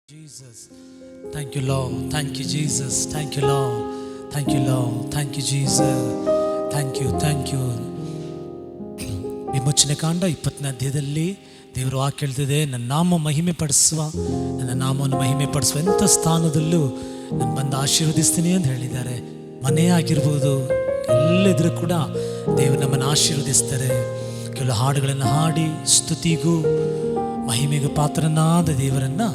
Jesus. Thank you, Lord. Thank you, Jesus. Thank you, Lord. Thank you, Lord. Thank you, Jesus. Thank you, thank you. ವಿಮೋಚನೆ ಕಾಂಡ 20ನೇ ಅಧ್ಯಾಯದಲ್ಲಿ ದೇವರು ವಾಕ್ಯ ಹೇಳ್ತಿದೆ, ನನ್ನ ನಾಮ ಮಹಿಮೆ ಪಡಿಸುವ, ನನ್ನ ನಾಮವನ್ನು ಮಹಿಮೆ ಪಡಿಸುವ ಎಂಥ ಸ್ಥಾನದಲ್ಲೂ ನಾನು ಬಂದು ಆಶೀರ್ವದಿಸ್ತೀನಿ ಅಂತ ಹೇಳಿದ್ದಾರೆ. ಮನೆ ಆಗಿರ್ಬೋದು, ಎಲ್ಲೆದ್ರು ಕೂಡ ದೇವರು ನಮ್ಮನ್ನು ಆಶೀರ್ವದಿಸ್ತಾರೆ. ಕೆಲವು ಹಾಡುಗಳನ್ನು ಹಾಡಿ ಸ್ತುತಿಗೂ ಮಹಿಮೆಗೂ ಪಾತ್ರನಾದ ದೇವರನ್ನು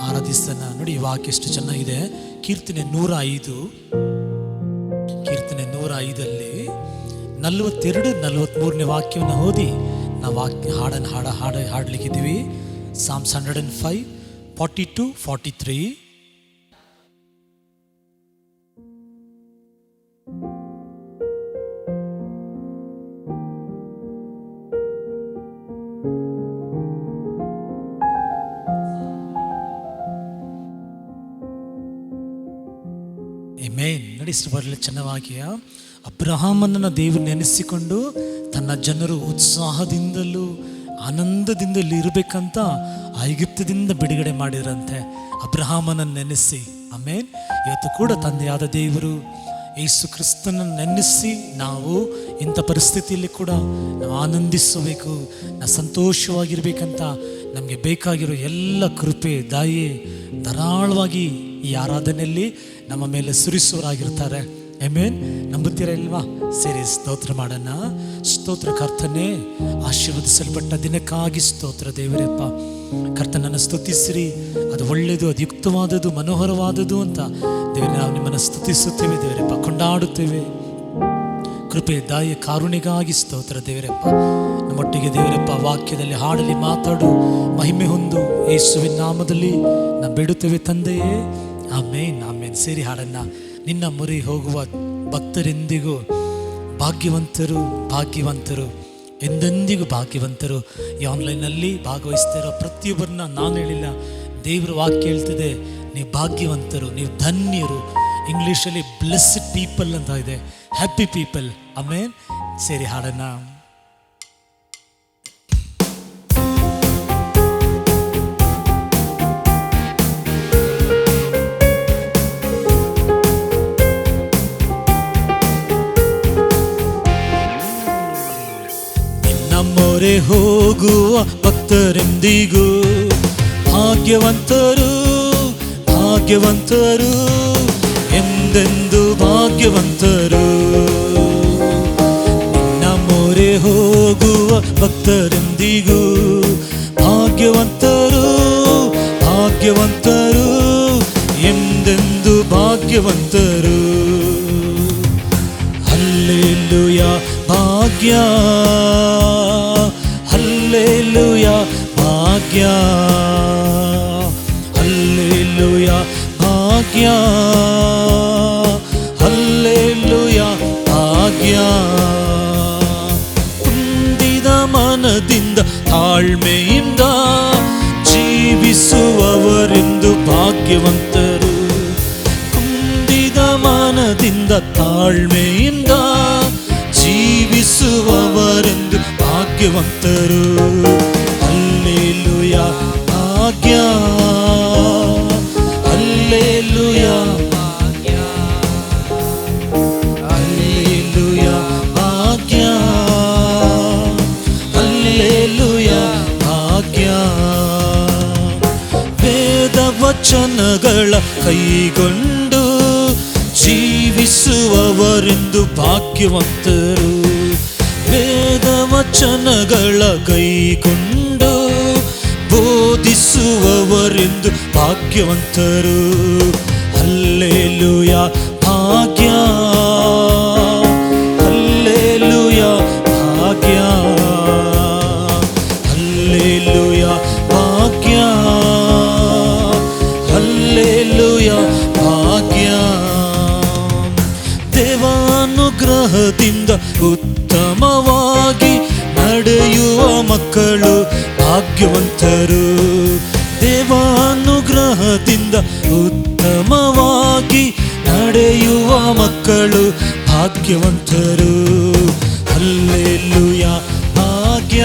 ಆರಾಧಿಸ್ತಾನೆ. ನೋಡಿ, ಈ ವಾಕ್ಯ ಎಷ್ಟು ಚೆನ್ನಾಗಿದೆ. ಕೀರ್ತನೆ 105 105 42-43 ವಾಕ್ಯವನ್ನು ಓದಿ ನಾವು ಹಾಡನ್ನು ಹಾಡಲಿಕ್ಕಿದ್ದೀವಿ. Psalms 105 42-43. ನೋಡಿ, ಇಷ್ಟು ಬರಲಿ ಚೆನ್ನಾಗಿ. ಅಬ್ರಹಾಮನನ್ನು ದೇವರು ನೆನೆಸಿಕೊಂಡು ತನ್ನ ಜನರು ಉತ್ಸಾಹದಿಂದಲೂ ಆನಂದದಿಂದಲೂ ಇರಬೇಕಂತ ಐಗುಪ್ತದಿಂದ ಬಿಡುಗಡೆ ಮಾಡಿದ್ರಂತೆ. ಅಬ್ರಹಾಮನನ್ನು ನೆನೆಸಿ, ಆಮೇನ್. ಇವತ್ತು ಕೂಡ ತಂದೆಯಾದ ದೇವರು ಯೇಸು ಕ್ರಿಸ್ತನನ್ನು ನೆನೆಸಿ ನಾವು ಇಂಥ ಪರಿಸ್ಥಿತಿಯಲ್ಲಿ ಕೂಡ ನಾವು ಆನಂದಿಸಬೇಕು, ನಾವು ಸಂತೋಷವಾಗಿರ್ಬೇಕಂತ ನಮಗೆ ಬೇಕಾಗಿರೋ ಎಲ್ಲ ಕೃಪೆ ದಯೆ ಧಾರಾಳವಾಗಿ ಈ ಆರಾಧನೆಯಲ್ಲಿ ನಮ್ಮ ಮೇಲೆ ಸುರಿಸುವರಾಗಿರ್ತಾರೆ. ಆಮೆನ್. ನಂಬುತ್ತೀರ ಇಲ್ವಾ? ಸೇರಿ ಸ್ತೋತ್ರ ಮಾಡೋಣ. ಸ್ತೋತ್ರ ಕರ್ತನೇ, ಆಶೀರ್ವದಿಸಲ್ಪಟ್ಟ ದಿನಕ್ಕಾಗಿ ಸ್ತೋತ್ರ ದೇವರಪ್ಪ. ಕರ್ತನನ್ನು ಸ್ತುತಿಸಿರಿ, ಅದು ಒಳ್ಳೆಯದು, ಅದು ಯುಕ್ತವಾದದ್ದು, ಮನೋಹರವಾದದ್ದು ಅಂತ ದೇವರೇ ನಾವು ನಿಮ್ಮನ್ನು ಸ್ತುತಿಸುತ್ತೇವೆ ದೇವರಪ್ಪ, ಕೊಂಡಾಡುತ್ತೇವೆ. ಕೃಪೆ ದಯೆ ಕಾರುಣಿಗಾಗಿ ಸ್ತೋತ್ರ ದೇವರಪ್ಪ. ನಮ್ಮೊಟ್ಟಿಗೆ ದೇವರಪ್ಪ ವಾಕ್ಯದಲ್ಲಿ ಹಾಡಲಿ ಮಾತಾಡು, ಮಹಿಮೆ ಹೊಂದು, ಯೇಸುವಿನ ನಾಮದಲ್ಲಿ ನಾವು ಬೇಡುತ್ತೇವೆ ತಂದೆಯೇ, ಆಮೇನ್ ಆಮೇನ್. ಸೇರಿ ಹಾಡನ್ನ. ನಿನ್ನ ಮೊರೆ ಹೋಗುವ ಭಕ್ತರೆಂದಿಗೂ ಭಾಗ್ಯವಂತರು, ಭಾಗ್ಯವಂತರು, ಎಂದೆಂದಿಗೂ ಭಾಗ್ಯವಂತರು. ಈ ಆನ್ಲೈನಲ್ಲಿ ಭಾಗವಹಿಸ್ತಾ ಇರೋ ಪ್ರತಿಯೊಬ್ಬರನ್ನ ನಾನು ಹೇಳಿಲ್ಲ, ದೇವರ ವಾಕ್ಯ ಹೇಳ್ತಿದೆ, ನೀವು ಭಾಗ್ಯವಂತರು, ನೀವು ಧನ್ಯರು. ಇಂಗ್ಲೀಷಲ್ಲಿ ಬ್ಲೆಸ್ಡ್ ಪೀಪಲ್ ಅಂತ ಇದೆ, ಹ್ಯಾಪಿ ಪೀಪಲ್. ಆಮೇನ್. ಸೇರಿ ಹಾಡನ್ನ. ಮೊರೆ ಹೋಗುವ ಭಕ್ತರೆಂದಿಗೂ ಭಾಗ್ಯವಂತರು, ಭಾಗ್ಯವಂತರು, ಎಂದೆಂದು ಭಾಗ್ಯವಂತರು. ನಿನ್ನ ಮೊರೆ ಹೋಗುವ ಭಕ್ತರೆಂದಿಗೂ ಭಾಗ್ಯವಂತರು, ಭಾಗ್ಯವಂತರು, ಎಂದೆಂದು ಭಾಗ್ಯವಂತರು. ಹಲ್ಲೆಲೂಯಾ ಭಾಗ್ಯ, ಹಲ್ಲೆಲೂಯಾ ಭಾಗ್ಯ, ಹಲ್ಲೆಲೂಯಾ ಭಾಗ್ಯ, ಹಲ್ಲೆಲೂಯಾ ಭಾಗ್ಯ. ಕುಂದಿದ ಮನದಿಂದ ತಾಳ್ಮೆಯಿಂದ ಜೀವಿಸುವವರೆಂದು ಭಾಗ್ಯವಂತರು. ಕುಂದಿದ ಮನದಿಂದ ತಾಳ್ಮೆಯಿಂದ ಜೀವಿಸುವವರೆಂದು ಭಾಗ್ಯವಂತರು. ಹಲ್ಲೆಲೂಯಾ ಭಾಗ್ಯ, ಹಲ್ಲೆಲೂಯಾ ಭಾಗ್ಯ, ಹಲ್ಲೆಲೂಯಾ ಭಾಗ್ಯ, ಹಲ್ಲೆಲೂಯಾ ಭಾಗ್ಯ. ವೇದ ವಚನಗಳ ಕೈಗೊಂಡು ಜೀವಿಸುವವರೆಂದು ಭಾಗ್ಯವಂತರು. ವೇದ ವಚನಗಳ ಕೈಗೊಂಡು ಬೋಧಿಸುವವರೆಂದು ಭಾಗ್ಯವಂತರು. ಹಲ್ಲೆಲೂಯಾ ಭಾಗ್ಯ, ಹಲ್ಲೆಲೂಯಾ ಭಾಗ್ಯ, ಹಲ್ಲೆಲೂಯಾ ಭಾಗ್ಯ, ಹಲ್ಲೆಲೂಯಾ ಭಾಗ್ಯ. ದೇವಾನುಗ್ರಹದಿಂದ ಉತ್ತಮವಾಗಿ ನಡೆಯುವ ಮಕ್ಕಳು ಭಾಗ್ಯವಂತರು. ದೇವಾನುಗ್ರಹದಿಂದ ಉತ್ತಮವಾಗಿ ನಡೆಯುವ ಮಕ್ಕಳು ಭಾಗ್ಯವಂತರು. ಹಲ್ಲೆಲೂಯಾ ಭಾಗ್ಯ,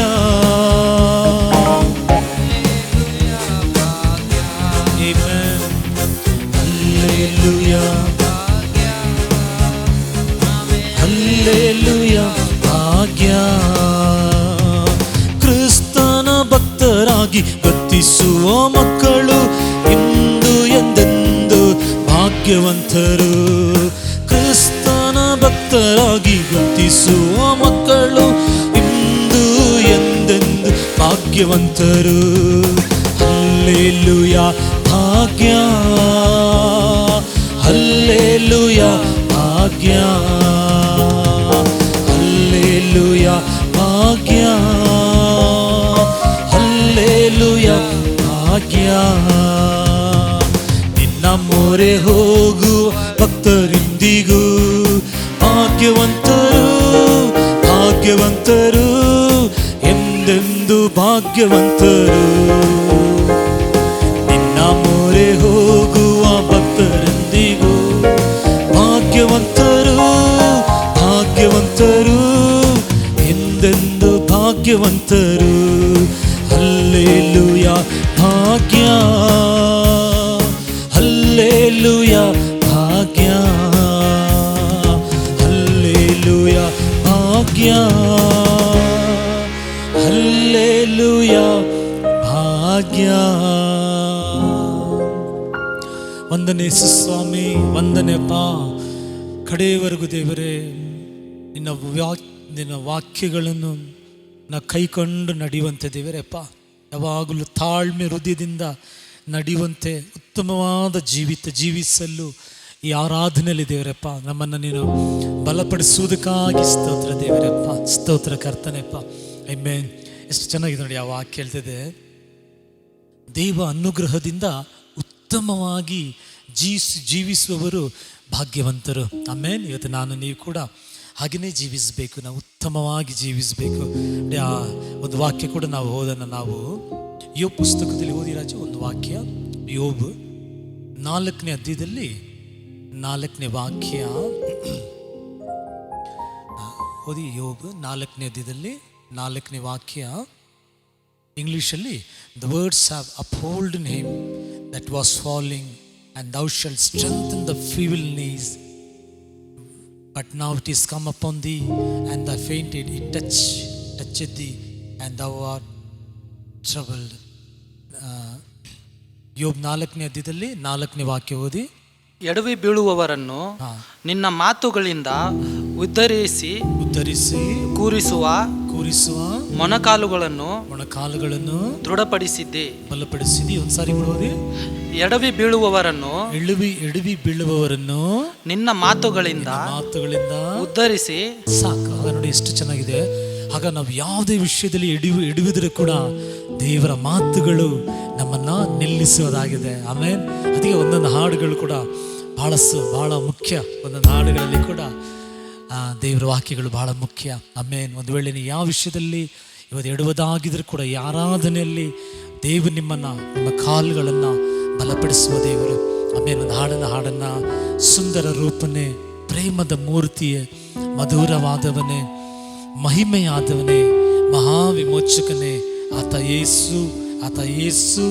Amen. ಭಕ್ತರಾಗಿ ಗತಿಸುವ ಮಕ್ಕಳು ಇಂದು ಎಂದೆಂದು ಭಾಗ್ಯವಂತರು. ಕ್ರಿಸ್ತನ ಭಕ್ತರಾಗಿ ಗತಿಸುವ ಮಕ್ಕಳು ಇಂದು ಎಂದೆಂದು ಭಾಗ್ಯವಂತರು. ಹಲ್ಲೆಲೂಯಾ ಭಾಗ್ಯ, ಹಲ್ಲೆಲೂಯಾ ಭಾಗ್ಯ, ಹಲ್ಲೆಲೂಯಾ ಭಾಗ್ಯ, ಹಲ್ಲೆಲೂಯಾ ಭಾಗ್ಯ. ನಿನ್ನ ಮೊರೆ ಹೋಗುವ ಭಕ್ತರಿಂದಿಗೂ ಭಾಗ್ಯವಂತರು, ಭಾಗ್ಯವಂತರು, ಎಂದೆಂದು ಭಾಗ್ಯವಂತರು. ನಿನ್ನ ಮೊರೆ ಹೋಗುವ ಭಕ್ತರಿಂದಿಗೂ ಭಾಗ್ಯವಂತರು, ಭಾಗ್ಯವಂತರು, ಎಂದೆಂದು ಭಾಗ್ಯವಂತರು. ಹಲ್ಲೆಲೂಯಾ ಭಾಗ್ಯ, ಹಲ್ಲೆಲೂಯಾ ಭಾಗ್ಯ, ಹಲ್ಲೆಲೂಯಾ ಭಾಗ್ಯ, ಹಲ್ಲೆಲೂಯಾ ಭಾಗ್ಯ. ವಂದನೆ ಸ್ವಾಮಿ, ವಂದನೆಪ್ಪ. ಕಡೆಯವರೆಗೂ ದೇವರೇ ನಿನ್ನ ವಾಕ್ಯಗಳನ್ನು ನಾ ಕೈಕೊಂಡು ನಡೆಯುವಂತೆ ದೇವರಪ್ಪ, ಯಾವಾಗಲೂ ತಾಳ್ಮೆ ಹೃದಯದಿಂದ ನಡೆಯುವಂತೆ ಉತ್ತಮವಾದ ಜೀವಿಸಲು ಈ ಆರಾಧನೆಯಲ್ಲಿ ದೇವರಪ್ಪ ನಮ್ಮನ್ನು ನೀನು ಬಲಪಡಿಸುವುದಕ್ಕಾಗಿ ಸ್ತೋತ್ರ ದೇವರಪ್ಪ, ಸ್ತೋತ್ರ ಕರ್ತನೆಪ್ಪ. ಆಮೆನ್. ಎಷ್ಟು ಚೆನ್ನಾಗಿದೆ ನೋಡಿ ಆ ವಾಕ್ಯ ಹೇಳ್ತಿದೆ, ದೇವ ಅನುಗ್ರಹದಿಂದ ಉತ್ತಮವಾಗಿ ಜೀವಿಸುವವರು ಭಾಗ್ಯವಂತರು. ಆಮೇನ್. ಇವತ್ತು ನಾನು ನೀವು ಕೂಡ ಹಾಗೆಯೇ ಜೀವಿಸಬೇಕು, ನಾವು ಉತ್ತಮವಾಗಿ ಜೀವಿಸಬೇಕು. ಆ ಒಂದು ವಾಕ್ಯ ಕೂಡ ನಾವು ಓದೋಣ. ನಾವು ಯೋಬ್ ಪುಸ್ತಕದಲ್ಲಿ ಓದಿರಾಜ ಒಂದು ವಾಕ್ಯ, ಯೋಬ್ 4ನೇ ಅಧ್ಯಾಯದಲ್ಲಿ 4ನೇ ವಾಕ್ಯ ಓದಿ. ಯೋಬ್ 4ನೇ ಅಧ್ಯಾಯದಲ್ಲಿ 4ನೇ ವಾಕ್ಯ. ಇಂಗ್ಲಿಷಲ್ಲಿ, the words have upholden him that was falling, and thou shalt strengthen the feeble knees. But now it is come upon thee, and thou fainted. It touched thee, and thou art troubled. ಯೋಬ್ 4ನೇ ಅಧ್ಯಾಯದಲ್ಲಿ 4ನೇ ವಾಕ್ಯ ಓದಿ. ಎಡವಿ ಬೀಳುವವರನ್ನು ನಿನ್ನ ಮಾತುಗಳಿಂದ ಉದ್ಧರಿಸಿ ಕೂರಿಸುವ ಮೊಣಕಾಲುಗಳನ್ನು ದೃಢಪಡಿಸಿದ್ದೆ, ಬಲಪಡಿಸಿದಿ. ಒಂದ್ಸಾರಿ ಓದಿ. ಎಡವಿ ಬೀಳುವವರನ್ನು ನಿನ್ನ ಮಾತುಗಳಿಂದ ಉದ್ಧರಿಸಿ. ಸಾಕು. ನೋಡಿ ಎಷ್ಟು ಚೆನ್ನಾಗಿದೆ. ಆಗ ನಾವು ಯಾವುದೇ ವಿಷಯದಲ್ಲಿ ಎಡುವಿದ್ರೆ ಕೂಡ ದೇವರ ಮಾತುಗಳು ನಮ್ಮನ್ನ ನಿಲ್ಲಿಸುವುದಾಗಿದೆ. ಆಮೇಲೆ ಅದಕ್ಕೆ ಒಂದೊಂದು ಹಾಡುಗಳು ಕೂಡ ಬಹಳ ಮುಖ್ಯ. ಒಂದೊಂದು ಹಾಡುಗಳಲ್ಲಿ ಕೂಡ ದೇವರ ವಾಕ್ಯಗಳು ಬಹಳ ಮುಖ್ಯ. ಆಮೇಲೆ ಒಂದು ವೇಳೆ ನೀವು ಯಾವ ವಿಷಯದಲ್ಲಿ ಇವತ್ತು ಎಡುವುದಾಗಿದ್ರೆ ಕೂಡ ಈ ಆರಾಧನೆಯಲ್ಲಿ ದೇವರು ನಿಮ್ಮ ಕಾಲುಗಳನ್ನು ಬಲಪಡಿಸುವ ದೇವರು. ಆಮೇಲೆ ಒಂದು ಹಾಡನ್ನ ಸುಂದರ ರೂಪನೇ, ಪ್ರೇಮದ ಮೂರ್ತಿಯೇ, ಮಧುರವಾದವನೇ, ಮಹಿಮೆಯಾದವನೇ, ಮಹಾವಿಮೋಚಕನೇ, ಆತ ಯೇಸು, ಆತ ಯೇಸು,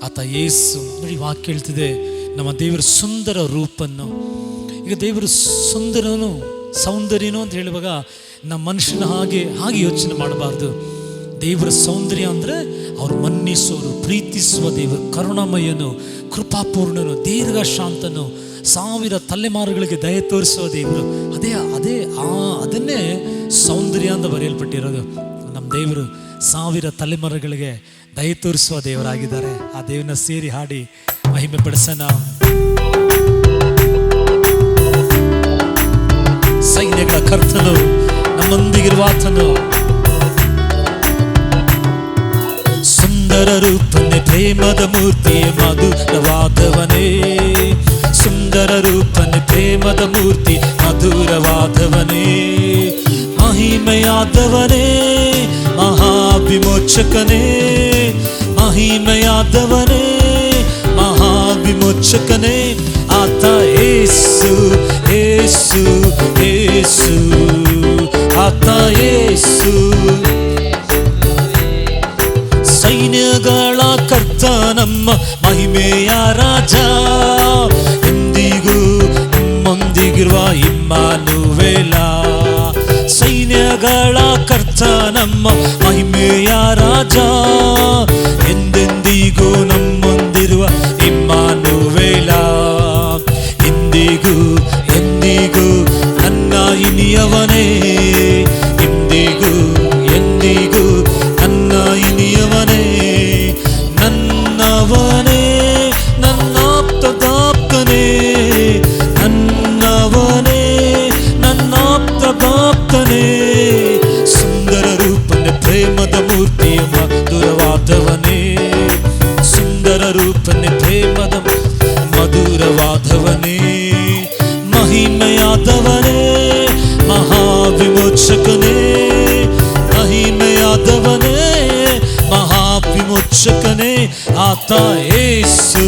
ಆತ ಯೇಸು. ನೋಡಿ ವಾಕ್ಯ ಹೇಳ್ತಿದೆ ನಮ್ಮ ದೇವರ ಸುಂದರ ರೂಪನ್ನು. ಈಗ ದೇವರು ಸೌಂದರ್ಯನು ಅಂತ ಹೇಳುವಾಗ ನಮ್ಮ ಮನುಷ್ಯನ ಹಾಗೆ ಯೋಚನೆ ಮಾಡಬಾರ್ದು. ದೇವರ ಸೌಂದರ್ಯ ಅಂದರೆ ಅವರು ಮನ್ನಿಸೋರು, ಪ್ರೀತಿಸುವ ದೇವರು, ಕರುಣಾಮಯನು, ಕೃಪಾಪೂರ್ಣನು, ದೀರ್ಘ ಶಾಂತನು, 1000 ತಲೆಮಾರುಗಳಿಗೆ ದಯ ತೋರಿಸುವ ದೇವರು. ಅದನ್ನೇ ಸೌಂದರ್ಯ ಅಂತ ಬರೆಯಲ್ಪಟ್ಟಿರೋದು. ನಮ್ಮ ದೇವರು 1000 ತಲೆಮಾರುಗಳಿಗೆ ದಯ ತೋರಿಸುವ ದೇವರಾಗಿದ್ದಾರೆ. ಆ ದೇವರನ್ನ ಸೇರಿ ಹಾಡಿ ಮಹಿಮೆ ಪಡಿಸೋಣ. ಸೈನ್ಯಗಳ ಕರ್ತನು ನಮ್ಮೊಂದಿಗಿರುವಾತನು, ಸುಂದರ ರೂಪನೆ, ಪ್ರೇಮದ ಮೂರ್ತಿಯೇ, ಮಧುರವಾದವನೇ. ಸುಂದರ ರೂಪನೆ, ಪ್ರೇಮದ ಮೂರ್ತಿ, ಮಧುರವಾದವನೇ, ಮಹಿಮೆಯಾದವನೇ, ಮಹಾವಿಮೋಚಕನೇ, ಮಹಿಮೆಯಾದವನೇ, ಮಹಾವಿಮೋಚಕನೇ, ಆತ ಯೇಸು, ಯೇಸು, ಯೇಸು, ಆತ ಯೇಸು. ಸೈನ್ಯಗಳ ಕರ್ತ ನಮ್ಮ ಮಹಿಮೆಯ ರಾಜ, ಎಂದಿಗೂ ನಮ್ಮೊಂದಿಗಿರುವ ಇಮ್ಮಾನುವೇಲ. ಸೈನ್ಯಗಳ ಕರ್ತ ನಮ್ಮ ಮಹಿಮೆಯ ರಾಜ, ಮೂರ್ತಿಯ ಮಧುರವಾದವನೇ, ಸುಂದರ ರೂಪನೆ ಪ್ರೇಮದ ಮಧುರವಾದವನೇ, ಮಹಿಮೆಯಾದವನೇ ಮಹಾವಿಮೋಚಕನೇ, ಮಹಿಮೆಯಾದವನೇ ಮಹಾವಿಮೋಚಕನೇ ಆತ ಯೇಸು.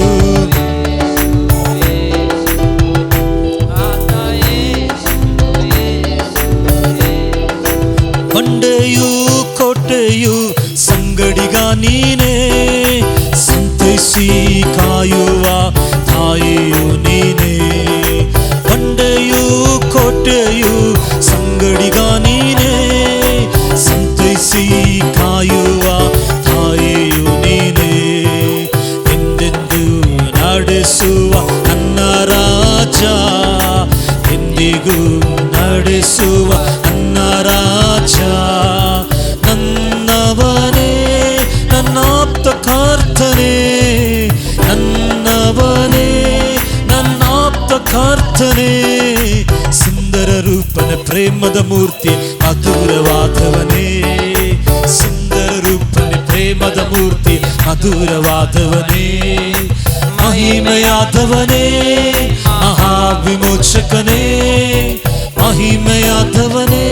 ಬಂಡೆಯು ಕೋಟೆಯು ಸಂಗಡಿಗ ನೀನೇ, ಸಂತೈಸಿ ಕಾಯುವ ತಾಯಿಯು ನೀನೇ. ಬಂಡೆಯು ಕೋಟೆಯು ಸಂಗಡಿಗ ನೀನೇ, ಸಂತೈಸಿ ಕಾಯುವ ತಾಯಿಯು ನೀನೇ. ಎಂದೆಂದು ನಡೆಸುವ ನನ್ನ ರಾಜ, ಎಂದಿಗೂ ನಡೆಸುವ ನನ್ನ ರಾಜ, ನನ್ನವನೇ ನನ್ನಾಪ್ತ ಕರ್ತನೇ, ನನ್ನವನೇ ನನ್ನಾಪ್ತ ಕರ್ತನೇ. ಸುಂದರ ರೂಪನ ಪ್ರೇಮದ ಮೂರ್ತಿ ಮಧುರವಾದವನೇ, ಸುಂದರ ರೂಪನ ಪ್ರೇಮದ ಮೂರ್ತಿ ಮಧುರವಾದವನೇ, ಮಹಿಮೆಯಾದವನೇ ಮಹಾವಿಮೋಚಕನೇ, ಮಹಿಮೆಯಾದವನೇ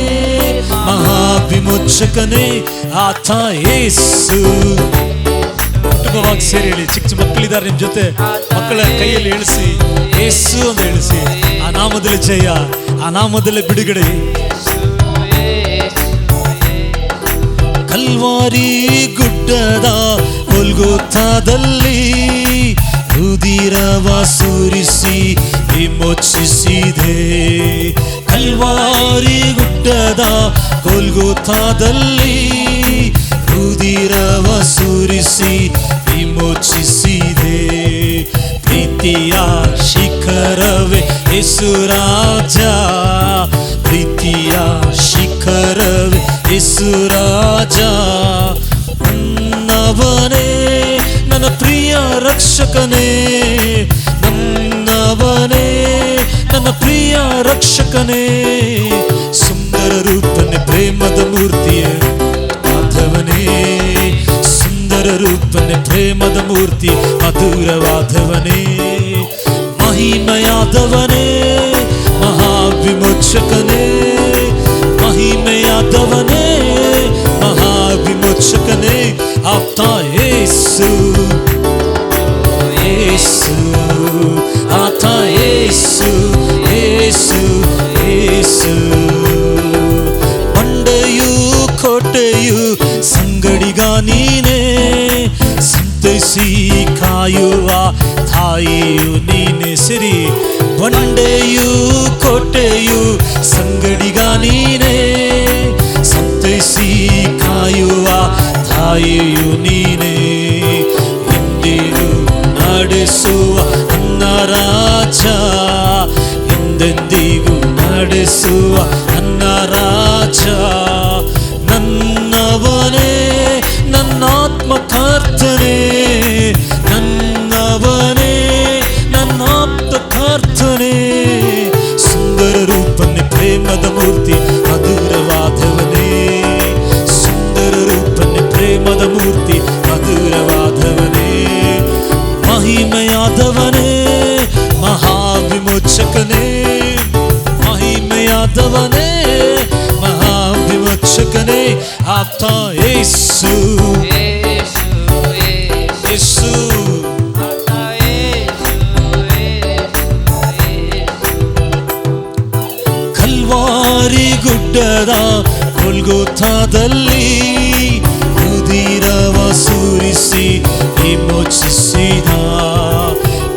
ಮಹಾವಿಮೋಚಕನೇ ಆತ ಯೇಸು. ಕುಟುಂಬವಾಗಿ ಸೇರಿ ಹೇಳಿ. ಚಿಕ್ಕ ಮಕ್ಕಳಿದ್ದಾರೆ ನಿಮ್ಮ ಜೊತೆ, ಮಕ್ಕಳ ಕೈಯಲ್ಲಿ ಇಳಿಸಿ ಯೇಸು ಅಂತ ಹೇಳಿಸಿ. ಆ ನಾಮದಲ್ಲಿ ಜಯ, ಆ ನಾಮದಲ್ಲಿ ಬಿಡುಗಡೆ. ಕಲ್ವಾರಿ ಗುಡ್ಡದ ಗೊಲ್ಗೊಥಾದಲ್ಲಿ ಉದಿರವ ಸುರಿಸಿ ವಿಮೋಚಿಸಿದೆ. ಕಲ್ವಾರಿ ಗುಡ್ಡದ ಗೊಲ್ಗೊಥಾದಲ್ಲಿ ಉದಿರವ ಸುರಿಸಿ ವಿಮೋಚಿಸಿದೆ. ಪ್ರೀತಿಯ ಶಿಖರವೇ ಯೇಸು ರಾಜ, ಪ್ರೀತಿಯ ಶಿಖರವೇ ಯೇಸು ರಾಜ, ನನ್ನವನೇ ನನ್ನ ಪ್ರಿಯ ರಕ್ಷಕನೇ, ನನ್ನವನೇ ನನ್ನ ಪ್ರಿಯ ರಕ್ಷಕನೇ. ಸುಂದರ ರೂಪನೆ ಪ್ರೇಮದ ಮೂರ್ತಿಯ ಮಾಧವನೇ, ಸುಂದರ ರೂಪನೆ ಪ್ರೇಮದ ಮೂರ್ತಿ ಮಧುರವಾದವನೇ, ಮಹಿಮೆಯಾದವನೇ ಮಹಾವಿಮೋಚಕನೇ, ಮಹಿಮೆಯಾದವನೇ ಮಹಾವಿಮೋಚಕನೇ ಆತ ಯೇಸು. ಯೇಸು ಆತ ಯೇಸು, ಯೇಸು ಯೇಸು. ಬಂಡೆಯು ಕೋಟೆಯು ಸಂಗಡಿಗ ನೀನೇ, ಸಂತೈಸಿ ಕಾಯುವ ತಾಯಿಯು ನೀನೇ. ಸಿರಿ. ಬಂಡೆಯು ಕೋಟೆಯು ಸಂಗಡಿಗ ನೀನೇ, ಸಂತೈಸಿ ಕಾಯುವ ತಾಯಿಯು ನೀನೇ. ಎಂದಿಗೂ ನಡೆಸುವ ನನ್ನ ರಾಜ, ಎಂದೆಂದಿಗೂ ನಡೆಸುವ ನನ್ನ ರಾಜ, ನನ್ನವನೇ ನನ್ನಾತ್ಮ ಕರ್ತನೇ, ನನ್ನವನೇ ನನ್ನಾಪ್ತ ಕರ್ತನೇ. ಸುಂದರ ರೂಪನೆ ಪ್ರೇಮದ ಮೂರ್ತಿ ಮಧುರವಾದವನೇ, ಸುಂದರ ರೂಪನೆ ಪ್ರೇಮದ ಮೂರ್ತಿ ಮಧುರವಾದವನೇ, ಮಹಿಮೆಯಾದವನೇ ಮಹಾವಿಮೋಚಕನೇ, ಮಹಿಮೆಯಾದವನೇ ಮಹಾವಿಮೋಚಕನೇ ಆತ ಯೇಸು. ಯೇಸು ಕಲ್ವಾರಿ ಗುಡ್ಡದ ಗೊಲ್ಗೊಥಾದಲ್ಲಿ ಉದಿರವ ಸುರಿಸಿ ವಿಮೋಚಿಸಿದ.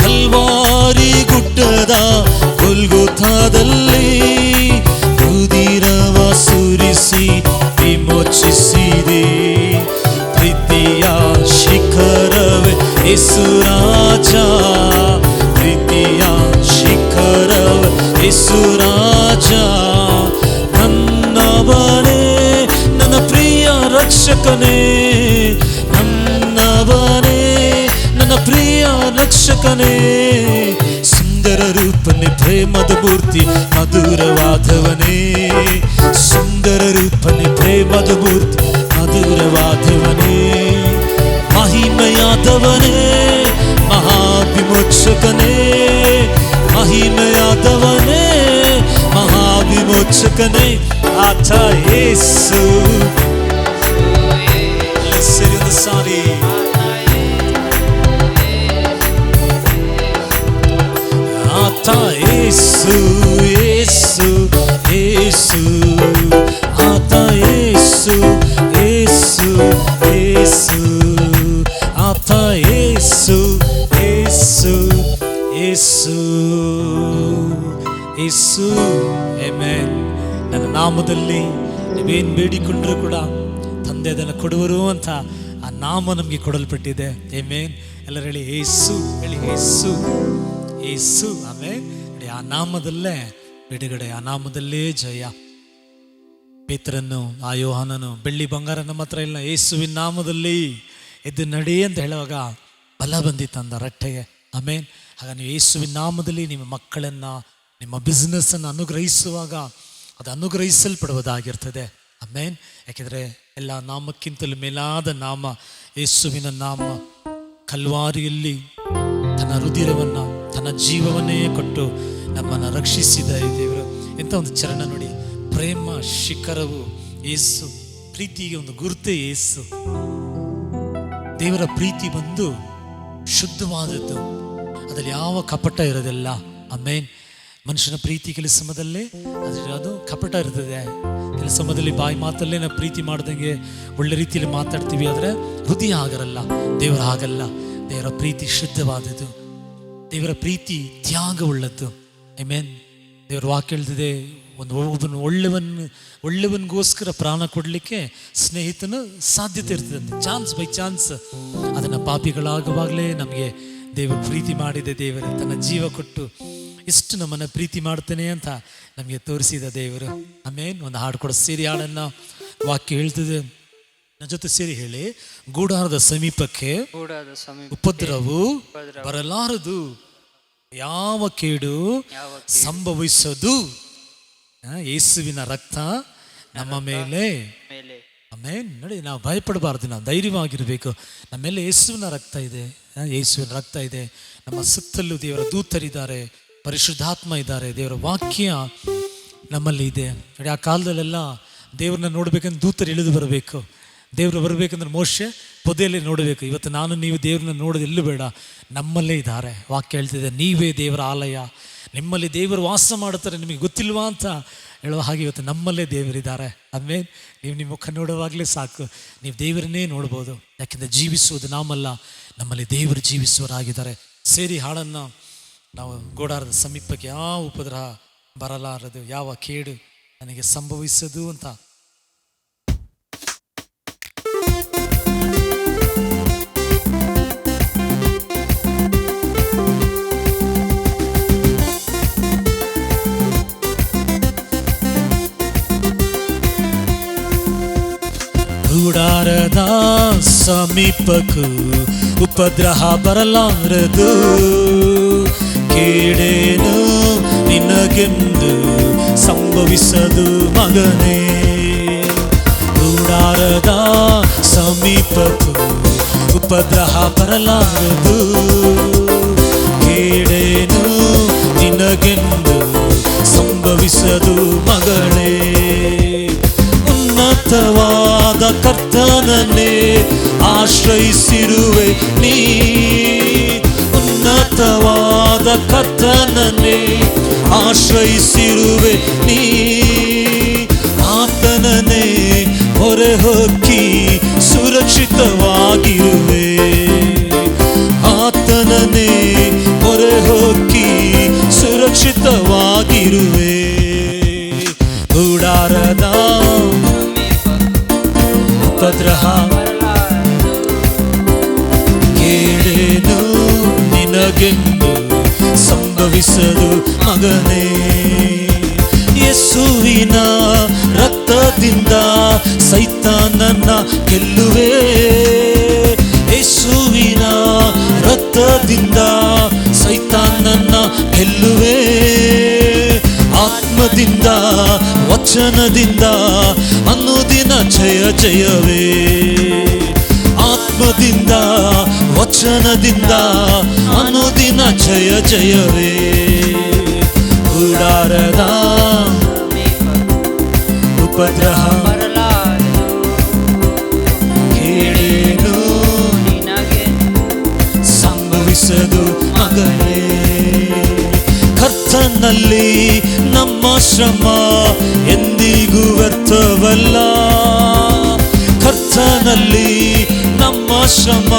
ಕಲ್ವಾರಿ ಗುಡ್ಡದ ಗೊಲ್ಗೊಥಾದಲ್ಲಿ ಉದಿರವ ಸುರಿಸಿ ವಿಮೋಚಿಸಿದೆ. ಪ್ರೀತಿಯ ಶಿಖರವೇ ಯೇಸು ರಾಜ, ಪ್ರೀತಿಯ ಶಿಖರವೇ ಯೇಸು ರಾಜ, ನನ್ನವನೇ ನನ್ನ ಪ್ರಿಯ ರಕ್ಷಕನೇ, ನನ್ನವನೇ ನನ್ನ ಪ್ರಿಯ ರಕ್ಷಕನೇ. ಸುಂದರ ರೂಪನೆ ಪ್ರೇಮದ ಮೂರ್ತಿ ಮಧುರವಾದವನೇ, ಸುಂದರ ರೂಪನೆ ಪ್ರೇಮದ ಮೂರ್ತಿ ಮಧುರ ಸುಂದರವಾದವನೇ, ಮಹಿಮೆಯಾದವನೇ, ಮಹಾವಿಮೋಚಕನೇ, ಮಹಿಮೆಯಾದವನೇ, ಮಹಾವಿಮೋಚಕನೇ, ಆತ ಯೇಸು. ಸೇರಿ ಒಂದು ಸಾರಿ ಆತ ಯೇಸು, ಯೇಸು, ಯೇಸು, ಆತ ಯೇಸು, ಯೇಸು, ಯೇಸು, ಆತ ಯೇಸು, ಯೇಸು, ಯೇಸು, ಯೇಸು. ಆಮೆನ್. ನನ್ನ ನಾಮದಲ್ಲಿ ನೀವೇನು ಬೇಡಿಕೊಂಡ್ರೂ ಕೂಡ ತಂದೆ ಅದನ್ನು ಕೊಡುವರು ಅಂತ ಆ ನಾಮ ನಮಗೆ ಕೊಡಲ್ಪಟ್ಟಿದೆ. ಆಮೆನ್. ಎಲ್ಲರೂ ಹೇಳಿ ಯೇಸು, ಹೇಳಿ ಯೇಸು, ಯೇಸು. ಆಮೆನ್. ಆ ನಾಮದಲ್ಲೇ ಬಿಡುಗಡೆ, ಆ ನಾಮದಲ್ಲೇ ಜಯ. ಪೇತ್ರನು, ಆ ಯೋಹಾನನು ಬೆಳ್ಳಿ ಬಂಗಾರ ನಮ್ಮ ಹತ್ರ ಇಲ್ಲ, ಯೇಸುವಿನ ನಾಮದಲ್ಲಿ ಎದ್ದು ನಡಿ ಅಂತ ಹೇಳುವಾಗ ಬಲ ಬಂದಿತ್ತಂದ ರಟ್ಟೆಗೆ. ಆಮೇನ್. ಆಗ ನೀವು ಯೇಸುವಿನ ನಾಮದಲ್ಲಿ ನಿಮ್ಮ ಮಕ್ಕಳನ್ನು, ನಿಮ್ಮ ಬಿಸ್ನೆಸ್ಸನ್ನು ಅನುಗ್ರಹಿಸುವಾಗ ಅದು ಅನುಗ್ರಹಿಸಲ್ಪಡುವುದಾಗಿರ್ತದೆ. ಆಮೇನ್. ಯಾಕೆಂದರೆ ಎಲ್ಲ ನಾಮಕ್ಕಿಂತಲೂ ಮೇಲಾದ ನಾಮ ಯೇಸುವಿನ ನಾಮ. ಕಲ್ವಾರಿಯಲ್ಲಿ ತನ್ನ ರುಧಿರವನ್ನು, ತನ್ನ ಜೀವವನ್ನೇ ಕೊಟ್ಟು ನಮ್ಮನ್ನು ರಕ್ಷಿಸಿದ ದೇವರು. ಎಂಥ ಒಂದು ಚರಣ ನೋಡಿ. ಪ್ರೇಮ ಶಿಖರವು ಯೇಸು, ಪ್ರೀತಿಗೆ ಒಂದು ಗುರುತೇ ಯೇಸು. ದೇವರ ಪ್ರೀತಿ ಬಂದು ಶುದ್ಧವಾದದ್ದು, ಅದರಲ್ಲಿ ಯಾವ ಕಪಟ ಇರೋದಿಲ್ಲ. ಆಮೇನ್. ಮನುಷ್ಯನ ಪ್ರೀತಿ ಕೆಲಸ ಸಮಯದಲ್ಲೇ ಅದು ಕಪಟ ಇರ್ತದೆ. ಕೆಲಸ ಸಮಯದಲ್ಲಿ ಬಾಯಿ ಮಾತಲ್ಲೇ ನಾವು ಪ್ರೀತಿ ಮಾಡ್ದಂಗೆ ಒಳ್ಳೆ ರೀತಿಯಲ್ಲಿ ಮಾತಾಡ್ತೀವಿ, ಆದರೆ ಹೃದಯ ಆಗರಲ್ಲ. ದೇವರ ಆಗಲ್ಲ. ದೇವರ ಪ್ರೀತಿ ಶುದ್ಧವಾದದ್ದು, ದೇವರ ಪ್ರೀತಿ ತ್ಯಾಗವುಳ್ಳದ್ದು. ಆಮೆನ್. ದೇವರ ವಾಕ್ಯ ಹೇಳ್ತಿದೆ, ಒಬ್ಬನು ಒಳ್ಳೆವನಿಗೋಸ್ಕರ ಪ್ರಾಣ ಕೊಡಲಿಕ್ಕೆ ಸ್ನೇಹಿತನು ಸಾಧ್ಯತೆ ಇರ್ತದೆ. ಚಾನ್ಸ್ ಬೈ ಚಾನ್ಸ್ ಅದನ್ನು ಪಾಪಿಗಳಾಗುವಾಗಲೇ ನಮಗೆ ದೇವರು ಪ್ರೀತಿ ಮಾಡಿದೆ. ದೇವರು ತನ್ನ ಜೀವ ಕೊಟ್ಟು ಎಷ್ಟು ನಮ್ಮನ್ನು ಪ್ರೀತಿ ಮಾಡ್ತಾನೆ ಅಂತ ನಮಗೆ ತೋರಿಸಿದ ದೇವರು. ಆಮೇನ್. ಒಂದು ಹಾಡು ಕೂಡ ಸೇರಿ ಹಾಡನ್ನು ವಾಕ್ಯ ಹೇಳ್ತಿದೆ, ನನ್ನ ಜೊತೆ ಸೇರಿ ಹೇಳಿ. ಗೂಡಾರದ ಸಮೀಪಕ್ಕೆ ಉಪದ್ರವು ಬರಲಾರದು, ಯಾವ ಕೇಡು ಸಂಭವಿಸದು. ಯೇಸುವಿನ ರಕ್ತ ನಮ್ಮ ಮೇಲೆ. ಆಮೇನ್. ನೋಡಿ, ನಾವು ಭಯಪಡಬಾರ್ದು, ನಾವು ಧೈರ್ಯವಾಗಿರಬೇಕು. ನಮ್ಮ ಮೇಲೆ ಯೇಸುವಿನ ರಕ್ತ ಇದೆ, ಯೇಸುವಿನ ರಕ್ತ ಇದೆ. ನಮ್ಮ ಸುತ್ತಲೂ ದೇವರ ದೂತರಿದ್ದಾರೆ, ಪರಿಶುದ್ಧಾತ್ಮ ಇದ್ದಾರೆ, ದೇವರ ವಾಕ್ಯ ನಮ್ಮಲ್ಲಿ ಇದೆ. ನೋಡಿ, ಆ ಕಾಲದಲ್ಲೆಲ್ಲ ದೇವ್ರನ್ನ ನೋಡ್ಬೇಕಂದ್ರೆ ದೂತರು ಇಳಿದು ಬರಬೇಕು. ದೇವರು ಬರಬೇಕಂದ್ರೆ ಮೋಶೆ ಪೊದೆಯಲ್ಲೇ ನೋಡಬೇಕು. ಇವತ್ತು ನಾನು ನೀವು ದೇವ್ರನ್ನ ನೋಡೋದು ಎಲ್ಲೂ ಬೇಡ, ನಮ್ಮಲ್ಲೇ ಇದ್ದಾರೆ. ವಾಕ್ಯ ಹೇಳ್ತಿದೆ, ನೀವೇ ದೇವರ ಆಲಯ, ನಿಮ್ಮಲ್ಲಿ ದೇವರು ವಾಸ ಮಾಡುತ್ತಾರೆ, ನಿಮಗೆ ಗೊತ್ತಿಲ್ವಾ ಅಂತ ಹೇಳುವ ಹಾಗೆ ಇವತ್ತು ನಮ್ಮಲ್ಲೇ ದೇವರಿದ್ದಾರೆ. ಆಮೇಲೆ ನೀವು ನಿಮ್ಮ ಮುಖ ನೋಡುವಾಗಲೇ ಸಾಕು, ನೀವು ದೇವರನ್ನೇ ನೋಡ್ಬೋದು. ಯಾಕೆಂದರೆ ಜೀವಿಸುವುದು ನಾಮಲ್ಲ, ನಮ್ಮಲ್ಲಿ ದೇವರು ಜೀವಿಸುವರಾಗಿದ್ದಾರೆ. ಸೇರಿ ಹಾಡನ್ನು ನಾವು. ಗೋಡಾರದ ಸಮೀಪಕ್ಕೆ ಯಾವ ಉಪದ್ರವ ಬರಲಾರದು, ಯಾವ ಕೇಡು ನನಗೆ ಸಂಭವಿಸದು ಅಂತ. ಗೂಡಾರದ ಸಮೀಪಕ್ಕೂ ಉಪದ್ರವ ಬರಲಾರದು, ಕೇಡೇನು ನಿನಗೆಂದು ಸಂಭವಿಸದು ಮಗನೇ. ಗೂಡಾರದ ಸಮೀಪಕ್ಕೂ ಉಪದ್ರವ ಬರಲಾರದು, ಕೇಡೇನು ನಿನಗೆಂದು ಸಂಭವಿಸದು ಮಗಳೇ. ಉನ್ನತವಾದ ಕರ್ತನನ್ನೇ ಆಶ್ರಯಿಸಿರುವೆ ನೀ, ಉನ್ನತವಾದ ಕರ್ತನನ್ನೇ ಆಶ್ರಯಿಸಿರುವೆ ನೀ. ಆತನನ್ನೇ ಹೊರೆ ಹೊಕ್ಕಿ ಸುರಕ್ಷಿತವಾಗಿರುವೆ, ಆತನನ್ನೇ ಹೊರೆ ಹೊಕ್ಕಿ ಸುರಕ್ಷಿತವಾಗಿರುವೆ. ಗೂಡಾರದ ಉಪದ್ರವ ಕೇಳೇನು ನಿನಗೆಂದು ಸಂಭವಿಸದು ಮಗನೇ. ಯೇಸುವಿನ ರಕ್ತದಿಂದ ಸೈತಾನನ್ನ ಗೆಲ್ಲುವೆ, ಯೇಸುವಿನ ರಕ್ತದಿಂದ ಸೈತಾನನ್ನ ಗೆಲ್ಲುವೆ. ಆತ್ಮದಿಂದ ವಚನದಿಂದ ಅನುದಿನ ಜಯ ಜಯವೇ. ಆತ್ಮದಿಂದ ವಚನದಿಂದ ಅನುದಿನ ಜಯ ಜಯವೇ. ಗುಡಾರದ ಉಪದ್ರವ ಕೇಳೇನು ಸಂಭವಿಸದು ಮಗನೇ. ಕರ್ತನಲ್ಲಿ ನಮ್ಮ ಶ್ರಮ ಎಂದಿಗೂ ವ್ಯರ್ಥವಲ್ಲ. ಕರ್ತನಲ್ಲಿ ನಮ್ಮ ಶ್ರಮ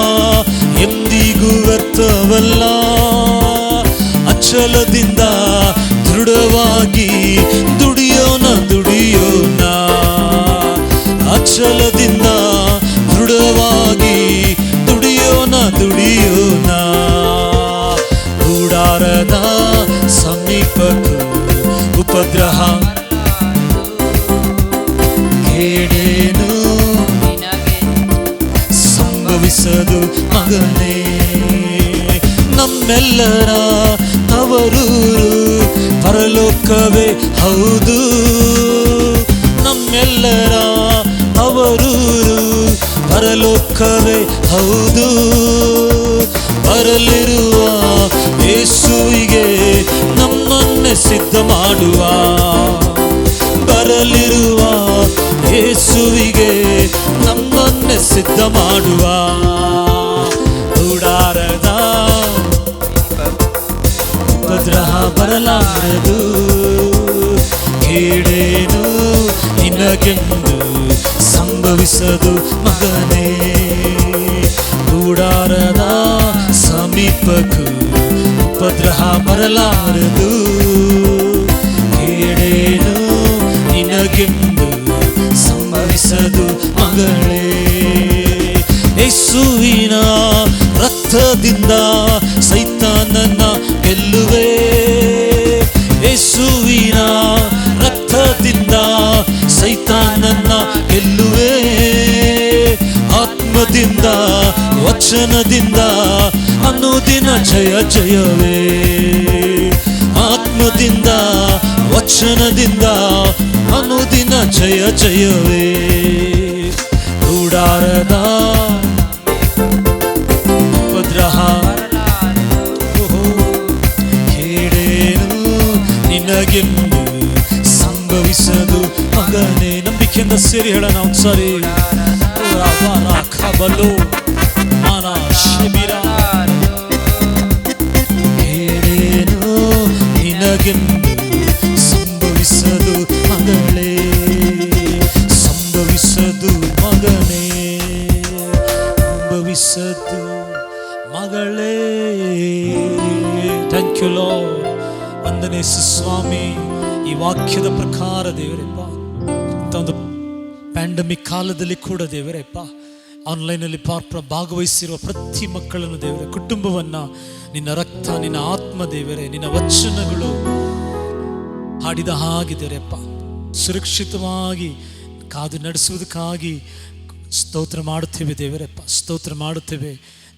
ಎಂದಿಗೂ ವ್ಯರ್ಥವಲ್ಲ. ಅಚಲದಿಂದ ದೃಢವಾಗಿ ದುಡಿಯೋಣ ದುಡಿಯೋಣ. ಅಚಲದಿಂದ ದೃಢವಾಗಿ ದುಡಿಯೋಣ ದುಡಿಯೋಣ. ಗುಡಾರದ ಸಮೀಪಕ್ಕೂ ಉಪದ್ರವ ಕೇಳೇನು ಸಂಭವಿಸದು ಮಗನೇ. ನಮ್ಮೆಲ್ಲರ ತವರೂರು ಪರಲೋಕವೇ ಹೌದು. ನಮ್ಮೆಲ್ಲರ ತವರೂರು ಪರಲೋಕವೇ ಹೌದು. ಬರಲಿರುವ ಯೇಸುವಿಗೆ ನಮ್ಮನ್ನೇ ಸಿದ್ಧ ಮಾಡುವ. ಬರಲಿರುವ ಯೇಸುವಿಗೆ ನಮ್ಮನ್ನೇ ಸಿದ್ಧ ಮಾಡುವ. ಗುಡಾರದ ಉಪದ್ರವ ಬರಲಾರದು. ಕೇಳೇನು ನಿನಗೆಂದು ಸಂಭವಿಸದು ಮಗನೇ. ಗುಡಾರದ ಸಮೀಪಕ್ಕೂ ಉಪದ್ರವ ಬರಲಾರದು. ಕೇಳೇನು ನಿನಗೆಂದು ಸಂಭವಿಸದು ಮಗಳೇ. ಯೇಸುವಿನ ರಕ್ತದಿಂದ ಸೈತಾನನ ಗೆಲ್ಲುವೆ. ಯೇಸುವಿನ ರಕ್ತದಿಂದ ಸೈತಾನನ ಗೆಲ್ಲುವೆ. ಆತ್ಮದಿಂದ ವಚನದಿಂದ ಅನುದಿನ ಜಯ ಜಯವೇ. ಆತ್ಮದಿಂದ ವಚನದಿಂದ ಅನುದಿನ ಜಯ ಜಯವೇ. ಗುಡಾರದ ಉಪದ್ರವ ಕೇಳೇನು ನಿನಗೆಂದು ಸಂಭವಿಸದು ಮಗನೇ. ನಂಬಿಕೆಯಿಂದ ಸೇರಿ ಹೇಳೋಣ ಒಂದ್ಸಾರಿ. ಬಲು ಮಾನ ಶಿಬಿರ ಕೇಳೇನು ನಿನಗೆಂದು ಸಂಭವಿಸದು ಮಗಳೇ. ಸಂಭವಿಸದು ಮಗನೇ. ಸಂಭವಿಸದು ಮಗಳೇ. Thank you Lord. ವಂದನೆ ಸ್ವಾಮಿ. ಈ ವಾಕ್ಯದ ಪ್ರಕಾರ ದೇವರಪ್ಪ, ಇಂಥ ಒಂದು ಪ್ಯಾಂಡಮಿಕ್ ಕಾಲದಲ್ಲಿ ಕೂಡ ದೇವರಪ್ಪ ಆನ್ಲೈನಲ್ಲಿ ಭಾಗವಹಿಸಿರುವ ಪ್ರತಿ ಮಕ್ಕಳನ್ನು ದೇವರೇ, ಕುಟುಂಬವನ್ನು ನಿನ್ನ ರಕ್ತ, ನಿನ್ನ ಆತ್ಮ ದೇವರೇ, ನಿನ್ನ ವಚನಗಳು ಹಾಡಿದ ಹಾಗೆ ದೇವರಪ್ಪ ಸುರಕ್ಷಿತವಾಗಿ ಕಾದು ನಡೆಸುವುದಕ್ಕಾಗಿ ಸ್ತೋತ್ರ ಮಾಡುತ್ತೇವೆ ದೇವರಪ್ಪ. ಸ್ತೋತ್ರ ಮಾಡುತ್ತೇವೆ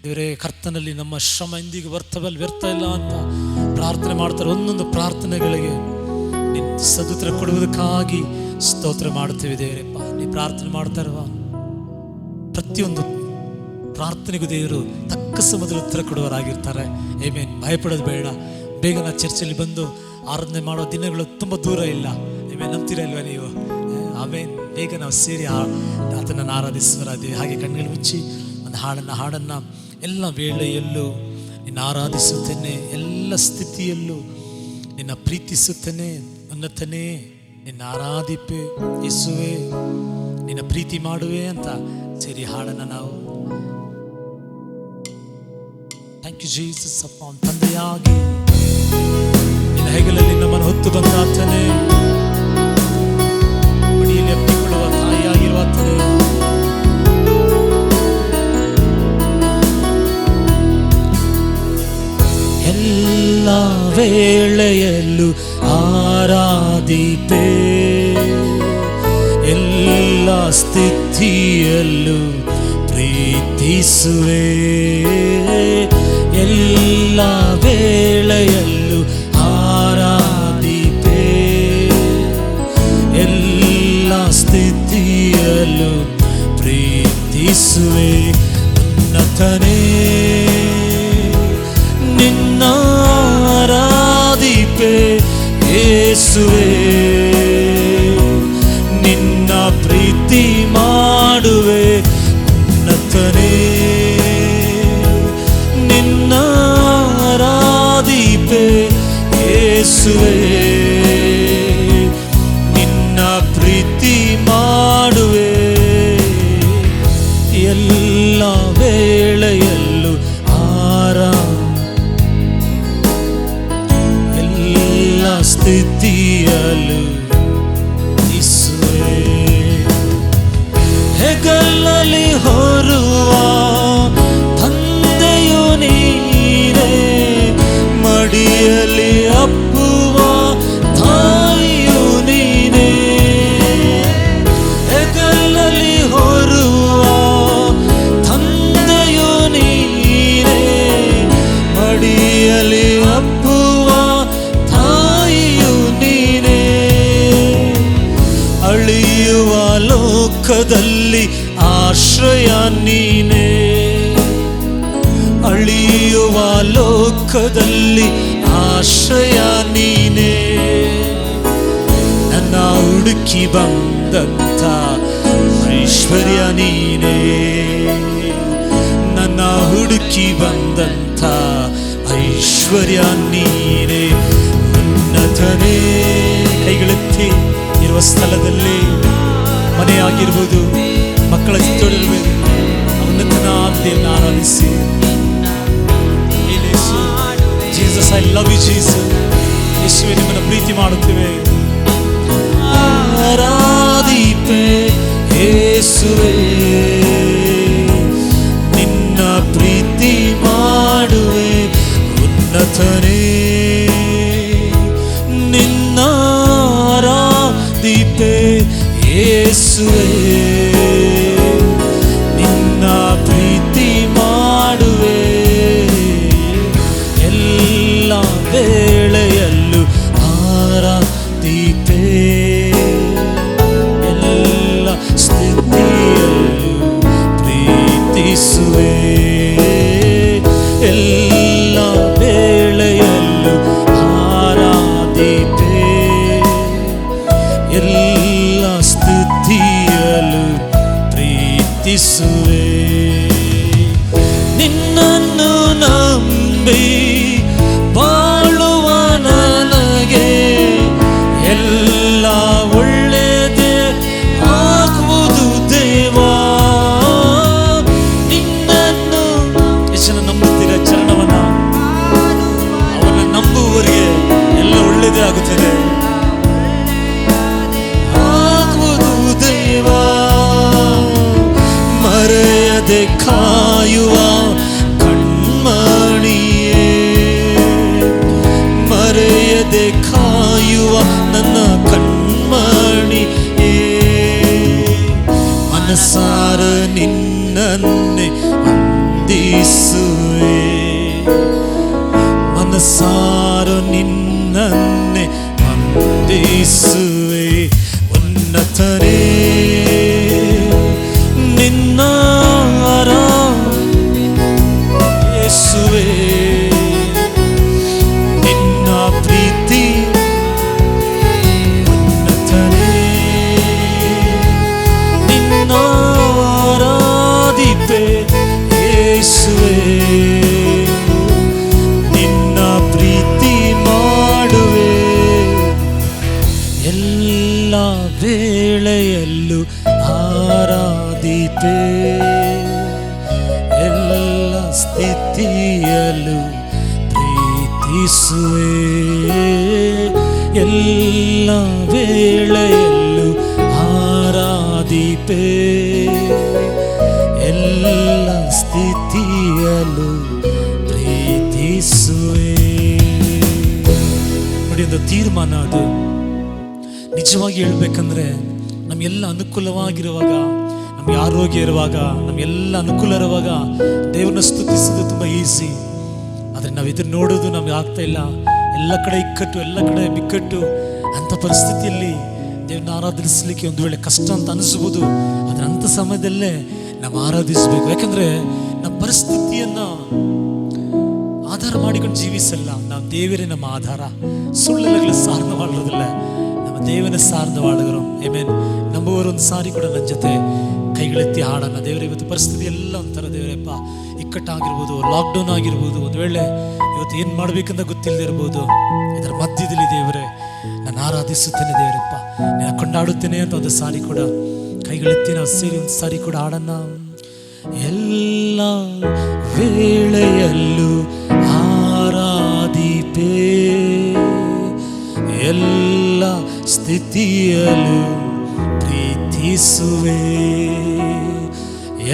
ದೇವರೇ. ಕರ್ತನಲ್ಲಿ ನಮ್ಮ ಶ್ರಮ ಎಂದಿಗೂ ವ್ಯರ್ಥ ಇಲ್ಲ ಅಂತ ಪ್ರಾರ್ಥನೆ ಮಾಡ್ತಾರೆ. ಒಂದೊಂದು ಪ್ರಾರ್ಥನೆಗಳಿಗೆ ನಿನ್ನ ಸದುತ್ತರ ಕೊಡುವುದಕ್ಕಾಗಿ ಸ್ತೋತ್ರ ಮಾಡುತ್ತೇವೆ ದೇವರಪ್ಪ. ನೀ ಪ್ರಾರ್ಥನೆ ಮಾಡ್ತಾ ಇರುವ ಪ್ರತಿಯೊಂದು ಪ್ರಾರ್ಥನೆಗೂ ದೇವರು ತಕ್ಕ ಸಮಯದಲ್ಲಿ ಉತ್ತರ ಕೊಡುವರಾಗಿರ್ತಾರೆ. ಆಮೆನ್. ಭಯಪಡೋದು ಬೇಡ. ಬೇಗ ನಾ ಚರ್ಚೆಯಲ್ಲಿ ಬಂದು ಆರಾಧನೆ ಮಾಡೋ ದಿನಗಳು ತುಂಬ ದೂರ ಇಲ್ಲ. ಆಮೆನ್. ನಂಬ್ತೀರಾ ಇಲ್ವಾ ನೀವು? ಆಮೆನ್. ಬೇಗ ನಾವು ಸೇರಿ ಆತನನ್ನು ಆರಾಧಿಸುವರಾದೇವೆ. ಹಾಗೆ ಕಣ್ಗಳು ಮುಚ್ಚಿ ಒಂದು ಹಾಡನ್ನು ಎಲ್ಲ ವೇಳೆಯಲ್ಲೂ ನಿನ್ನ ಆರಾಧಿಸುತ್ತೇನೆ, ಎಲ್ಲ ಸ್ಥಿತಿಯಲ್ಲೂ ನಿನ್ನ ಪ್ರೀತಿಸುತ್ತೇನೆ. ಉನ್ನತನೇ ನಿನ್ನ ಆರಾಧಿಪೆ ಯೇಸುವೆ, ನಿನ್ನ ಪ್ರೀತಿ ಮಾಡುವೆ ಅಂತ ಸೇರಿ ಹಾಡನ್ನು ನಾವು ಥ್ಯಾಂಕ್ ಯು ಜೀಸಸ್ ಅಪ್ಪ. ತಂದೆಯಾಗಿ ನಿನ್ನ ಹೆಗಲಲ್ಲಿ ನಮ್ಮನ್ನು ಹೊತ್ತು ಬಂದಾತನೇ, ಮಡಿಯಲ್ಲಿ ಅಪ್ಪಿಕೊಳ್ಳುವ ತಾಯಿಯಾಗಿರುವಾತನೇ, ಎಲ್ಲ ವೇಳೆಯಲ್ಲೂ ಆರಾಧಿಪೆ, ಎಲ್ಲ ಸ್ಥಿತಿಯಲ್ಲೂ ಪ್ರೀತಿಸುವೆ, ಎಲ್ಲ ವೇಳೆಯಲ್ಲೂ ಆರಾಧಿಪೆ, ಎಲ್ಲ ಸ್ಥಿತಿಯಲ್ಲೂ ಉನ್ನತನೇ ನಿನ್ನ ಆರಾಧಿಪೆ ಯೇಸುವೇ, ನಿನ್ನ ಪ್ರೀತಿ ಮಾಡುವೆ ಉನ್ನತನೇ ನಿನ್ನ ಆರಾಧಿಪೆ ಯೇಸುವೇ, ನಿನ್ನ ಪ್ರೀತಿ ಮಾಡುವೆ ಎಲ್ಲ ವೇಳೆಯಲ್ಲೂ ಎಲ್ಲ ಸ್ಥಿತಿಯಲ್ಲೂ ಯೇಸುವೇ. ಹೆಗಲಲ್ಲಿ ಹೊರುವ ತಂದೆಯು ನೀನೇ, ಮಡಿಯಲ್ಲಿ ಅಪ್ಪುವ ತಾಯಿಯು ನೀನೇ. ಹೆಗಲಲ್ಲಿ ಹೊರುವ ತಂದೆಯು ನೀನೇ, ಮಡಿಯಲ್ಲಿ ಅಪ್ಪುವ ತಾಯಿಯು ನೀನೇ. ಅಳಿಯುವ ಲೋಕದಲ್ಲಿ ಆಶ್ರಯ ನೀನೇ, ಅಳಿಯುವ ಲೋಕದಲ್ಲಿ ಆಶ್ರಯ ನೀನೇ. ನನ್ನ ಹುಡುಕಿ ಬಂದಂಥ ಐಶ್ವರ್ಯ ನೀನೇ, ನನ್ನ ಹುಡುಕಿ ಬಂದಂಥ ಐಶ್ವರ್ಯ ನೀನೇ. ಉನ್ನತನೇ ಕೈಗಳೆತ್ತಿ ಇರುವ ಸ್ಥಳದಲ್ಲಿ, ಮನೆಯಾಗಿರ್ಬೋದು, ಮಕ್ಕಳ ಚಿತ್ರವಿರ್ಬೋದು, ಉನ್ನತನಾದ ದೇವರನ್ನು ಆರಾಧಿಸಿ. Jesus, I love you Jesus. ಯೇಸುವೇ, ನಿಮ್ಮನ್ನು ಪ್ರೀತಿ ಮಾಡುತ್ತೇವೆ. ಆರಾಧಿಪೆ ಯೇಸುವೇ, ನಿನ್ನ ಪ್ರೀತಿ ಮಾಡುವೆ ಉನ್ನತನೇ ನಿನ್ನ ಆರಾಧಿಪೆ ಯೇಸುವೇ, ನಿನ್ನ ಪ್ರೀತಿ ಮಾಡುವೆ ಎಲ್ಲ ವೇಳೆಯಲ್ಲೂ ಆರಾಧಿಪೆ, ಎಲ್ಲ ಸ್ಥಿತಿಯಲ್ಲೂ ಪ್ರೀತಿಸುವೆ, ಎಲ್ಲ ವೇಳೆಯಲ್ಲೂ ಆರಾಧಿಪೆ, ಎಲ್ಲ ಸ್ಥಿತಿಯಲ್ಲೂ ಪ್ರೀತಿಸುವೆ. ನಿನ್ನನ್ನು ನಂಬಿ ಬಾಳುವ ನನಗೆ ಎಲ್ಲ ಒಳ್ಳೆಯದೇ ಆಗುವುದು ದೇವಾ. ನಿನ್ನನ್ನು ಎಷ್ಟು ಜನ ನಂಬುತ್ತೀರ? ಚರಣವನ್ನ ಅವನ್ನ ನಂಬುವವರಿಗೆ ಎಲ್ಲ ಒಳ್ಳೆಯದೇ ಆಗುತ್ತದೆ. ಆಗುವುದು ದೇವಾ, ಮರೆಯದೆ ಕಾಯುವ ಕಣ್ಮಣಿಯೇ, ಮರೆಯದೆ ಕಾಯುವ ನನ್ನ ಕಣ್ಮಣಿಯೇ. ಮನಸಾರ ನಿನ್ನನ್ನೇ ವಂದಿಸುವೆ, ಮನಸಾರ ನಿನ್ನನ್ನೇ ವಂದಿಸುವೆ. ಉನ್ನತನೇ ನಿನ್ನ ಯೇಸುವೇ, ನಿನ್ನ ಪ್ರೀತಿ ಉನ್ನತನೇ ನಿನ್ನ ಆರಾಧಿಪೆ ಯೇಸುವೇ, ನಿನ್ನ ಪ್ರೀತಿ ಮಾಡುವೆ ಎಲ್ಲ ವೇಳೆಯಲ್ಲೂ ಆರಾಧಿಪೆ, ಎಲ್ಲ ಸ್ಥಿತಿಯಲ್ಲೂ ಪ್ರೀತಿಸುವೆ, ಎಲ್ಲ ವೇಳೆಯಲ್ಲೂ ಆರಾಧಿಪೆ, ಎಲ್ಲ ಸ್ಥಿತಿಯಲ್ಲೂ ಪ್ರೀತಿಸುವೆ. ನೋಡಿ, ಒಂದು ತೀರ್ಮಾನ ಅದು. ನಿಜವಾಗಿ ಹೇಳ್ಬೇಕಂದ್ರೆ ನಮಗೆಲ್ಲ ಅನುಕೂಲವಾಗಿರುವಾಗ, ನಮಗೆ ಆರೋಗ್ಯ ಇರುವಾಗ, ನಮಗೆಲ್ಲ ಅನುಕೂಲ ಇರುವಾಗ ದೇವರನ್ನ ಸ್ತುತಿಸೋದು ತುಂಬ ಈಸಿ. ಆದರೆ ನಾವು ಇದನ್ನು ನೋಡೋದು ನಮಗೆ ಆಗ್ತಾ ಇಲ್ಲ. ಎಲ್ಲ ಕಡೆ ಇಕ್ಕಟ್ಟು, ಎಲ್ಲ ಕಡೆ ಬಿಕ್ಕಟ್ಟು. ಅಂಥ ಪರಿಸ್ಥಿತಿಯಲ್ಲಿ ದೇವ್ರನ್ನ ಆರಾಧಿಸಲಿಕ್ಕೆ ಒಂದು ವೇಳೆ ಕಷ್ಟ ಅಂತ ಅನಿಸ್ಬೋದು. ಆದರೆ ಅಂಥ ಸಮಯದಲ್ಲೇ ನಾವು ಆರಾಧಿಸಬೇಕು. ಯಾಕಂದ್ರೆ ನಮ್ಮ ಪರಿಸ್ಥಿತಿಯನ್ನ ಆಧಾರ ಮಾಡಿಕೊಂಡು ಜೀವಿಸಲ್ಲ. ನಾವು ದೇವರೇ ನಮ್ಮ ಆಧಾರ. ಸುಳ್ಳುಗಳು ಸಾರ್ದು ಮಾಡೋದಿಲ್ಲ, ನಮ್ಮ ದೇವನ ಸಾರ್ದು ವಾಳುಗರು. ಆಮೆನ್. ನಂಬುವವರು ಒಂದು ಸಾರಿ ಕೂಡ ನನ್ನ ಜೊತೆ ಕೈಗಳೆತ್ತಿ ಹಾಡೋಣ. ದೇವರೇ, ಇವತ್ತು ಪರಿಸ್ಥಿತಿ ಎಲ್ಲ ಒಂಥರ ದೇವರಪ್ಪ ಇಕ್ಕಟ್ಟಾಗಿರ್ಬೋದು, ಲಾಕ್ಡೌನ್ ಆಗಿರ್ಬೋದು, ಒಂದು ವೇಳೆ ಇವತ್ತು ಏನು ಮಾಡ್ಬೇಕಂತ ಗೊತ್ತಿಲ್ಲದೆ ಇರ್ಬೋದು. ಇದರ ಮಧ್ಯದಲ್ಲಿ ದೇವರೇ ನಾನು ಆರಾಧಿಸುತ್ತೇನೆ ದೇವರಪ್ಪ, ನಾನು ಕೊಂಡಾಡುತ್ತೇನೆ ಅಂತ ಒಂದು ಸಾರಿ ಕೂಡ ಕೈಗಳೆತ್ತಿ ನಾವು ಸೇರಿ ಒಂದು ಸಾರಿ ಕೂಡ ಹಾಡೋಣ. ಎಲ್ಲ ವೇಳೆಯಲ್ಲೂ ಆರಾಧಿಪೇ, ಎಲ್ಲ ಸ್ಥಿತಿಯಲ್ಲೂ ಪ್ರೀತಿಸುವೆ,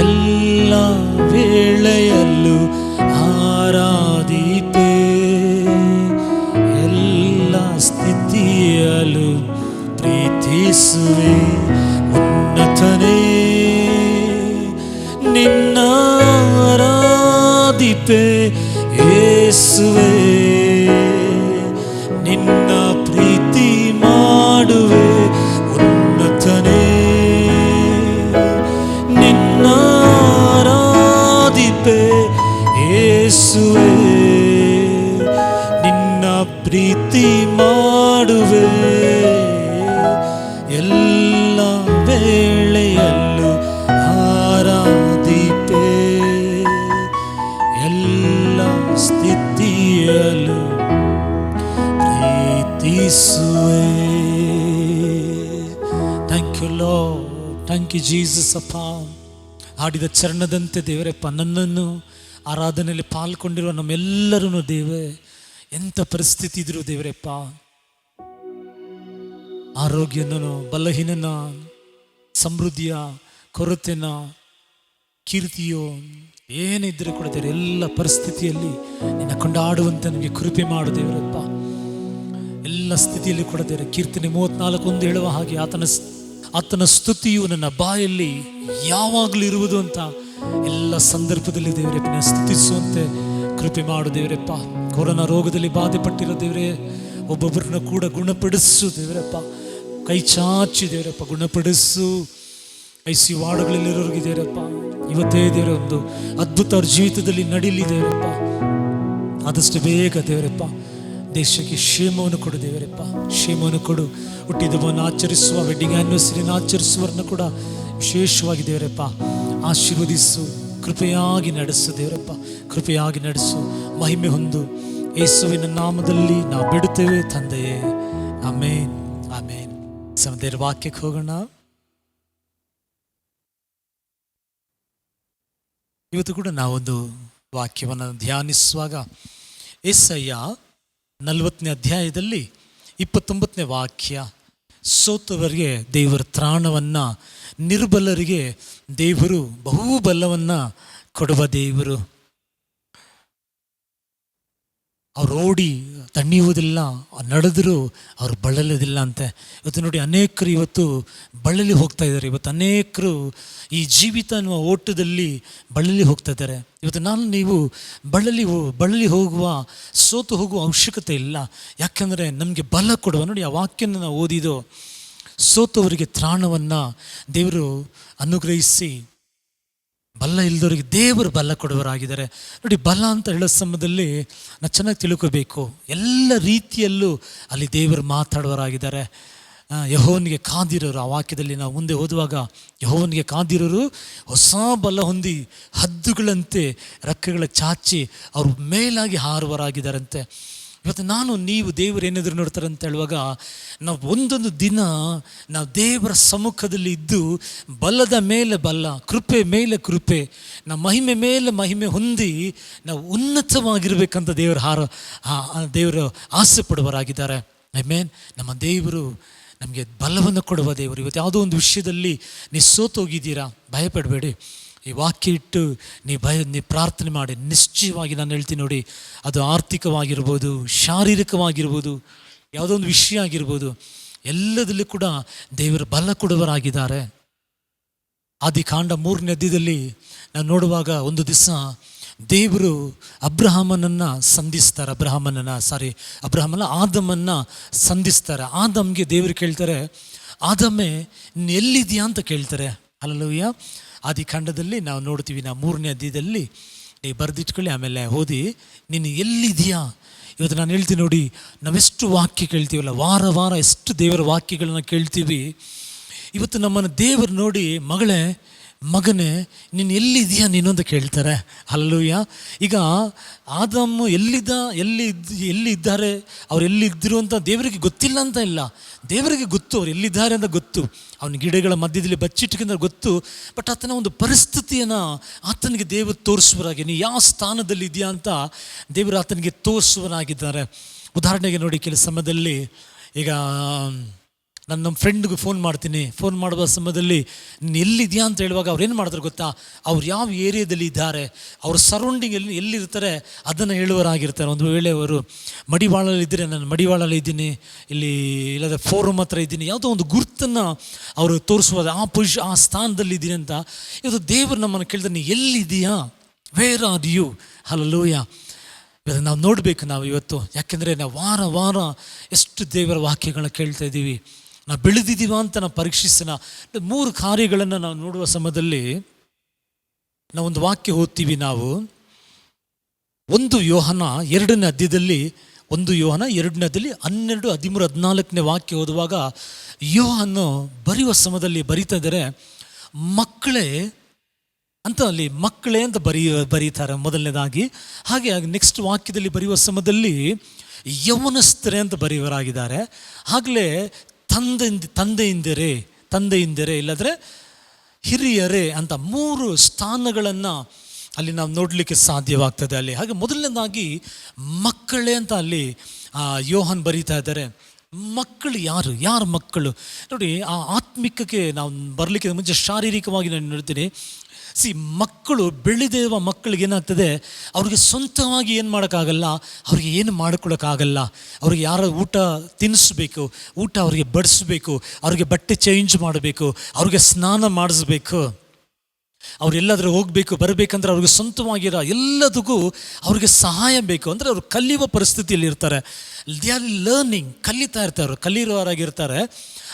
ಎಲ್ಲ ವೇಳೆಯಲ್ಲೂ ಆರಾಧಿಪೇ, ಎಲ್ಲ ಸ್ಥಿತಿಯಲ್ಲೂ ಪ್ರೀತಿಸುವೆ. ಉನ್ನತನೇ ನಿನ್ನ ಆರಾಧಿಪೆ ಯೇಸುವೇ, ನಿನ್ನ ಪ್ರೀತಿ ಮಾಡುವೆ. ಉನ್ನತನೇ ನಿನ್ನ ಆರಾಧಿಪೆ ಯೇಸುವೇ, ನಿನ್ನ ಪ್ರೀತಿ ಮಾಡುವೆ. ಎಲ್ಲ ವೇಳೆಯಲ್ಲೂ ಆರಾಧಿಪೆ, ಎಲ್ಲ ಸ್ಥಿತಿಯಲ್ಲೂ ಪ್ರೀತಿಸುವೆ. Thank you Lord, thank you Jesus ಅಪ್ಪ. ಹಾಡಿದ ಚರಣದಂತೆ ದೇವರಪ್ಪ ನನ್ನನ್ನು ಆರಾಧನೆಯಲ್ಲಿ ಪಾಲ್ಗೊಂಡಿರುವ ನಮ್ಮೆಲ್ಲರೂ ದೇವರೇ, ಎಂಥ ಪರಿಸ್ಥಿತಿ ಇದ್ರು ದೇವರಪ್ಪ, ಆರೋಗ್ಯನೋ ಬಲಹೀನನ, ಸಮೃದ್ಧಿಯ ಕೊರತೆನ, ಕೀರ್ತಿಯೋ ಏನಿದ್ರೂ ಕೂಡ ದೇವರೇ, ಎಲ್ಲ ಪರಿಸ್ಥಿತಿಯಲ್ಲಿ ನಿನ್ನ ಕೊಂಡಾಡುವಂತೆ ನಮಗೆ ಕೃಪೆ ಮಾಡು ದೇವರಪ್ಪ. ಎಲ್ಲ ಸ್ಥಿತಿಯಲ್ಲಿ ಕೂಡ ದೇವರೇ, ಕೀರ್ತನೆ 34:1 ಹೇಳುವ ಹಾಗೆ ಆತನ ಸ್ತುತಿಯು ನನ್ನ ಬಾಯಲ್ಲಿ ಯಾವಾಗಲೂ ಇರುವುದು ಅಂತ ಎಲ್ಲ ಸಂದರ್ಭದಲ್ಲಿ ದೇವರಪ್ಪ ನಾನು ಸ್ತುತಿಸುವಂತೆ ಕೃಪೆ ಮಾಡು ದೇವರಪ್ಪ. ಕೊರೋನಾ ರೋಗದಲ್ಲಿ ಬಾಧೆ ಪಟ್ಟಿರೋ ದೇವರೇ, ಒಬ್ಬೊಬ್ಬರನ್ನ ಕೂಡ ಗುಣಪಡಿಸು ದೇವರಪ್ಪ. ಕೈ ಚಾಚಿ ದೇವರಪ್ಪ ಗುಣಪಡಿಸು. ICU ವಾರ್ಡ್ಗಳಲ್ಲಿರೋರಿಗೆ ದೇವರಪ್ಪ, ಇವತ್ತೇ ದೇವರ ಒಂದು ಅದ್ಭುತ ಅವ್ರ ಜೀವಿತದಲ್ಲಿ ನಡೀಲಿ ದೇವರಪ್ಪ. ಆದಷ್ಟು ಬೇಗ ದೇವರಪ್ಪ ದೇಶಕ್ಕೆ ಕ್ಷೇಮವನ್ನು ಕೊಡು ದೇವರಪ್ಪ, ಕ್ಷೇಮವನ್ನು ಕೊಡು. ಹುಟ್ಟಿದವನ್ನು ಆಚರಿಸುವ, ವೆಡ್ಡಿಂಗ್ ಆ್ಯನಿವರ್ಸರಿಯನ್ನು ಆಚರಿಸುವರನ್ನು ಕೂಡ ವಿಶೇಷವಾಗಿ ದೇವರಪ್ಪ ಆಶೀರ್ವದಿಸು, ಕೃಪೆಯಾಗಿ ನಡೆಸು ದೇವರಪ್ಪ, ಕೃಪೆಯಾಗಿ ನಡೆಸು. ಮಹಿಮೆ ಹೊಂದು ಯೇಸುವಿನ ನಾಮದಲ್ಲಿ ನಾವು ಬಿಡುತ್ತೇವೆ ತಂದೆಯೇ, ಆಮೇನ್ ಆಮೇನ್. ಸಮದೇರ ವಾಕ್ಯಕ್ಕೆ ಹೋಗೋಣ. ಇವತ್ತು ಕೂಡ ನಾವೊಂದು ವಾಕ್ಯವನ್ನು ಧ್ಯಾನಿಸುವಾಗ ಯೆಶಾಯ 40ನೇ ಅಧ್ಯಾಯದಲ್ಲಿ 29ನೇ ವಾಕ್ಯ, ಸೋತವರಿಗೆ ದೇವರ ತ್ರಾಣವನ್ನು, ನಿರ್ಬಲರಿಗೆ ದೇವರು ಬಹುಬಲವನ್ನು ಕೊಡುವ ದೇವರು. ಅವ್ರು ಓಡಿ ತಣಿಯುವುದಿಲ್ಲ, ನಡೆದರೂ ಅವ್ರು ಬಳಲೋದಿಲ್ಲ ಅಂತೆ. ಇವತ್ತು ನೋಡಿ, ಅನೇಕರು ಇವತ್ತು ಬಳಲಿ ಹೋಗ್ತಾ ಇದ್ದಾರೆ. ಇವತ್ತು ಅನೇಕರು ಈ ಜೀವಿತ ಅನ್ನುವ ಓಟದಲ್ಲಿ ಬಳಲಿ ಹೋಗ್ತಾ ಇದ್ದಾರೆ. ಇವತ್ತು ನೀವು ಬಳಲಿ ಹೋಗುವ, ಸೋತು ಹೋಗುವ ಅವಶ್ಯಕತೆ ಇಲ್ಲ. ಯಾಕೆಂದರೆ ನಮಗೆ ಬಲ ಕೊಡುವ, ನೋಡಿ ಆ ವಾಕ್ಯನ ನಾವು ಓದಿದ್ದು, ಸೋತವರಿಗೆ ತ್ರಾಣವನ್ನು ದೇವರು ಅನುಗ್ರಹಿಸಿ ಬಲ ಇಲ್ಲದವರಿಗೆ ದೇವರು ಬಲ ಕೊಡುವರಾಗಿದ್ದಾರೆ. ನೋಡಿ, ಬಲ ಅಂತ ಹೇಳೋ ಸಮಯದಲ್ಲಿ ನಾವು ಚೆನ್ನಾಗಿ ತಿಳ್ಕೋಬೇಕು, ಎಲ್ಲ ರೀತಿಯಲ್ಲೂ ಅಲ್ಲಿ ದೇವರು ಮಾತಾಡುವರಾಗಿದ್ದಾರೆ. ಯೆಹೋವನಿಗೆ ಕಾದಿರೋರು, ಆ ವಾಕ್ಯದಲ್ಲಿ ನಾವು ಮುಂದೆ ಓದುವಾಗ, ಯೆಹೋವನಿಗೆ ಕಾದಿರೋರು ಹೊಸ ಬಲ ಹೊಂದಿ ಹದ್ದುಗಳಂತೆ ರೆಕ್ಕೆಗಳ ಚಾಚಿ ಅವರು ಮೇಲಾಗಿ ಹಾರುವರಾಗಿದ್ದಾರಂತೆ. ಇವತ್ತು ನೀವು ದೇವರು ಏನಾದರೂ ನೋಡ್ತಾರೆ ಅಂತ ಹೇಳುವಾಗ, ನಾವು ಒಂದೊಂದು ದಿನ ನಾವು ದೇವರ ಸಮ್ಮುಖದಲ್ಲಿ ಇದ್ದು ಬಲದ ಮೇಲೆ ಬಲ, ಕೃಪೆ ಮೇಲೆ ಕೃಪೆ, ನಾವು ಮಹಿಮೆ ಮೇಲೆ ಮಹಿಮೆ ಹೊಂದಿ ನಾವು ಉನ್ನತವಾಗಿರ್ಬೇಕಂತ ದೇವರು ಆಸೆ ಪಡುವರಾಗಿದ್ದಾರೆ. ಆಮೇನ್. ನಮ್ಮ ದೇವರು ನಮಗೆ ಬಲವನ್ನು ಕೊಡುವ ದೇವರು. ಇವತ್ತು ಯಾವುದೋ ಒಂದು ವಿಷಯದಲ್ಲಿ ನೀವು ಸೋತೋಗಿದ್ದೀರಾ, ಭಯಪಡಬೇಡಿ. ಈ ವಾಕ್ಯ ಇಟ್ಟು ನೀವು ಪ್ರಾರ್ಥನೆ ಮಾಡಿ, ನಿಶ್ಚಯವಾಗಿ ನಾನು ಹೇಳ್ತೀನಿ ನೋಡಿ, ಅದು ಆರ್ಥಿಕವಾಗಿರ್ಬೋದು, ಶಾರೀರಿಕವಾಗಿರ್ಬೋದು, ಯಾವುದೋ ಒಂದು ವಿಷಯ ಆಗಿರ್ಬೋದು, ಎಲ್ಲದಲ್ಲೂ ಕೂಡ ದೇವರು ಬಲ ಕೊಡುವರಾಗಿದ್ದಾರೆ. ಆದಿಕಾಂಡ 3ನೇ ಅಧ್ಯಾಯದಲ್ಲಿ ನಾವು ನೋಡುವಾಗ, ಒಂದು ದಿವಸ ದೇವರು ಅಬ್ರಹಾಮನನ್ನು ಸಂಧಿಸ್ತಾರೆ. ಆದಮನ್ನು ಸಂಧಿಸ್ತಾರೆ. ಆದಮ್ಗೆ ದೇವರು ಕೇಳ್ತಾರೆ, ಆದಮೇ ನೀನು ಎಲ್ಲಿದೆಯಾ ಅಂತ ಕೇಳ್ತಾರೆ. ಹಲ್ಲೆಲೂಯಾ. ಆದಿಕಾಂಡದಲ್ಲಿ ನಾವು ನೋಡ್ತೀವಿ, ನಾವು 3ನೇ ಅಧ್ಯಾಯದಲ್ಲಿ ನೀವು ಬರೆದಿಟ್ಕೊಳ್ಳಿ, ಆಮೇಲೆ ಓದಿ. ನೀನು ಎಲ್ಲಿದೆಯಾ? ಇವತ್ತು ನಾನು ಹೇಳ್ತೀನಿ ನೋಡಿ, ನಾವೆಷ್ಟು ವಾಕ್ಯ ಕೇಳ್ತೀವಲ್ಲ, ವಾರ ವಾರ ಎಷ್ಟು ದೇವರ ವಾಕ್ಯಗಳನ್ನ ಕೇಳ್ತೀವಿ. ಇವತ್ತು ನಮ್ಮನ್ನು ದೇವರು ನೋಡಿ, ಮಗಳೇ ಮಗನೇ ನೀನು ಎಲ್ಲಿದೆಯಾ ನೀನು ಅಂತ ಕೇಳ್ತಾರೆ. ಹಲ್ಲೆಲೂಯಾ. ಈಗ ಆದಾಮು ಎಲ್ಲಿದ್ದಾರೆ, ಅವ್ರು ಎಲ್ಲಿದ್ದರು ಅಂತ ದೇವರಿಗೆ ಗೊತ್ತಿಲ್ಲ ಅಂತ ಇಲ್ಲ, ದೇವರಿಗೆ ಗೊತ್ತು ಅವ್ರು ಎಲ್ಲಿದ್ದಾರೆ ಅಂತ ಗೊತ್ತು. ಅವನ ಗಿಡಗಳ ಮಧ್ಯದಲ್ಲಿ ಬಚ್ಚಿಟ್ಕೊಂಡ್ರೆ ಗೊತ್ತು. ಬಟ್ ಆತನ ಒಂದು ಪರಿಸ್ಥಿತಿಯನ್ನು ಆತನಿಗೆ ದೇವರು ತೋರಿಸುವರಾಗಿ, ನೀ ಯಾವ ಸ್ಥಾನದಲ್ಲಿ ಇದೆಯಾ ಅಂತ ದೇವರು ಆತನಿಗೆ ತೋರಿಸುವನಾಗಿದ್ದಾರೆ. ಉದಾಹರಣೆಗೆ ನೋಡಿ, ಕೆಲ ಸಮಯದಲ್ಲಿ ಈಗ ನಾನು ನಮ್ಮ ಫ್ರೆಂಡ್ಗೆ ಫೋನ್ ಮಾಡ್ತೀನಿ. ಫೋನ್ ಮಾಡುವ ಸಮಯದಲ್ಲಿ ನೀನು ಎಲ್ಲಿದೆಯಾ ಅಂತ ಹೇಳುವಾಗ ಅವ್ರು ಏನು ಮಾಡ್ತಾರೆ ಗೊತ್ತಾ? ಅವ್ರು ಯಾವ ಏರಿಯಾದಲ್ಲಿ ಇದ್ದಾರೆ, ಅವ್ರ ಸರೌಂಡಿಂಗ್ ಎಲ್ಲಿರ್ತಾರೆ ಅದನ್ನು ಹೇಳುವರಾಗಿರ್ತಾರೆ. ಒಂದು ವೇಳೆ ಅವರು ಮಡಿವಾಳಲ್ಲಿದ್ದರೆ, ನಾನು ಮಡಿವಾಳಲ್ಲಿ ಇದ್ದೀನಿ, ಇಲ್ಲಿ ಇಲ್ಲದ ಫೋರಮ್ ಹತ್ರ ಇದ್ದೀನಿ, ಯಾವುದೋ ಒಂದು ಗುರುತನ್ನು ಅವರು ತೋರಿಸುವ ಆ ಸ್ಥಾನದಲ್ಲಿ ಇದ್ದೀನಿ ಅಂತ. ಇವತ್ತು ದೇವರು ನಮ್ಮನ್ನು ಕೇಳಿದ್ರೆ, ನೀ ಎಲ್ಲಿದೆಯಾ, ವೇರ್ ಆರ್ ಯು? ಹಲ್ಲೆಲೂಯಾ. ಇವತ್ತು ನಾವು ನೋಡಬೇಕು ನಾವು ಇವತ್ತು, ಯಾಕೆಂದರೆ ನಾವು ವಾರ ವಾರ ಎಷ್ಟು ದೇವರ ವಾಕ್ಯಗಳನ್ನ ಕೇಳ್ತಾ ಇದ್ದೀವಿ. ನಾವು ಬೆಳೆದಿದ್ದೀವ ಅಂತ ನಾವು ಪರೀಕ್ಷಿಸೋಣ. 3 ಕಾರ್ಯಗಳನ್ನು ನಾವು ನೋಡುವ ಸಮಯದಲ್ಲಿ ನಾವೊಂದು ವಾಕ್ಯ ಓದ್ತೀವಿ. ನಾವು 1 ಯೋಹನ 2ನೇ ಅಧ್ಯಾಯದಲ್ಲಿ 1 ಯೋಹನ 2ನೇ ಅಧ್ಯಾಯದಲ್ಲಿ 12, 13, 14ನೇ ವಾಕ್ಯ ಓದುವಾಗ ಯೋಹನ್ನು ಬರೆಯುವ ಸಮಯದಲ್ಲಿ ಬರೀತಾ ಇದ್ದಾರೆ, ಮಕ್ಕಳೇ ಅಂತ, ಅಲ್ಲಿ ಮಕ್ಕಳೇ ಅಂತ ಬರೀತಾರೆ ಮೊದಲನೇದಾಗಿ. ಹಾಗೆ ನೆಕ್ಸ್ಟ್ ವಾಕ್ಯದಲ್ಲಿ ಬರೆಯುವ ಸಮಯದಲ್ಲಿ ಯೌವನಸ್ಥರೇ ಅಂತ ಬರೆಯುವರಾಗಿದ್ದಾರೆ. ಆಗಲೇ ತಂದೆಯಿಂದರೇ ಇಲ್ಲದ್ರೆ ಹಿರಿಯರೇ ಅಂತ 3 ಸ್ಥಾನಗಳನ್ನು ಅಲ್ಲಿ ನಾವು ನೋಡಲಿಕ್ಕೆ ಸಾಧ್ಯವಾಗ್ತದೆ ಅಲ್ಲಿ. ಹಾಗೆ ಮೊದಲನೇದಾಗಿ ಮಕ್ಕಳೇ ಅಂತ ಅಲ್ಲಿ ಯೋಹನ್ ಬರೀತಾ ಇದ್ದಾರೆ. ಮಕ್ಕಳು ಯಾರು ಮಕ್ಕಳು ನೋಡಿ, ಆ ಆತ್ಮಿಕಕ್ಕೆ ನಾವು ಬರಲಿಕ್ಕೆ ಮುಂಚೆ ಶಾರೀರಿಕವಾಗಿ ನಾನು ನೋಡ್ತೀನಿ. ಮಕ್ಕಳು ಬೆಳೆದಿರುವ ಮಕ್ಕಳಿಗೆ ಏನಾಗ್ತದೆ, ಅವ್ರಿಗೆ ಸ್ವಂತವಾಗಿ ಏನು ಮಾಡೋಕ್ಕಾಗಲ್ಲ, ಅವ್ರಿಗೆ ಏನು ಮಾಡ್ಕೊಳಕ್ಕಾಗಲ್ಲ. ಅವ್ರಿಗೆ ಯಾರು ಊಟ ತಿನ್ನಿಸ್ಬೇಕು, ಊಟ ಅವ್ರಿಗೆ ಬಡಿಸ್ಬೇಕು, ಅವ್ರಿಗೆ ಬಟ್ಟೆ ಚೇಂಜ್ ಮಾಡಬೇಕು, ಅವ್ರಿಗೆ ಸ್ನಾನ ಮಾಡಿಸ್ಬೇಕು, ಅವ್ರು ಎಲ್ಲಾದರೂ ಹೋಗಬೇಕು ಬರಬೇಕಂದ್ರೆ ಅವ್ರಿಗೆ ಸ್ವಂತವಾಗಿರೋ ಎಲ್ಲದಕ್ಕೂ ಅವ್ರಿಗೆ ಸಹಾಯ ಬೇಕು. ಅಂದರೆ ಅವರು ಕಲಿಯುವ ಪರಿಸ್ಥಿತಿಯಲ್ಲಿ ಇರ್ತಾರೆ. ದೇ ಆರ್ ಲರ್ನಿಂಗ್, ಕಲಿತಾ ಇರ್ತಾರೆ, ಅವರು ಕಲಿಯುವವರಾಗಿರ್ತಾರೆ.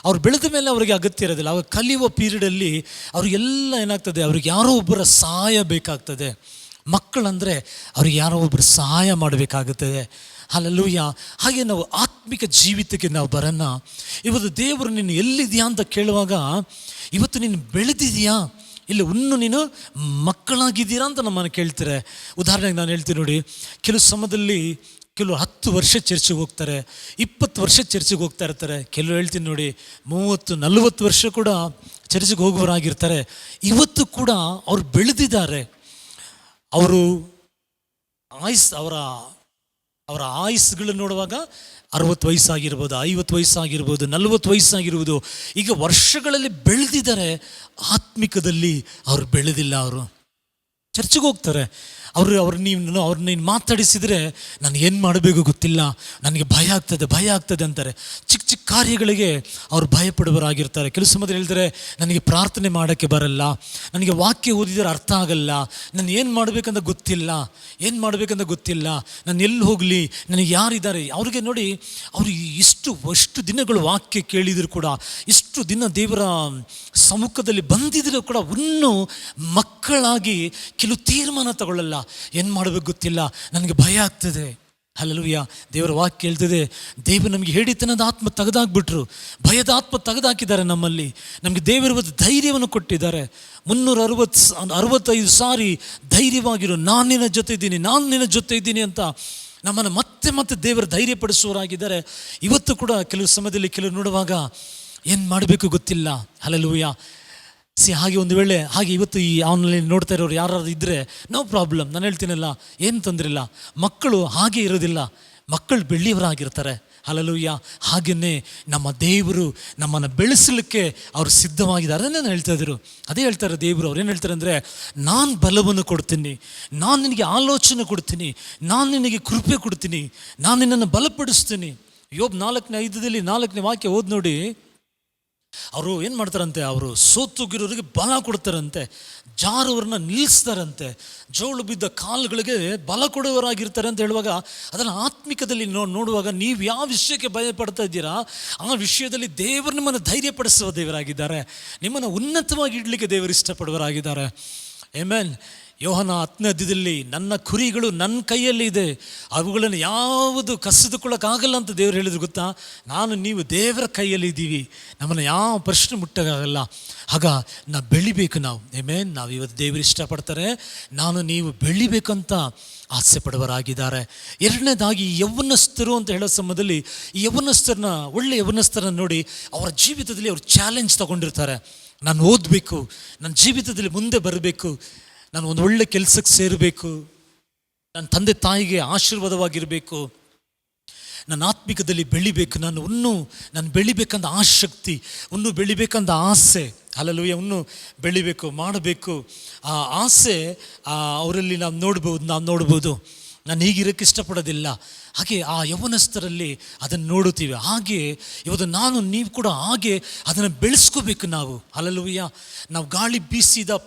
ಅವ್ರು ಬೆಳೆದ ಮೇಲೆ ಅವ್ರಿಗೆ ಅಗತ್ಯ ಇರೋದಿಲ್ಲ. ಅವಾಗ ಕಲಿಯುವ ಪೀರಿಯಡಲ್ಲಿ ಅವ್ರಿಗೆಲ್ಲ ಏನಾಗ್ತದೆ, ಅವ್ರಿಗೆ ಯಾರೋ ಒಬ್ಬರ ಸಹಾಯ ಬೇಕಾಗ್ತದೆ. ಮಕ್ಕಳಂದರೆ ಅವ್ರಿಗೆ ಯಾರೋ ಒಬ್ಬರು ಸಹಾಯ ಮಾಡಬೇಕಾಗುತ್ತದೆ. ಹಲ್ಲೆಲೂಯಾ. ಹಾಗೆ ನಾವು ಆತ್ಮಿಕ ಜೀವಿತಕ್ಕೆ ನಾವು ಬರೋಣ. ಇವತ್ತು ದೇವರು ನೀನು ಎಲ್ಲಿದೆಯಾ ಅಂತ ಕೇಳುವಾಗ, ಇವತ್ತು ನೀನು ಬೆಳೆದಿದೆಯಾ, ಇಲ್ಲ ಇನ್ನು ನೀನು ಮಕ್ಕಳಾಗಿದ್ದೀರಾ ಅಂತ ನಮ್ಮನ್ನು ಕೇಳ್ತಾರೆ. ಉದಾಹರಣೆಗೆ ನಾನು ಹೇಳ್ತೀನಿ ನೋಡಿ, ಕೆಲವು ಸಮಯದಲ್ಲಿ ಕೆಲವು 10 ವರ್ಷ ಚರ್ಚಿಗೆ ಹೋಗ್ತಾರೆ, 20 ವರ್ಷ ಚರ್ಚಿಗೆ ಹೋಗ್ತಾ ಇರ್ತಾರೆ. ಕೆಲವು ಹೇಳ್ತೀನಿ ನೋಡಿ 30-40 ವರ್ಷ ಕೂಡ ಚರ್ಚಿಗೆ ಹೋಗುವವರಾಗಿರ್ತಾರೆ. ಇವತ್ತು ಕೂಡ ಅವ್ರು ಬೆಳೆದಿದ್ದಾರೆ. ಅವರು ಅವರ ಆಯುಸ್ಗಳು ನೋಡುವಾಗ 60 ವಯಸ್ಸಾಗಿರ್ಬೋದು, 50 ವಯಸ್ಸಾಗಿರ್ಬೋದು, 40 ವಯಸ್ಸಾಗಿರ್ಬೋದು. ಈಗ ವರ್ಷಗಳಲ್ಲಿ ಬೆಳೆದಿದ್ದಾರೆ, ಆತ್ಮಿಕದಲ್ಲಿ ಅವ್ರು ಬೆಳೆದಿಲ್ಲ. ಅವರು ಚರ್ಚಿಗೆ ಹೋಗ್ತಾರೆ, ಅವ್ರನ್ನ ಮಾತಾಡಿಸಿದರೆ ನಾನು ಏನು ಮಾಡಬೇಕು ಗೊತ್ತಿಲ್ಲ, ನನಗೆ ಭಯ ಆಗ್ತದೆ ಅಂತಾರೆ. ಚಿಕ್ಕ ಚಿಕ್ಕ ಕಾರ್ಯಗಳಿಗೆ ಅವ್ರು ಭಯಪಡುವರಾಗಿರ್ತಾರೆ. ಕೆಲವು ಸಮಯದಲ್ಲಿ ಹೇಳ್ತಾರೆ, ನನಗೆ ಪ್ರಾರ್ಥನೆ ಮಾಡೋಕ್ಕೆ ಬರಲ್ಲ, ನನಗೆ ವಾಕ್ಯ ಓದಿದರೆ ಅರ್ಥ ಆಗಲ್ಲ, ನಾನು ಏನು ಮಾಡಬೇಕಂತ ಗೊತ್ತಿಲ್ಲ, ನಾನು ಎಲ್ಲಿ ಹೋಗಲಿ, ನನಗೆ ಯಾರಿದ್ದಾರೆ. ಅವ್ರಿಗೆ ನೋಡಿ, ಅವರು ಅಷ್ಟು ದಿನಗಳು ವಾಕ್ಯ ಕೇಳಿದರೂ ಕೂಡ, ಇಷ್ಟು ದಿನ ದೇವರ ಸಮ್ಮುಖದಲ್ಲಿ ಬಂದಿದ್ದರೂ ಕೂಡ ಇನ್ನೂ ಮಕ್ಕಳಾಗಿ ಕೆಲವು ತೀರ್ಮಾನ ತಗೊಳ್ಳಲ್ಲ. ಏನು ಮಾಡಬೇಕು ಗೊತ್ತಿಲ್ಲ, ನನಗೆ ಭಯ ಆಗ್ತದೆ. ಹಲ್ಲೆಲೂಯಾ. ದೇವರ ವಾಕ್ಯ ಹೇಳ್ತದೆ, ದೇವರು ನಮಗೆ ಹೇಳಿತನದ ಆತ್ಮ ತೆಗೆದಾಕ್ಬಿಟ್ರು, ಭಯದ ಆತ್ಮ ತೆಗೆದಾಕಿದ್ದಾರೆ ನಮ್ಮಲ್ಲಿ. ನಮಗೆ ದೇವರು ಧೈರ್ಯವನ್ನು ಕೊಟ್ಟಿದ್ದಾರೆ. 365 ಸಾರಿ ಧೈರ್ಯವಾಗಿರು, ನಾನು ನಿನ್ನ ಜೊತೆ ಇದ್ದೀನಿ ಅಂತ ನಮ್ಮನ್ನು ಮತ್ತೆ ದೇವರು ಧೈರ್ಯಪಡಿಸುವವರಾಗಿದ್ದಾರೆ. ಇವತ್ತು ಕೂಡ ಕೆಲವು ಸಮಯದಲ್ಲಿ ಕೆಲವು ನೋಡುವಾಗ ಏನು ಮಾಡಬೇಕು ಗೊತ್ತಿಲ್ಲ. ಹಲ್ಲೆಲೂಯಾ. ಹಾಗೆ ಒಂದು ವೇಳೆ ಹಾಗೆ ಇವತ್ತು ಈ ಆನ್ಲೈನ್ ನೋಡ್ತಾ ಇರೋರು ಯಾರು ಇದ್ದರೆ ನೋ ಪ್ರಾಬ್ಲಮ್, ನಾನು ಹೇಳ್ತೀನಲ್ಲ, ಏನು ತೊಂದರೆ ಇಲ್ಲ. ಮಕ್ಕಳು ಹಾಗೆ ಇರೋದಿಲ್ಲ, ಮಕ್ಕಳು ಬೆಳ್ಳಿಯವರಾಗಿರ್ತಾರೆ. ಹಲ್ಲೆಲೂಯಾ. ಹಾಗೆಯೇ ನಮ್ಮ ದೇವರು ನಮ್ಮನ್ನು ಬೆಳೆಸಲಿಕ್ಕೆ ಅವರು ಸಿದ್ಧವಾಗಿದ್ದಾರೆ. ಅದನ್ನೇ ಅದೇ ಹೇಳ್ತಾರೆ ದೇವರು. ಅವ್ರು ಏನು ಹೇಳ್ತಾರೆ ಅಂದರೆ, ನಾನು ಬಲವನ್ನು ಕೊಡ್ತೀನಿ, ನಾನು ನಿನಗೆ ಆಲೋಚನೆ ಕೊಡ್ತೀನಿ, ನಾನು ನಿನಗೆ ಕೃಪೆ ಕೊಡ್ತೀನಿ, ನಾನು ನಿನ್ನನ್ನು ಬಲಪಡಿಸ್ತೀನಿ. ಯೋಬ್ 4:5 4ನೇ ವಾಕ್ಯ ಓದಿ ನೋಡಿ. ಅವರು ಏನು ಮಾಡ್ತಾರಂತೆ, ಅವರು ಸೋತುಗಿರೋರಿಗೆ ಬಲ ಕೊಡ್ತಾರಂತೆ, ಜಾರವ್ರನ್ನ ನಿಲ್ಲಿಸ್ತಾರಂತೆ, ಜೋಳು ಬಿದ್ದ ಕಾಲುಗಳಿಗೆ ಬಲ ಕೊಡುವವರಾಗಿರ್ತಾರೆ ಅಂತ ಹೇಳುವಾಗ, ಅದನ್ನು ಆತ್ಮಿಕದಲ್ಲಿ ನೋಡುವಾಗ ನೀವು ಯಾವ ವಿಷಯಕ್ಕೆ ಭಯ ಪಡ್ತಾ ಇದ್ದೀರಾ ಆ ವಿಷಯದಲ್ಲಿ ದೇವರು ನಿಮ್ಮನ್ನು ಧೈರ್ಯಪಡಿಸುವ ದೇವರಾಗಿದ್ದಾರೆ, ನಿಮ್ಮನ್ನು ಉನ್ನತವಾಗಿ ಇಡಲಿಕ್ಕೆ ದೇವರು ಇಷ್ಟಪಡುವವರಾಗಿದ್ದಾರೆ. ಆಮೆನ್. ಯೋಹನ 10ನೇ ಅಧ್ಯಾಯದಲ್ಲಿ ನನ್ನ ಕುರಿಗಳು ನನ್ನ ಕೈಯಲ್ಲಿ ಇದೆ, ಅವುಗಳನ್ನು ಯಾವುದು ಕಸಿದುಕೊಳ್ಳೋಕ್ಕಾಗಲ್ಲ ಅಂತ ದೇವರು ಹೇಳಿದ್ರು ಗೊತ್ತಾ. ನಾನು ನೀವು ದೇವರ ಕೈಯಲ್ಲಿ ಇದ್ದೀವಿ, ನಮ್ಮನ್ನು ಯಾವ ಪ್ರಶ್ನೆ ಮುಟ್ಟಕ್ಕಾಗಲ್ಲ. ಆಗ ನಾವು ಬೆಳಿಬೇಕು. ನಾವು ಆಮೆನ್. ನಾವು ಇವತ್ತು ದೇವರು ಇಷ್ಟಪಡ್ತಾರೆ, ನಾನು ನೀವು ಬೆಳಿಬೇಕಂತ ಆಸೆ ಪಡುವರಾಗಿದ್ದಾರೆ. ಎರಡನೇದಾಗಿ ಯೌವನಸ್ಥರು ಅಂತ ಹೇಳೋ ಸಮಯದಲ್ಲಿ ಈ ಯೌವನಸ್ಥರನ್ನ, ಒಳ್ಳೆ ಯೌವನಸ್ಥರನ್ನ ನೋಡಿ ಅವರ ಜೀವಿತದಲ್ಲಿ ಅವರು ಚಾಲೆಂಜ್ ತಗೊಂಡಿರ್ತಾರೆ. ನಾನು ಓದಬೇಕು, ನನ್ನ ಜೀವಿತದಲ್ಲಿ ಮುಂದೆ ಬರಬೇಕು, ನಾನು ಒಂದು ಒಳ್ಳೆ ಕೆಲಸಕ್ಕೆ ಸೇರಬೇಕು, ನನ್ನ ತಂದೆ ತಾಯಿಗೆ ಆಶೀರ್ವಾದವಾಗಿರಬೇಕು, ನನ್ನ ಆತ್ಮಿಕದಲ್ಲಿ ಬೆಳಿಬೇಕು, ನಾನು ಬೆಳಿಬೇಕಂತ ಆಸಕ್ತಿ, ಇನ್ನೂ ಬೆಳಿಬೇಕಂತ ಆಸೆ, ಹಲ್ಲೆಲೂಯಾ, ಇನ್ನೂ ಬೆಳಿಬೇಕು, ಮಾಡಬೇಕು ಆ ಆಸೆ ಅವರಲ್ಲಿ ನಾವು ನೋಡ್ಬೋದು. ನಾನು ಹೀಗಿರೋಕ್ಕೆ ಇಷ್ಟಪಡೋದಿಲ್ಲ. ಹಾಗೆ ಆ ಯೌವನಸ್ಥರಲ್ಲಿ ಅದನ್ನು ನೋಡುತ್ತೀವಿ. ಹಾಗೆ ಇವತ್ತು ನಾನು ನೀವು ಕೂಡ ಹಾಗೆ ಅದನ್ನು ಬೆಳೆಸ್ಕೋಬೇಕು ನಾವು. ಹಲ್ಲೆಲೂಯಾ. ನಾವು ಗಾಳಿ ಬೀಸಿದ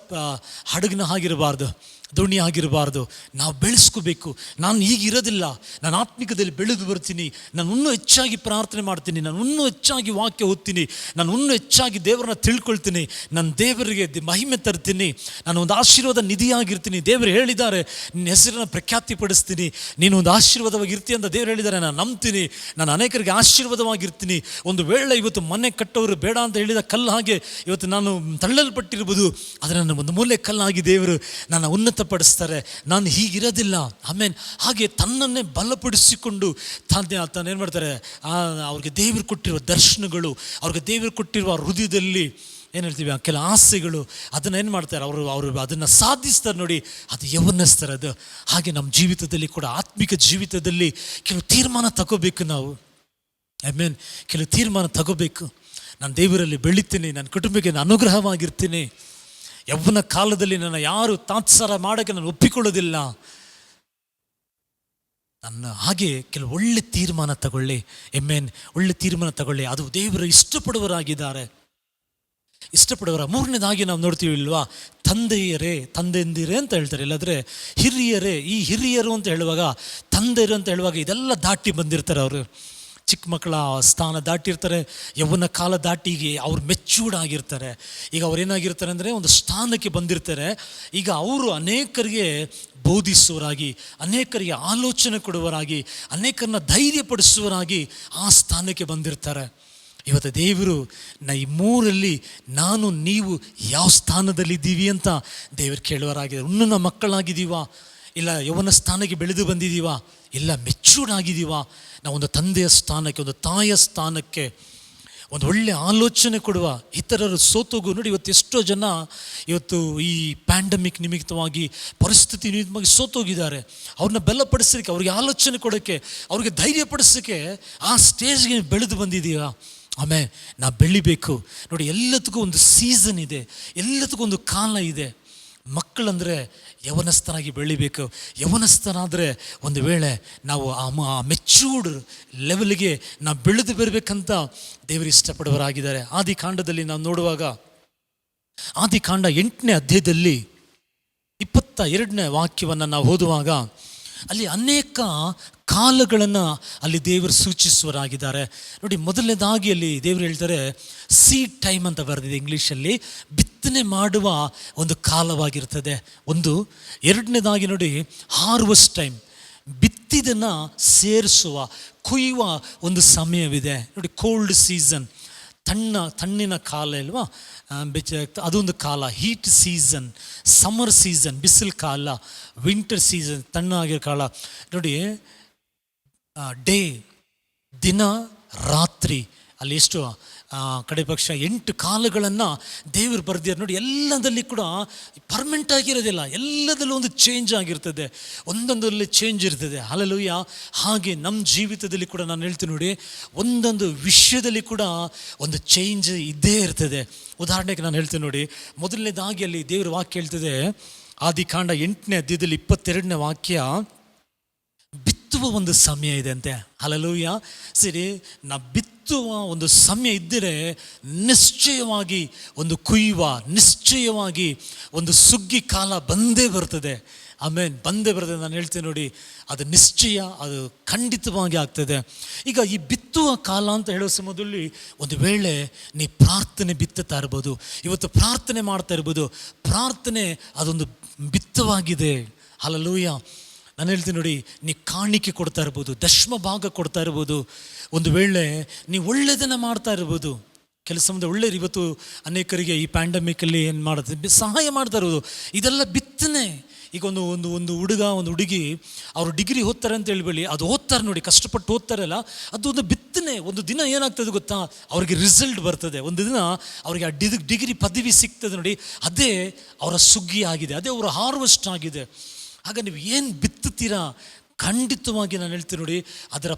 ಹಡಗಿನ ಆಗಿರಬಾರ್ದು, ದೋಣಿ ಆಗಿರಬಾರ್ದು. ನಾವು ಬೆಳೆಸ್ಕೋಬೇಕು. ನಾನು ಹೀಗಿರೋದಿಲ್ಲ, ನಾನು ಆತ್ಮಿಕದಲ್ಲಿ ಬೆಳೆದು ಬರ್ತೀನಿ, ನಾನು ಇನ್ನೂ ಹೆಚ್ಚಾಗಿ ಪ್ರಾರ್ಥನೆ ಮಾಡ್ತೀನಿ, ನಾನು ಇನ್ನೂ ಹೆಚ್ಚಾಗಿ ವಾಕ್ಯ ಓದ್ತೀನಿ, ನಾನು ಇನ್ನೂ ಹೆಚ್ಚಾಗಿ ದೇವರನ್ನ ತಿಳ್ಕೊಳ್ತೀನಿ, ನಾನು ದೇವರಿಗೆ ಮಹಿಮೆ ತರ್ತೀನಿ, ನಾನು ಒಂದು ಆಶೀರ್ವಾದ ನಿಧಿಯಾಗಿರ್ತೀನಿ. ದೇವರು ಹೇಳಿದ್ದಾರೆ ನಿನ್ನ ಹೆಸರನ್ನು ಪ್ರಖ್ಯಾತಿಪಡಿಸ್ತೀನಿ, ನೀನು ಒಂದು ಆಶೀರ್ವಾದವಾಗಿರ್ತೀನಿ ಅಂತ ದೇವರು ಹೇಳಿದ್ದಾರೆ. ನಾನು ನಂಬ್ತೀನಿ, ನಾನು ಅನೇಕರಿಗೆ ಆಶೀರ್ವಾದವಾಗಿರ್ತೀನಿ. ಒಂದು ವೇಳೆ ಇವತ್ತು ಮನೆ ಕಟ್ಟೋರು ಬೇಡ ಅಂತ ಹೇಳಿದ ಕಲ್ಲು ಹಾಗೆ ಇವತ್ತು ನಾನು ತಳ್ಳಲ್ಪಟ್ಟಿರ್ಬೋದು, ಆದರೆ ನನ್ನ ಒಂದು ಮೂಲೆ ಕಲ್ಲಾಗಿ ದೇವರು ನನ್ನ ಉನ್ನತ ಪಡಿಸ್ತಾರೆ. ನಾನು ಹೀಗಿರೋದಿಲ್ಲ. ಆಮೇಲೆ ಹಾಗೆ ತನ್ನನ್ನೇ ಬಲಪಡಿಸಿಕೊಂಡು ತಾನೇನು ಮಾಡ್ತಾರೆ, ಅವ್ರಿಗೆ ದೇವರು ಕೊಟ್ಟಿರುವ ದರ್ಶನಗಳು, ಅವ್ರಿಗೆ ದೇವರು ಕೊಟ್ಟಿರುವ ಹೃದಯದಲ್ಲಿ ಏನು ಹೇಳ್ತೀವಿ ಕೆಲ ಆಸೆಗಳು, ಅದನ್ನು ಏನು ಮಾಡ್ತಾರೆ, ಅವರು ಅದನ್ನು ಸಾಧಿಸ್ತಾರೆ ನೋಡಿ, ಅದು ಯೌವನಸ್ತಾರೆ ಅದು. ಹಾಗೆ ನಮ್ಮ ಜೀವಿತದಲ್ಲಿ ಕೂಡ, ಆತ್ಮಿಕ ಜೀವಿತದಲ್ಲಿ ಕೆಲವು ತೀರ್ಮಾನ ತಗೋಬೇಕು ನಾವು. ಆಮೇನ್. ಕೆಲವು ತೀರ್ಮಾನ ತಗೋಬೇಕು. ನಾನು ದೇವರಲ್ಲಿ ಬೆಳಿತೀನಿ, ನನ್ನ ಕುಟುಂಬಕ್ಕೆ ನಾನು ಅನುಗ್ರಹವಾಗಿರ್ತೀನಿ, ಯೌವನ ಕಾಲದಲ್ಲಿ ನನ್ನ ಯಾರು ತಾತ್ಸಾರ ಮಾಡೋಕ್ಕೆ ನಾನು ಒಪ್ಪಿಕೊಳ್ಳೋದಿಲ್ಲ. ನನ್ನ ಹಾಗೆ ಕೆಲವು ಒಳ್ಳೆ ತೀರ್ಮಾನ ತಗೊಳ್ಳಿ. ಆಮೆನ್. ಒಳ್ಳೆ ತೀರ್ಮಾನ ತಗೊಳ್ಳಿ. ಅದು ದೇವರು ಇಷ್ಟಪಡುವವರಾಗಿದ್ದಾರೆ. ಮೂರನೇದಾಗಿ ನಾವು ನೋಡ್ತೀವಿ ಇಲ್ವಾ, ತಂದೆಯಂದಿರೇ ಅಂತ ಹೇಳ್ತಾರೆ, ಇಲ್ಲಾಂದರೆ ಹಿರಿಯರೇ. ಈ ಹಿರಿಯರು ಅಂತ ಹೇಳುವಾಗ, ತಂದೆಯರು ಅಂತ ಹೇಳುವಾಗ ಇದೆಲ್ಲ ದಾಟಿ ಬಂದಿರ್ತಾರೆ. ಅವರು ಚಿಕ್ಕ ಮಕ್ಕಳ ಸ್ಥಾನ ದಾಟಿರ್ತಾರೆ, ಯೌವನ ಕಾಲ ದಾಟಿಗೆ ಅವ್ರು ಮೆಚ್ಯೂರ್ಡ್ ಆಗಿರ್ತಾರೆ. ಈಗ ಅವ್ರೇನಾಗಿರ್ತಾರೆ ಅಂದರೆ ಒಂದು ಸ್ಥಾನಕ್ಕೆ ಬಂದಿರ್ತಾರೆ. ಈಗ ಅವರು ಅನೇಕರಿಗೆ ಬೋಧಿಸುವರಾಗಿ, ಅನೇಕರಿಗೆ ಆಲೋಚನೆ ಕೊಡುವರಾಗಿ, ಅನೇಕರನ್ನ ಧೈರ್ಯಪಡಿಸುವರಾಗಿ ಆ ಸ್ಥಾನಕ್ಕೆ ಬಂದಿರ್ತಾರೆ. ಇವತ್ತು ದೇವರು ಈ ಮೂರಲ್ಲಿ ನಾನು ನೀವು ಯಾವ ಸ್ಥಾನದಲ್ಲಿದ್ದೀವಿ ಅಂತ ದೇವರು ಕೇಳುವರಾಗಿದ್ದಾರೆ. ಇನ್ನೂ ನಾವು ಮಕ್ಕಳಾಗಿದ್ದೀವಾ, ಇಲ್ಲ ಯೌವನ ಸ್ಥಾನಕ್ಕೆ ಬೆಳೆದು ಬಂದಿದ್ದೀವಾ, ಇಲ್ಲ ಮೆಚ್ಯೂರ್ಡ್ ಆಗಿದ್ದೀವಾ, ನಾವು ಒಂದು ತಂದೆಯ ಸ್ಥಾನಕ್ಕೆ, ಒಂದು ತಾಯಿಯ ಸ್ಥಾನಕ್ಕೆ, ಒಂದು ಒಳ್ಳೆ ಆಲೋಚನೆ ಕೊಡುವ ಇತರರು ಸೋತೋಗು. ನೋಡಿ ಇವತ್ತು ಎಷ್ಟೋ ಜನ ಇವತ್ತು ಈ ಪ್ಯಾಂಡಮಿಕ್ ನಿಮಿತ್ತವಾಗಿ, ಪರಿಸ್ಥಿತಿ ನಿಮಿತ್ತವಾಗಿ ಸೋತೋಗಿದ್ದಾರೆ. ಅವ್ರನ್ನ ಬಲಪಡಿಸೋಕ್ಕೆ, ಅವ್ರಿಗೆ ಆಲೋಚನೆ ಕೊಡೋಕ್ಕೆ, ಅವ್ರಿಗೆ ಧೈರ್ಯಪಡಿಸೋಕ್ಕೆ ಆ ಸ್ಟೇಜ್ಗೆ ಬೆಳೆದು ಬಂದಿದ್ದೀರಾ. ಆಮೇಲೆ ನಾವು ಬೆಳಿಬೇಕು ನೋಡಿ. ಎಲ್ಲದಕ್ಕೂ ಒಂದು ಸೀಸನ್ ಇದೆ, ಎಲ್ಲದಕ್ಕೂ ಒಂದು ಕಾಲ ಇದೆ. ಮಕ್ಕಳಂದರೆ ಯೌವನಸ್ಥನಾಗಿ ಬೆಳಿಬೇಕು. ಯೌವನಸ್ಥನಾದರೆ ಒಂದು ವೇಳೆ ನಾವು ಆ ಮೆಚ್ಯೂರ್ಡ್ ಲೆವೆಲ್ಗೆ ನಾವು ಬೆಳೆದು ಬರಬೇಕಂತ ದೇವರು ಇಷ್ಟಪಡುವರಾಗಿದ್ದಾರೆ. ಆದಿಕಾಂಡದಲ್ಲಿ ನಾವು ನೋಡುವಾಗ, ಆದಿಕಾಂಡ 8ನೇ ಅಧ್ಯಾಯದಲ್ಲಿ 22ನೇ ವಾಕ್ಯವನ್ನು ನಾವು ಓದುವಾಗ, ಅಲ್ಲಿ ಅನೇಕ ಕಾಲಗಳನ್ನು ಅಲ್ಲಿ ದೇವರು ಸೂಚಿಸುವರಾಗಿದ್ದಾರೆ ನೋಡಿ. ಮೊದಲನೇದಾಗಿ ಅಲ್ಲಿ ದೇವರು ಹೇಳ್ತಾರೆ ಸೀಡ್ ಟೈಮ್ ಅಂತ ಬರೆದಿದೆ ಇಂಗ್ಲೀಷಲ್ಲಿ, ಬಿತ್ತನೆ ಮಾಡುವ ಒಂದು ಕಾಲವಾಗಿರ್ತದೆ ಒಂದು. ಎರಡನೇದಾಗಿ ನೋಡಿ ಹಾರ್ವೆಸ್ಟ್ ಟೈಮ್, ಬಿತ್ತಿದನ್ನು ಸೇರಿಸುವ, ಕೊಯ್ಯುವ ಒಂದು ಸಮಯವಿದೆ ನೋಡಿ. ಕೋಲ್ಡ್ ಸೀಸನ್, ತಣ್ಣಿನ ಕಾಲ ಇಲ್ವಾ, ಅದೊಂದು ಕಾಲ. ಹೀಟ್ ಸೀಸನ್, ಸಮ್ಮರ್ ಸೀಸನ್ ಬಿಸಿಲು ಕಾಲ, ವಿಂಟರ್ ಸೀಸನ್ ತಣ್ಣಾಗಿರೋ ಕಾಲ ನೋಡಿ. ಡೇ, ದಿನ, ರಾತ್ರಿ, ಅಲ್ಲಿ ಎಷ್ಟು ಕಡೆ ಪಕ್ಷ 8 ಕಾಲಗಳನ್ನು ದೇವರು ಬರೆದಿದ್ದಾರೆ ನೋಡಿ. ಎಲ್ಲದಲ್ಲಿ ಕೂಡ ಪರ್ಮನೆಂಟ್ ಆಗಿರೋದಿಲ್ಲ, ಎಲ್ಲದಲ್ಲೂ ಒಂದು ಚೇಂಜ್ ಆಗಿರ್ತದೆ, ಒಂದೊಂದರಲ್ಲಿ ಚೇಂಜ್ ಇರ್ತದೆ. ಹಲ್ಲೆಲೂಯಾ. ಹಾಗೆ ನಮ್ಮ ಜೀವಿತದಲ್ಲಿ ಕೂಡ ನಾನು ಹೇಳ್ತೀನಿ ನೋಡಿ, ಒಂದೊಂದು ವಿಷಯದಲ್ಲಿ ಕೂಡ ಒಂದು ಚೇಂಜ್ ಇದ್ದೇ ಇರ್ತದೆ. ಉದಾಹರಣೆಗೆ ನಾನು ಹೇಳ್ತೀನಿ ನೋಡಿ, ಮೊದಲನೇದಾಗಿ ಅಲ್ಲಿ ದೇವರ ವಾಕ್ಯ ಹೇಳ್ತದೆ, ಆದಿಕಾಂಡ 8ನೇ ಅಧ್ಯಾಯದಲ್ಲಿ 22ನೇ ವಾಕ್ಯ, ಬಿತ್ತುವ ಬಿತ್ತುವ ಒಂದು ಸಮಯ ಇದೆ ಅಂತೆ. ಹಲ್ಲೆಲೂಯಾ. ಸರಿ, ಬಿತ್ತುವ ಒಂದು ಸಮಯ ಇದ್ದರೆ ನಿಶ್ಚಯವಾಗಿ ಒಂದು ಕೊಯ್ಯುವ, ನಿಶ್ಚಯವಾಗಿ ಒಂದು ಸುಗ್ಗಿ ಕಾಲ ಬಂದೇ ಬರ್ತದೆ. ಆಮೇಲೆ ಬಂದೇ ಬರ್ತದೆ. ನಾನು ಹೇಳ್ತೇನೆ ನೋಡಿ, ಅದು ನಿಶ್ಚಯ, ಅದು ಖಂಡಿತವಾಗಿ ಆಗ್ತದೆ. ಈಗ ಈ ಬಿತ್ತುವ ಕಾಲ ಅಂತ ಹೇಳೋ ಸಮಯದಲ್ಲಿ ಒಂದು ವೇಳೆ ನೀ ಪ್ರಾರ್ಥನೆ ಬಿತ್ತುತ್ತಾ ಇರ್ಬೋದು, ಇವತ್ತು ಪ್ರಾರ್ಥನೆ ಮಾಡ್ತಾ ಇರ್ಬೋದು. ಪ್ರಾರ್ಥನೆ ಅದೊಂದು ಬಿತ್ತವಾಗಿದೆ. ಹಲ್ಲೆಲೂಯಾ. ನಾನು ಹೇಳ್ತೀನಿ ನೋಡಿ, ನೀ ಕಾಣಿಕೆ ಕೊಡ್ತಾ ಇರ್ಬೋದು, ದಶಮ ಭಾಗ ಕೊಡ್ತಾ ಇರ್ಬೋದು, ಒಂದು ವೇಳೆ ನೀವು ಒಳ್ಳೆಯದನ್ನು ಮಾಡ್ತಾ ಇರ್ಬೋದು. ಕೆಲಸ ಒಳ್ಳೆಯದು. ಇವತ್ತು ಅನೇಕರಿಗೆ ಈ ಪ್ಯಾಂಡಮಿಕಲ್ಲಿ ಏನು ಮಾಡುತ್ತೆ, ಸಹಾಯ ಮಾಡ್ತಾ ಇರ್ಬೋದು. ಇದೆಲ್ಲ ಬಿತ್ತನೆ. ಈಗ ಒಂದು ಹುಡುಗ, ಒಂದು ಹುಡುಗಿ ಅವರು ಡಿಗ್ರಿ ಓದ್ತಾರೆ ಅಂತ ಹೇಳ್ಬೇಡಿ, ಅದು ಓದ್ತಾರೆ ನೋಡಿ, ಕಷ್ಟಪಟ್ಟು ಓದ್ತಾರಲ್ಲ, ಅದು ಒಂದು ಬಿತ್ತನೆ. ಒಂದು ದಿನ ಏನಾಗ್ತದೆ ಗೊತ್ತಾ, ಅವ್ರಿಗೆ ರಿಸಲ್ಟ್ ಬರ್ತದೆ. ಒಂದು ದಿನ ಅವ್ರಿಗೆ ಆ ಡಿಗ್ರಿ ಪದವಿ ಸಿಗ್ತದೆ ನೋಡಿ, ಅದೇ ಅವರ ಸುಗ್ಗಿ ಆಗಿದೆ, ಅದೇ ಅವರ ಹಾರ್ವೆಸ್ಟ್ ಆಗಿದೆ. ಆಗ ನೀವು ಏನು ಬಿತ್ತುತ್ತೀರಾ, ಖಂಡಿತವಾಗಿ ನಾನು ಹೇಳ್ತೀನಿ ನೋಡಿ, ಅದರ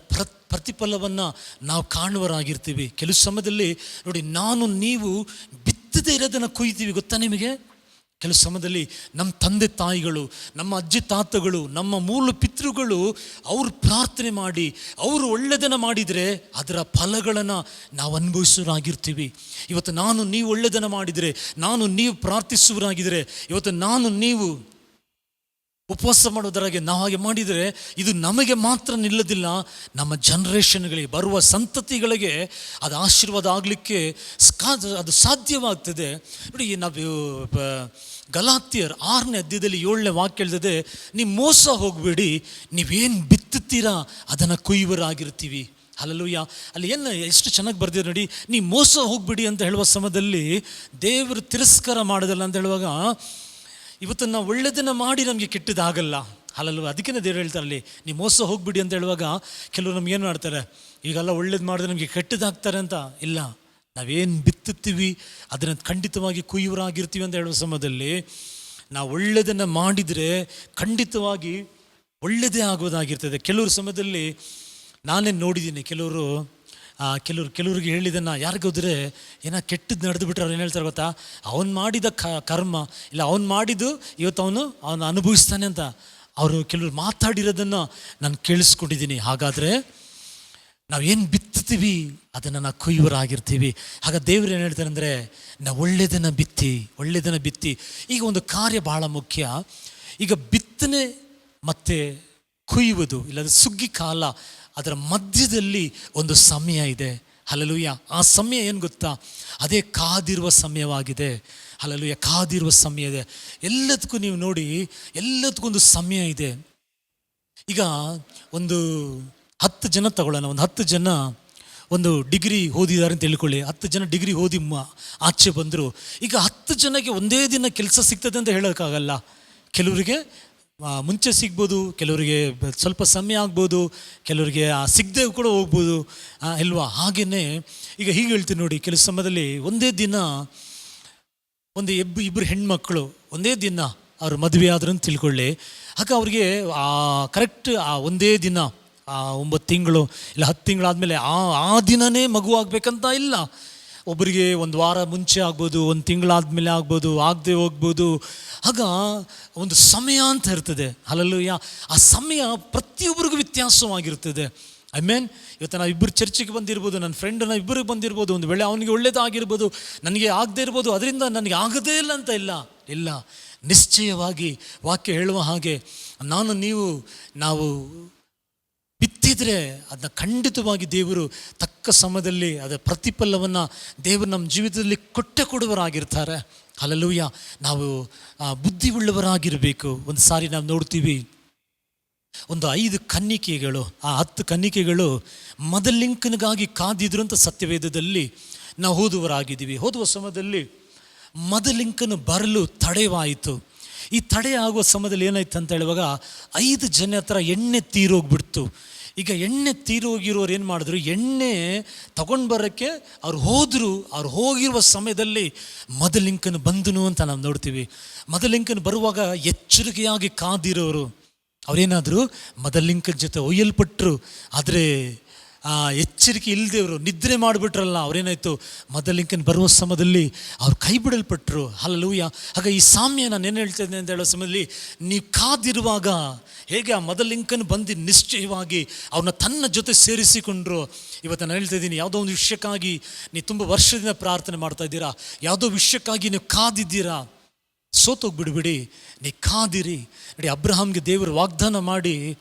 ಪ್ರತಿಫಲವನ್ನು ನಾವು ಕಾಣುವರಾಗಿರ್ತೀವಿ. ಕೆಲವು ಸಮಯದಲ್ಲಿ ನೋಡಿ, ನೀವು ಬಿತ್ತದೇ ಇರೋದನ್ನು ಕೊಯ್ತೀವಿ, ಗೊತ್ತಾ ನಿಮಗೆ? ಕೆಲವು ಸಮಯದಲ್ಲಿ ನಮ್ಮ ತಂದೆ ತಾಯಿಗಳು, ನಮ್ಮ ಅಜ್ಜಿ ತಾತಗಳು, ನಮ್ಮ ಮೂಲ ಪಿತೃಗಳು ಅವರು ಪ್ರಾರ್ಥನೆ ಮಾಡಿ ಅವರು ಒಳ್ಳೆಯದನ್ನು ಮಾಡಿದರೆ ಅದರ ಫಲಗಳನ್ನು ನಾವು ಅನುಭವಿಸೋರಾಗಿರ್ತೀವಿ. ಇವತ್ತು ನೀವು ಒಳ್ಳೆಯದನ್ನು ಮಾಡಿದರೆ, ನೀವು ಪ್ರಾರ್ಥಿಸುವರಾಗಿದ್ದರೆ, ಇವತ್ತು ನೀವು ಉಪವಾಸ ಮಾಡೋದರಾಗೆ ನಾವು ಹಾಗೆ ಮಾಡಿದರೆ, ಇದು ನಮಗೆ ಮಾತ್ರ ನಿಲ್ಲದಿಲ್ಲ, ನಮ್ಮ ಜನ್ರೇಷನ್ಗಳಿಗೆ, ಬರುವ ಸಂತತಿಗಳಿಗೆ ಅದು ಆಶೀರ್ವಾದ ಆಗಲಿಕ್ಕೆ ಅದು ಸಾಧ್ಯವಾಗ್ತದೆ. ನೋಡಿ, ನಾವು ಗಲಾತ್ಯರ್ 6ನೇ ಅಧ್ಯಾಯದಲ್ಲಿ 7ನೇ ವಾಕ್ಯ ಹೇಳ್ತದೆ, ನೀವು ಮೋಸ ಹೋಗಬೇಡಿ, ನೀವೇನು ಬಿತ್ತುತ್ತೀರಾ ಅದನ್ನು ಕೊಯ್ಯುವರಾಗಿರ್ತೀವಿ. ಹಲ್ಲೆಲೂಯಾ. ಅಲ್ಲಿ ಏನು ಎಷ್ಟು ಚೆನ್ನಾಗಿ ಬರ್ದಿದೆ ನೋಡಿ, ನೀವು ಮೋಸ ಹೋಗಬೇಡಿ ಅಂತ ಹೇಳುವ ಸಮಯದಲ್ಲಿ ದೇವರು ತಿರಸ್ಕಾರ ಮಾಡೋದಲ್ಲ ಅಂತ ಹೇಳುವಾಗ, ಇವತ್ತು ನಾವು ಒಳ್ಳೆಯದನ್ನು ಮಾಡಿ ನಮಗೆ ಕೆಟ್ಟದಾಗಲ್ಲ. ಹಲ್ಲೆಲೂಯಾ. ಅದಕ್ಕೆ ದೇವರು ಹೇಳ್ತಾರಲ್ಲಿ, ನೀವು ಮೋಸ ಹೋಗ್ಬಿಡಿ ಅಂತ ಹೇಳುವಾಗ ಕೆಲವರು ನಮ್ಗೆ ಏನು ಮಾಡ್ತಾರೆ, ಈಗೆಲ್ಲ ಒಳ್ಳೇದು ಮಾಡಿದ್ರೆ ನಮಗೆ ಕೆಟ್ಟದಾಗ್ತಾರೆ ಅಂತ. ಇಲ್ಲ, ನಾವೇನು ಬಿತ್ತುತ್ತೀವಿ ಅದನ್ನು ಖಂಡಿತವಾಗಿ ಕುಯ್ಯುವರಾಗಿರ್ತೀವಿ ಅಂತ ಹೇಳುವ ಸಮಯದಲ್ಲಿ ನಾವು ಒಳ್ಳೆಯದನ್ನು ಮಾಡಿದರೆ ಖಂಡಿತವಾಗಿ ಒಳ್ಳೆಯದೇ ಆಗೋದಾಗಿರ್ತದೆ. ಕೆಲವರು ಸಮಯದಲ್ಲಿ ನಾನೇ ನೋಡಿದ್ದೀನಿ, ಕೆಲವ್ರಿಗೆ ಹೇಳಿದ್ದನ್ನು ಯಾರಿಗೋದ್ರೆ ಏನೋ ಕೆಟ್ಟದ್ದು ನಡೆದು ಬಿಟ್ರೆ ಅವ್ರು ಏನು ಹೇಳ್ತಾರೆ ಗೊತ್ತಾ, ಅವನು ಮಾಡಿದ ಕರ್ಮ ಇಲ್ಲ, ಅವನು ಮಾಡಿದ್ದು ಇವತ್ತು ಅವನು ಅನುಭವಿಸ್ತಾನೆ ಅಂತ ಅವರು ಕೆಲವರು ಮಾತಾಡಿರೋದನ್ನು ನಾನು ಕೇಳಿಸ್ಕೊಂಡಿದ್ದೀನಿ. ಹಾಗಾದರೆ ನಾವೇನು ಬಿತ್ತುತ್ತೀವಿ ಅದನ್ನು ನಾವು ಕೊಯ್ಯುವರಾಗಿರ್ತೀವಿ. ಆಗ ದೇವರು ಏನು ಹೇಳ್ತಾರೆ ಅಂದರೆ, ನಾವು ಒಳ್ಳೆಯದನ್ನು ಬಿತ್ತಿ. ಈಗ ಒಂದು ಕಾರ್ಯ ಬಹಳ ಮುಖ್ಯ. ಈಗ ಬಿತ್ತನೆ ಮತ್ತು ಕೊಯ್ಯುವುದು, ಇಲ್ಲದ ಸುಗ್ಗಿ ಕಾಲ, ಅದರ ಮಧ್ಯದಲ್ಲಿ ಒಂದು ಸಮಯ ಇದೆ. ಹಲ್ಲೆಲೂಯಾ. ಆ ಸಮಯ ಏನು ಗೊತ್ತಾ, ಅದೇ ಕಾದಿರುವ ಸಮಯವಾಗಿದೆ. ಹಲ್ಲೆಲೂಯಾ. ಕಾದಿರುವ ಸಮಯ ಇದೆ. ಎಲ್ಲದಕ್ಕೂ ನೀವು ನೋಡಿ, ಎಲ್ಲದಕ್ಕೂ ಒಂದು ಸಮಯ ಇದೆ. ಈಗ ಒಂದು 10 ಜನ ತಗೊಳ್ಳೋಣ. ಒಂದು 10 ಜನ ಒಂದು ಡಿಗ್ರಿ ಓದಿದ್ದಾರೆ ಅಂತ ತಿಳ್ಕೊಳ್ಳಿ. 10 ಜನ ಡಿಗ್ರಿ ಓದಿ ಆಚೆ ಬಂದರು. ಈಗ 10 ಜನಕ್ಕೆ ಒಂದೇ ದಿನ ಕೆಲಸ ಸಿಗ್ತದೆ ಅಂತ ಹೇಳೋಕ್ಕಾಗಲ್ಲ. ಕೆಲವರಿಗೆ ಮುಂಚೆ ಸಿಗ್ಬೋದು, ಕೆಲವರಿಗೆ ಸ್ವಲ್ಪ ಸಮಯ ಆಗ್ಬೋದು, ಕೆಲವರಿಗೆ ಸಿಗದೆ ಕೂಡ ಹೋಗ್ಬೋದು ಇಲ್ವಾ. ಹಾಗೆಯೇ ಈಗ ಹೀಗೆ ಹೇಳ್ತೀನಿ ನೋಡಿ, ಕೆಲವು ಸಮಯದಲ್ಲಿ ಒಂದೇ ದಿನ ಇಬ್ಬರು ಹೆಣ್ಮಕ್ಳು ಒಂದೇ ದಿನ ಅವರು ಮದುವೆ ಆದ್ರು ಅಂತ ತಿಳ್ಕೊಳ್ಳಿ. ಆಗ ಅವ್ರಿಗೆ ಕರೆಕ್ಟ್ ಒಂದೇ ದಿನ 9 ತಿಂಗಳು ಇಲ್ಲ 10 ತಿಂಗಳಾದಮೇಲೆ ಆ ದಿನವೇ ಮಗು ಆಗಬೇಕಂತ ಇಲ್ಲ. ಒಬ್ಬರಿಗೆ ಒಂದು ವಾರ ಮುಂಚೆ ಆಗ್ಬೋದು, ಒಂದು ತಿಂಗಳಾದಮೇಲೆ ಆಗ್ಬೋದು, ಆಗದೆ ಹೋಗ್ಬೋದು. ಆಗ ಒಂದು ಸಮಯ ಅಂತ ಇರ್ತದೆ. ಹಲ್ಲೆಲೂಯಾ. ಆ ಸಮಯ ಪ್ರತಿಯೊಬ್ಬರಿಗೂ ವ್ಯತ್ಯಾಸವಾಗಿರ್ತದೆ. ಇವತ್ತು ನಾವು ಇಬ್ಬರು ಚರ್ಚಿಗೆ ಬಂದಿರ್ಬೋದು, ನನ್ನ ಫ್ರೆಂಡ್ ಇಬ್ಬರಿಗೆ ಬಂದಿರ್ಬೋದು. ಒಂದು ವೇಳೆ ಅವನಿಗೆ ಒಳ್ಳೇದಾಗಿರ್ಬೋದು, ನನಗೆ ಆಗದೆ ಇರ್ಬೋದು. ಅದರಿಂದ ನನಗೆ ಆಗದೇ ಇಲ್ಲ ಅಂತ ಇಲ್ಲ. ನಿಶ್ಚಯವಾಗಿ ವಾಕ್ಯ ಹೇಳುವ ಹಾಗೆ ನಾವು ಬಿತ್ತಿದ್ರೆ ಅದನ್ನ ಖಂಡಿತವಾಗಿ ದೇವರು ತಕ್ಕ ಸಮಯದಲ್ಲಿ ಅದರ ಪ್ರತಿಫಲವನ್ನು ದೇವರು ನಮ್ಮ ಜೀವಿತದಲ್ಲಿ ಕೊಡುವರಾಗಿರ್ತಾರೆ. ಹಲ್ಲೆಲೂಯಾ. ನಾವು ಬುದ್ಧಿ ಉಳ್ಳವರಾಗಿರಬೇಕು. ಒಂದು ಸಾರಿ ನಾವು ನೋಡ್ತೀವಿ, ಒಂದು 5 ಕನ್ನಿಕೆಗಳು, ಆ 10 ಕನ್ನಿಕೆಗಳು ಮದಲಿಂಕನಿಗಾಗಿ ಕಾದಿದ್ರು ಅಂತ ಸತ್ಯವೇದದಲ್ಲಿ ನಾವು ಓದುವರಾಗಿದ್ದೀವಿ. ಓದುವ ಸಮಯದಲ್ಲಿ ಮದಲಿಂಕನು ಬರಲು ತಡೆವಾಯಿತು. ಈ ತಡೆ ಆಗುವ ಸಮಯದಲ್ಲಿ ಏನಾಯ್ತು ಅಂತ ಹೇಳುವಾಗ 5 ಜನ ಹತ್ರ ಎಣ್ಣೆ ತೀರೋಗ್ಬಿಡ್ತು. ಈಗ ಎಣ್ಣೆ ತೀರೋಗಿರೋರು ಏನು ಮಾಡಿದ್ರು, ಎಣ್ಣೆ ತಗೊಂಡು ಬರೋಕ್ಕೆ ಅವ್ರು ಹೋಗಿರುವ ಸಮಯದಲ್ಲಿ ಮದಲಿಂಕನು ಬಂದನು ಅಂತ ನಾವು ನೋಡ್ತೀವಿ. ಮದಲಿಂಕನು ಬರುವಾಗ ಎಚ್ಚರಿಕೆಯಾಗಿ ಕಾದಿರೋರು ಅವರೇನಾದರೂ ಮದಲಿಂಕನ ಜೊತೆ ಒಯ್ಯಲ್ಪಟ್ಟರು. ಆದರೆ ಎಚ್ಚರಿಕೆ ಇಲ್ಲದೇವರು ನಿದ್ರೆ ಮಾಡಿಬಿಟ್ರಲ್ಲ, ಅವರೇನಾಯಿತು ಮೊದಲಿಂಕನ್ ಬರುವ ಸಮಯದಲ್ಲಿ ಅವ್ರು ಕೈ ಬಿಡಲ್ಪಟ್ಟರು. ಹಲ್ಲೆಲೂಯಾ. ಆಗ ಈ ಸಾಮ್ಯ ನಾನು ಏನು ಹೇಳ್ತೇನೆ ಅಂತ ಹೇಳೋ ಸಮಯದಲ್ಲಿ, ನೀವು ಕಾದಿರುವಾಗ ಹೇಗೆ ಆ ಮೊದಲಿಂಕನ್ ಬಂದು ನಿಶ್ಚಯವಾಗಿ ಅವ್ರನ್ನ ತನ್ನ ಜೊತೆ ಸೇರಿಸಿಕೊಂಡ್ರು. ಇವತ್ತು ನಾನು ಹೇಳ್ತಾ ಇದ್ದೀನಿ, ಯಾವುದೋ ಒಂದು ವಿಷಯಕ್ಕಾಗಿ ನೀವು ತುಂಬ ವರ್ಷದಿಂದ ಪ್ರಾರ್ಥನೆ ಮಾಡ್ತಾ ಇದ್ದೀರಾ, ಯಾವುದೋ ವಿಷಯಕ್ಕಾಗಿ ನೀವು ಕಾದಿದ್ದೀರಾ, ಸೋತೋಗ್ಬಿಡ್ಬಿಡಿ, ನೀ ಕಾದಿರಿ. ನೋಡಿ, ಅಬ್ರಹಾಮ್ಗೆ ದೇವರು ವಾಗ್ದಾನ ಮಾಡಿ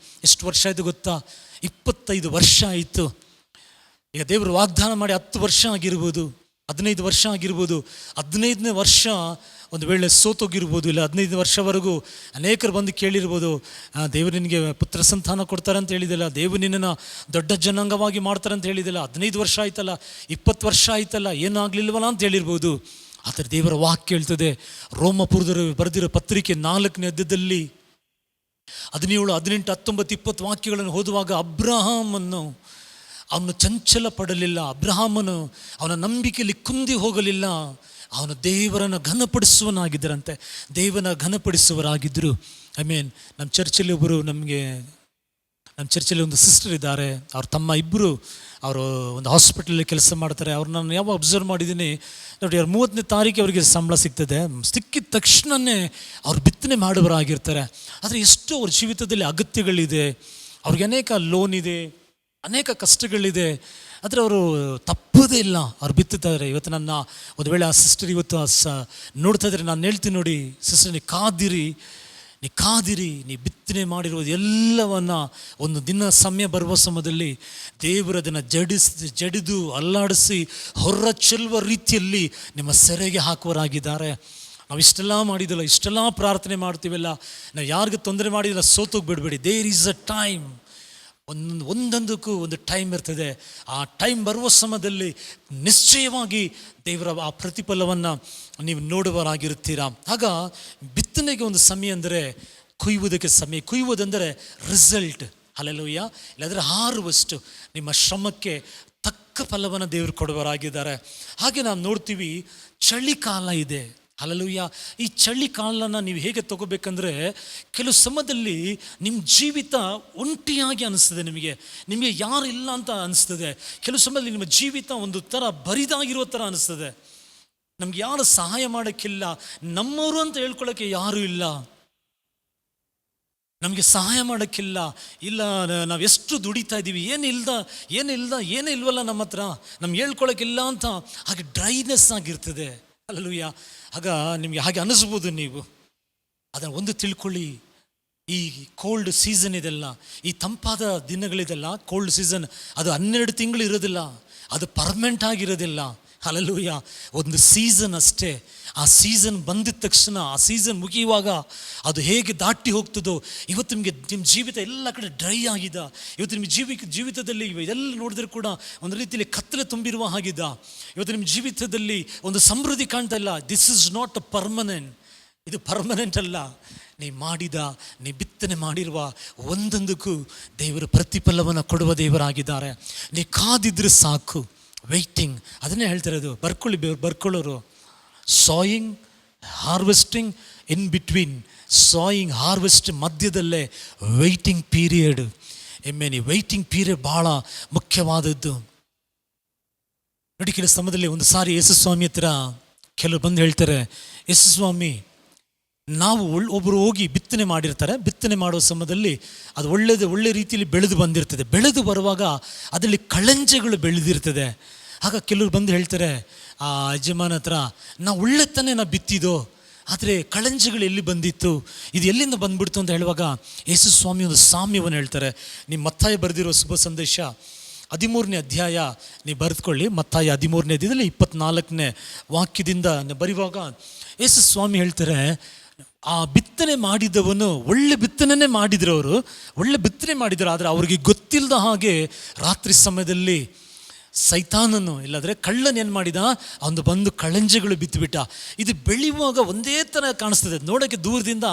ಎಷ್ಟು ವರ್ಷ ಆಯಿತು ಗೊತ್ತಾ? 25 ವರ್ಷ ಆಯಿತು. ಈಗ ದೇವರು ವಾಗ್ದಾನ ಮಾಡಿ 10 ವರ್ಷ ಆಗಿರ್ಬೋದು, 15 ವರ್ಷ ಆಗಿರ್ಬೋದು. 15ನೇ ವರ್ಷ ಒಂದು ವೇಳೆ ಸೋತೋಗಿರ್ಬೋದು, ಇಲ್ಲ 15 ವರ್ಷವರೆಗೂ ಅನೇಕರು ಬಂದು ಕೇಳಿರ್ಬೋದು, ದೇವರು ನಿನಗೆ ಪುತ್ರ ಸಂತಾನ ಕೊಡ್ತಾರೆ ಅಂತ ಹೇಳಿದಿಲ್ಲ, ದೇವರು ನಿನ್ನನ್ನು ದೊಡ್ಡ ಜನಾಂಗವಾಗಿ ಮಾಡ್ತಾರೆ ಅಂತ ಹೇಳಿದಿಲ್ಲ, 15 ವರ್ಷ ಆಯ್ತಲ್ಲ, 20 ವರ್ಷ ಆಯ್ತಲ್ಲ, ಏನಾಗಲಿಲ್ವಲ್ಲ ಅಂತ ಹೇಳಿರ್ಬೋದು. ಆದರೆ ದೇವರ ವಾಕ್ಯ ಹೇಳ್ತದೆ, ರೋಮಪುರದವರು ಬರೆದಿರೋ ಪತ್ರಿಕೆ 4ನೇ ಅಧ್ಯಾಯದಲ್ಲಿ 17, 18, 19, 20 ವಾಕ್ಯಗಳನ್ನು ಓದುವಾಗ ಅಬ್ರಹಾಮನ್ನು ಅವನು ಚಂಚಲ ಪಡಲಿಲ್ಲ, ಅಬ್ರಹಾಮನು ಅವನ ನಂಬಿಕೆಯಲ್ಲಿ ಕುಂದಿ ಹೋಗಲಿಲ್ಲ, ಅವನು ದೇವರನ್ನು ಘನಪಡಿಸುವನಾಗಿದ್ದರಂತೆ, ದೇವನ ಘನಪಡಿಸುವರಾಗಿದ್ದರು. ನಮ್ಮ ಚರ್ಚಲ್ಲಿ ಒಬ್ಬರು ನಮ್ಮ ಚರ್ಚಲ್ಲಿ ಒಂದು ಸಿಸ್ಟರ್ ಇದ್ದಾರೆ, ಅವ್ರ ತಮ್ಮ ಇಬ್ಬರು ಅವರು ಒಂದು ಹಾಸ್ಪಿಟಲಲ್ಲಿ ಕೆಲಸ ಮಾಡ್ತಾರೆ. ಅವ್ರನ್ನ ನಾನು ಯಾವಾಗ ಅಬ್ಸರ್ವ್ ಮಾಡಿದ್ದೀನಿ ನೋಡಿ, ಅವ್ರು 30ನೇ ತಾರೀಕು ಅವರಿಗೆ ಸಂಬಳ ಸಿಗ್ತದೆ, ಸಿಕ್ಕಿದ ತಕ್ಷಣವೇ ಅವ್ರು ಬಿತ್ತನೆ ಮಾಡುವರಾಗಿರ್ತಾರೆ. ಆದರೆ ಎಷ್ಟೋ ಅವ್ರ ಜೀವಿತದಲ್ಲಿ ಅಗತ್ಯಗಳಿದೆ, ಅವ್ರಿಗೆ ಅನೇಕ ಲೋನ್ ಇದೆ, ಅನೇಕ ಕಷ್ಟಗಳಿದೆ, ಆದರೆ ಅವರು ತಪ್ಪೋದೇ ಇಲ್ಲ, ಅವ್ರು ಬಿತ್ತುತ್ತಾರೆ. ಇವತ್ತು ನನ್ನ ಒಂದು ವೇಳೆ ಆ ಸಿಸ್ಟರ್ ಇವತ್ತು ನೋಡ್ತಾ ಇದ್ರೆ ನಾನು ಹೇಳ್ತೀನಿ, ನೋಡಿ ಸಿಸ್ಟರ್, ನೀ ಕಾದಿರಿ, ನೀ ಬಿತ್ತನೆ ಮಾಡಿರುವುದು ಎಲ್ಲವನ್ನ ಒಂದು ದಿನ ಸಮಯ ಬರುವ ಸಮಯದಲ್ಲಿ ದೇವರು ಅದನ್ನು ಜಡಿದು ಅಲ್ಲಾಡಿಸಿ ಹೊರ ಚೆಲ್ಲುವ ರೀತಿಯಲ್ಲಿ ನಿಮ್ಮ ಸೆರೆಗೆ ಹಾಕುವರಾಗಿದ್ದಾರೆ. ನಾವು ಇಷ್ಟೆಲ್ಲ ಮಾಡಿದಲ್ಲ, ಇಷ್ಟೆಲ್ಲ ಪ್ರಾರ್ಥನೆ ಮಾಡ್ತೀವಲ್ಲ, ನಾವು ಯಾರಿಗೂ ತೊಂದರೆ ಮಾಡಿದಿಲ್ಲ, ಸೋತೋಗ್ಬಿಡ್ಬೇಡಿ. ದೇರ್ ಈಸ್ ಅ ಟೈಮ್, ಒಂದೊಂದಕ್ಕೂ ಒಂದು ಟೈಮ್ ಇರ್ತದೆ. ಆ ಟೈಮ್ ಬರುವ ಸಮಯದಲ್ಲಿ ನಿಶ್ಚಯವಾಗಿ ದೇವರ ಆ ಪ್ರತಿಫಲವನ್ನು ನೀವು ನೋಡುವರಾಗಿರ್ತೀರಾ. ಆಗ ಬಿತ್ತನೆಗೆ ಒಂದು ಸಮಯ ಅಂದರೆ ಕೊಯ್ಯುವುದಕ್ಕೆ ಸಮಯ, ಕೊಯ್ಯುವುದಂದರೆ ರಿಸಲ್ಟ್. ಹಲ್ಲೆಲೂಯಾ. ಇಲ್ಲಾಂದರೆ ಹಾರ್ವೆಸ್ಟ್, ನಿಮ್ಮ ಶ್ರಮಕ್ಕೆ ತಕ್ಕ ಫಲವನ್ನು ದೇವರು ಕೊಡುವರಾಗಿದ್ದಾರೆ. ಹಾಗೆ ನಾವು ನೋಡ್ತೀವಿ, ಚಳಿಕಾಲ ಇದೆ. ಹಲ್ಲೆಲೂಯಾ. ಈ ಚಳಿಕಾಲನ ನೀವು ಹೇಗೆ ತಗೋಬೇಕಂದ್ರೆ, ಕೆಲವು ಸಮಯದಲ್ಲಿ ನಿಮ್ಮ ಜೀವಿತ ಒಂಟಿಯಾಗಿ ಅನಿಸ್ತದೆ, ನಿಮಗೆ ಯಾರು ಇಲ್ಲ ಅಂತ ಅನಿಸ್ತದೆ. ಕೆಲವು ಸಮಯದಲ್ಲಿ ನಿಮ್ಮ ಜೀವಿತ ಒಂದು ಥರ ಬರಿದಾಗಿರೋ ಥರ ಅನಿಸ್ತದೆ. ನಮ್ಗೆ ಯಾರು ಸಹಾಯ ಮಾಡೋಕ್ಕಿಲ್ಲ, ನಮ್ಮವರು ಅಂತ ಹೇಳ್ಕೊಳ್ಳೋಕ್ಕೆ ಯಾರೂ ಇಲ್ಲ, ನಮಗೆ ಸಹಾಯ ಮಾಡೋಕ್ಕಿಲ್ಲ, ಇಲ್ಲ ನಾವು ಎಷ್ಟು ದುಡಿತಾ ಇದ್ದೀವಿ, ಏನೇ ಇಲ್ವಲ್ಲ ನಮ್ಮ ಹತ್ರ, ನಮ್ಗೆ ಹೇಳ್ಕೊಳ್ಳೋಕ್ಕಿಲ್ಲ ಅಂತ ಹಾಗೆ ಡ್ರೈನೆಸ್ ಆಗಿರ್ತದೆ. ಹಲ್ಲೆಲೂಯಾ. ಆಗ ನಿಮಗೆ ಹಾಗೆ ಅನ್ನಿಸ್ಬೋದು. ನೀವು ಅದನ್ನು ಒಂದು ತಿಳ್ಕೊಳ್ಳಿ, ಈ ಕೋಲ್ಡ್ ಸೀಸನ್ ಇದೆಲ್ಲ, ಈ ತಂಪಾದ ದಿನಗಳಿದೆಲ್ಲ, ಕೋಲ್ಡ್ ಸೀಸನ್ ಅದು 12 ತಿಂಗಳು ಇರೋದಿಲ್ಲ, ಅದು ಪರ್ಮನೆಂಟ್ ಆಗಿರೋದಿಲ್ಲ. ಹಲ್ಲೆಲೂಯಾ. ಒಂದು ಸೀಸನ್ ಅಷ್ಟೇ. ಆ ಸೀಸನ್ ಬಂದಿದ ತಕ್ಷಣ, ಆ ಸೀಸನ್ ಮುಗಿಯುವಾಗ ಅದು ಹೇಗೆ ದಾಟಿ ಹೋಗ್ತದೋ, ಇವತ್ತು ನಿಮ್ಮ ಜೀವಿತ ಎಲ್ಲ ಕಡೆ ಡ್ರೈ ಆಗಿದೆ. ಇವತ್ತು ನಿಮ್ಮ ಜೀವಿತದಲ್ಲಿ ಇದೆಲ್ಲ ನೋಡಿದ್ರೆ ಕೂಡ ಒಂದು ರೀತಿಯಲ್ಲಿ ಕತ್ತಲೆ ತುಂಬಿರುವ ಹಾಗಿದ್ದ. ಇವತ್ತು ನಿಮ್ಮ ಜೀವಿತದಲ್ಲಿ ಒಂದು ಸಮೃದ್ಧಿ ಕಾಣ್ತಾ ಇಲ್ಲ. ದಿಸ್ ಇಸ್ ನಾಟ್ ಪರ್ಮನೆಂಟ್, ಇದು ಪರ್ಮನೆಂಟ್ ಅಲ್ಲ. ನೀ ಬಿತ್ತನೆ ಮಾಡಿರುವ ಒಂದೊಂದಕ್ಕೂ ದೇವರು ಪ್ರತಿಫಲವನ್ನು ಕೊಡುವ ದೇವರಾಗಿದ್ದಾರೆ. ನೀ ಕಾದಿದ್ರೆ ಸಾಕು. ವೆಯ್ಟಿಂಗ್, ಅದನ್ನೇ ಹೇಳ್ತಿರೋದು. ಬರ್ಕೊಳ್ಳೋರು saying, harvesting, in between saying harvest ಮಧ್ಯದಲ್ಲೇ ವೆಯ್ಟಿಂಗ್ ಪೀರಿಯಡ್. ಈ ವೆಯ್ಟಿಂಗ್ ಪೀರಿಯಡ್ ಬಹಳ ಮುಖ್ಯವಾದದ್ದು. ನೋಡಿ, ಕೆಲವು ಸಮಯದಲ್ಲಿ ಒಂದು ಸಾರಿ ಯೇಸುಸ್ವಾಮಿ ಹತ್ರ ಕೆಲವರು ಬಂದು ಹೇಳ್ತಾರೆ, ಯೇಸುಸ್ವಾಮಿ, ನಾವು ಒಬ್ಬರು ಹೋಗಿ ಬಿತ್ತನೆ ಮಾಡಿರ್ತಾರೆ, ಬಿತ್ತನೆ ಮಾಡೋ ಸಮಯದಲ್ಲಿ ಅದು ಒಳ್ಳೆ ರೀತಿಯಲ್ಲಿ ಬೆಳೆದು ಬಂದಿರ್ತದೆ. ಬೆಳೆದು ಬರುವಾಗ ಅದರಲ್ಲಿ ಕಳಂಜಗಳು ಬೆಳೆದಿರ್ತದೆ. ಆಗ ಕೆಲವರು ಬಂದು ಹೇಳ್ತಾರೆ ಆ ಯಜಮಾನ ಹತ್ರ, ನಾವು ಒಳ್ಳೆತನೇ ಬಿತ್ತಿದೋ, ಆದರೆ ಕಳಂಜಗಳು ಎಲ್ಲಿ ಬಂದಿತ್ತು, ಇದು ಎಲ್ಲಿಂದ ಬಂದ್ಬಿಡ್ತು ಅಂತ ಹೇಳುವಾಗ ಯೇಸುಸ್ವಾಮಿ ಒಂದು ಸಾಮ್ಯವನ್ನು ಹೇಳ್ತಾರೆ. ನಿಮ್ಮ ಮತ್ತಾಯ ಬರೆದಿರೋ ಶುಭ ಸಂದೇಶ 13ನೇ ಅಧ್ಯಾಯ ನೀವು ಬರೆದುಕೊಳ್ಳಿ. ಮತ್ತಾಯ 13ನೇ ಅಧ್ಯಾಯದಲ್ಲಿ 24ನೇ ವಾಕ್ಯದಿಂದ ಬರೆಯುವಾಗ ಯೇಸುಸ್ವಾಮಿ ಹೇಳ್ತಾರೆ, ಆ ಬಿತ್ತನೆ ಮಾಡಿದವನು ಒಳ್ಳೆ ಬಿತ್ತನೆ ಮಾಡಿದ್ರು, ಒಳ್ಳೆ ಬಿತ್ತನೆ ಮಾಡಿದ್ರು. ಆದರೆ ಅವ್ರಿಗೆ ಗೊತ್ತಿಲ್ಲದ ಹಾಗೆ ರಾತ್ರಿ ಸಮಯದಲ್ಲಿ ಸೈತಾನನು, ಇಲ್ಲಾಂದರೆ ಕಳ್ಳನ ಏನು ಮಾಡಿದ, ಅವನು ಬಂದು ಕಳಂಜಗಳು ಬಿತ್ತುಬಿಟ್ಟ. ಇದು ಬೆಳೆಯುವಾಗ ಒಂದೇ ಥರ ಕಾಣಿಸ್ತದೆ, ನೋಡೋಕ್ಕೆ ದೂರದಿಂದ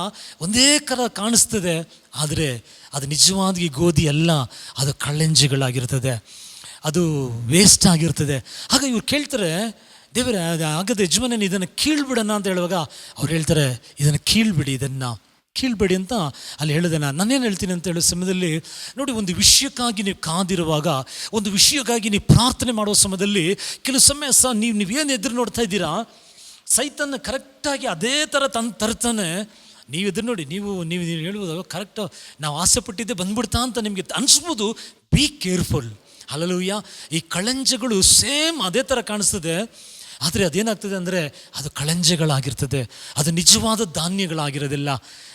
ಒಂದೇ ಥರ ಕಾಣಿಸ್ತದೆ, ಆದರೆ ಅದು ನಿಜವಾಗಿ ಗೋಧಿ ಅಲ್ಲ, ಅದು ಕಳಂಜಗಳಾಗಿರ್ತದೆ, ಅದು ವೇಸ್ಟ್ ಆಗಿರ್ತದೆ. ಆಗ ಇವ್ರು ಕೇಳ್ತಾರೆ, ದೇವರೇ, ಆಗದ ಯಜಮಾನನ ಇದನ್ನು ಕೀಳ್ಬಿಡೋಣ ಅಂತ ಹೇಳುವಾಗ ಅವ್ರು ಹೇಳ್ತಾರೆ, ಇದನ್ನು ಕೀಳ್ಬಿಡಿ, ಇದನ್ನು ಕೀಳ್ಬೇಡಿ ಅಂತ ಅಲ್ಲಿ ಹೇಳಿದೆ. ನಾನೇನು ಹೇಳ್ತೀನಿ ಅಂತ ಹೇಳೋ ಸಮಯದಲ್ಲಿ ನೋಡಿ, ಒಂದು ವಿಷಯಕ್ಕಾಗಿ ನೀವು ಕಾದಿರುವಾಗ, ಒಂದು ವಿಷಯಕ್ಕಾಗಿ ನೀವು ಪ್ರಾರ್ಥನೆ ಮಾಡೋ ಸಮಯದಲ್ಲಿ ಕೆಲವು ಸಮಯ ನೀವೇನು ಎದುರು ನೋಡ್ತಾ ಇದ್ದೀರಾ, ಸೈತಾನ ಕರೆಕ್ಟಾಗಿ ಅದೇ ಥರ ತರ್ತಾನೆ. ನೀವು ಎದುರು ನೋಡಿ, ನೀವು ಹೇಳ್ಬೋದು ಕರೆಕ್ಟ್ ನಾವು ಆಸೆ ಪಟ್ಟಿದ್ದೆ ಬಂದ್ಬಿಡ್ತಾ ಅಂತ ನಿಮಗೆ ಅನಿಸ್ಬೋದು. Be careful. ಹಲ್ಲೆಲೂಯಾ. ಈ ಕಳಂಜಗಳು ಸೇಮ್ ಅದೇ ಥರ ಕಾಣಿಸ್ತದೆ, ಆದರೆ ಅದೇನಾಗ್ತದೆ ಅಂದರೆ ಅದು ಕಳಂಜಗಳಾಗಿರ್ತದೆ, ಅದು ನಿಜವಾದ ಧಾನ್ಯಗಳಾಗಿರೋದಿಲ್ಲ.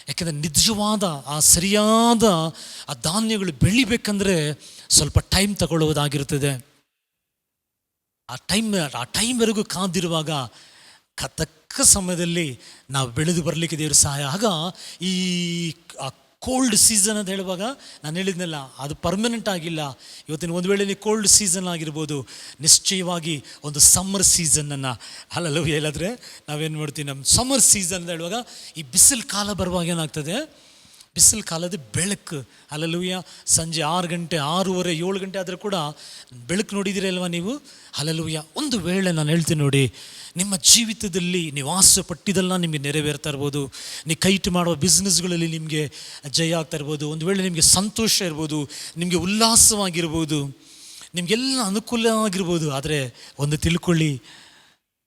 ಯಾಕೆಂದರೆ ನಿಜವಾದ ಸರಿಯಾದ ಆ ಧಾನ್ಯಗಳು ಬೆಳಿಬೇಕಂದ್ರೆ ಸ್ವಲ್ಪ ಟೈಮ್ ತಗೊಳ್ಳುವುದಾಗಿರ್ತದೆ. ಆ ಟೈಮ್ವರೆಗೂ ಕಾದಿರುವಾಗ ತಕ್ಕ ಸಮಯದಲ್ಲಿ ನಾವು ಬೆಳೆದು ಬರಲಿಕ್ಕೆ ದೇವರು ಸಹಾಯ. ಆಗ ಈ ಕೋಲ್ಡ್ ಸೀಸನ್ ಅಂತ ಹೇಳುವಾಗ ನಾನು ಹೇಳಿದ್ನಲ್ಲ, ಅದು ಪರ್ಮನೆಂಟ್ ಆಗಿಲ್ಲ. ಇವತ್ತಿನ ಒಂದು ವೇಳೆ ಕೋಲ್ಡ್ ಸೀಸನ್ ಆಗಿರ್ಬೋದು, ನಿಶ್ಚಯವಾಗಿ ಒಂದು ಸಮ್ಮರ್ ಸೀಸನನ್ನು ಅಲ್ಲಲ್ಲೂ ಹೇಳಿದ್ರೆ ನಾವೇನು ಮಾಡ್ತೀವಿ, ನಮ್ಮ ಸಮ್ಮರ್ ಸೀಸನ್ ಅಂತ ಹೇಳುವಾಗ ಈ ಬಿಸಿಲು ಕಾಲ ಬರುವಾಗ ಏನಾಗ್ತದೆ, ಬಿಸಿಲು ಕಾಲದ ಬೆಳಕು ಹಲ್ಲೆಲೂಯಾ. ಸಂಜೆ 6 ಗಂಟೆ 6:30 7 ಗಂಟೆ ಆದರೂ ಕೂಡ ಬೆಳಕು ನೋಡಿದ್ದೀರಲ್ವ ನೀವು, ಹಲ್ಲೆಲೂಯಾ. ಒಂದು ವೇಳೆ ನಾನು ಹೇಳ್ತೀನಿ ನೋಡಿ, ನಿಮ್ಮ ಜೀವಿತದಲ್ಲಿ ನೀವು ಆಸೆ ಪಟ್ಟಿದ್ದೆಲ್ಲ ನಿಮಗೆ ನೆರವೇರ್ತಾ ಇರ್ಬೋದು. ನೀವು ಕೈಟ್ ಮಾಡುವ ಬಿಸ್ನೆಸ್ಗಳಲ್ಲಿ ನಿಮಗೆ ಜಯ ಆಗ್ತಾ ಇರ್ಬೋದು. ಒಂದು ವೇಳೆ ನಿಮಗೆ ಸಂತೋಷ ಇರ್ಬೋದು, ನಿಮಗೆ ಉಲ್ಲಾಸವಾಗಿರ್ಬೋದು, ನಿಮಗೆಲ್ಲ ಅನುಕೂಲ ಆಗಿರ್ಬೋದು. ಆದರೆ ಒಂದು ತಿಳ್ಕೊಳ್ಳಿ,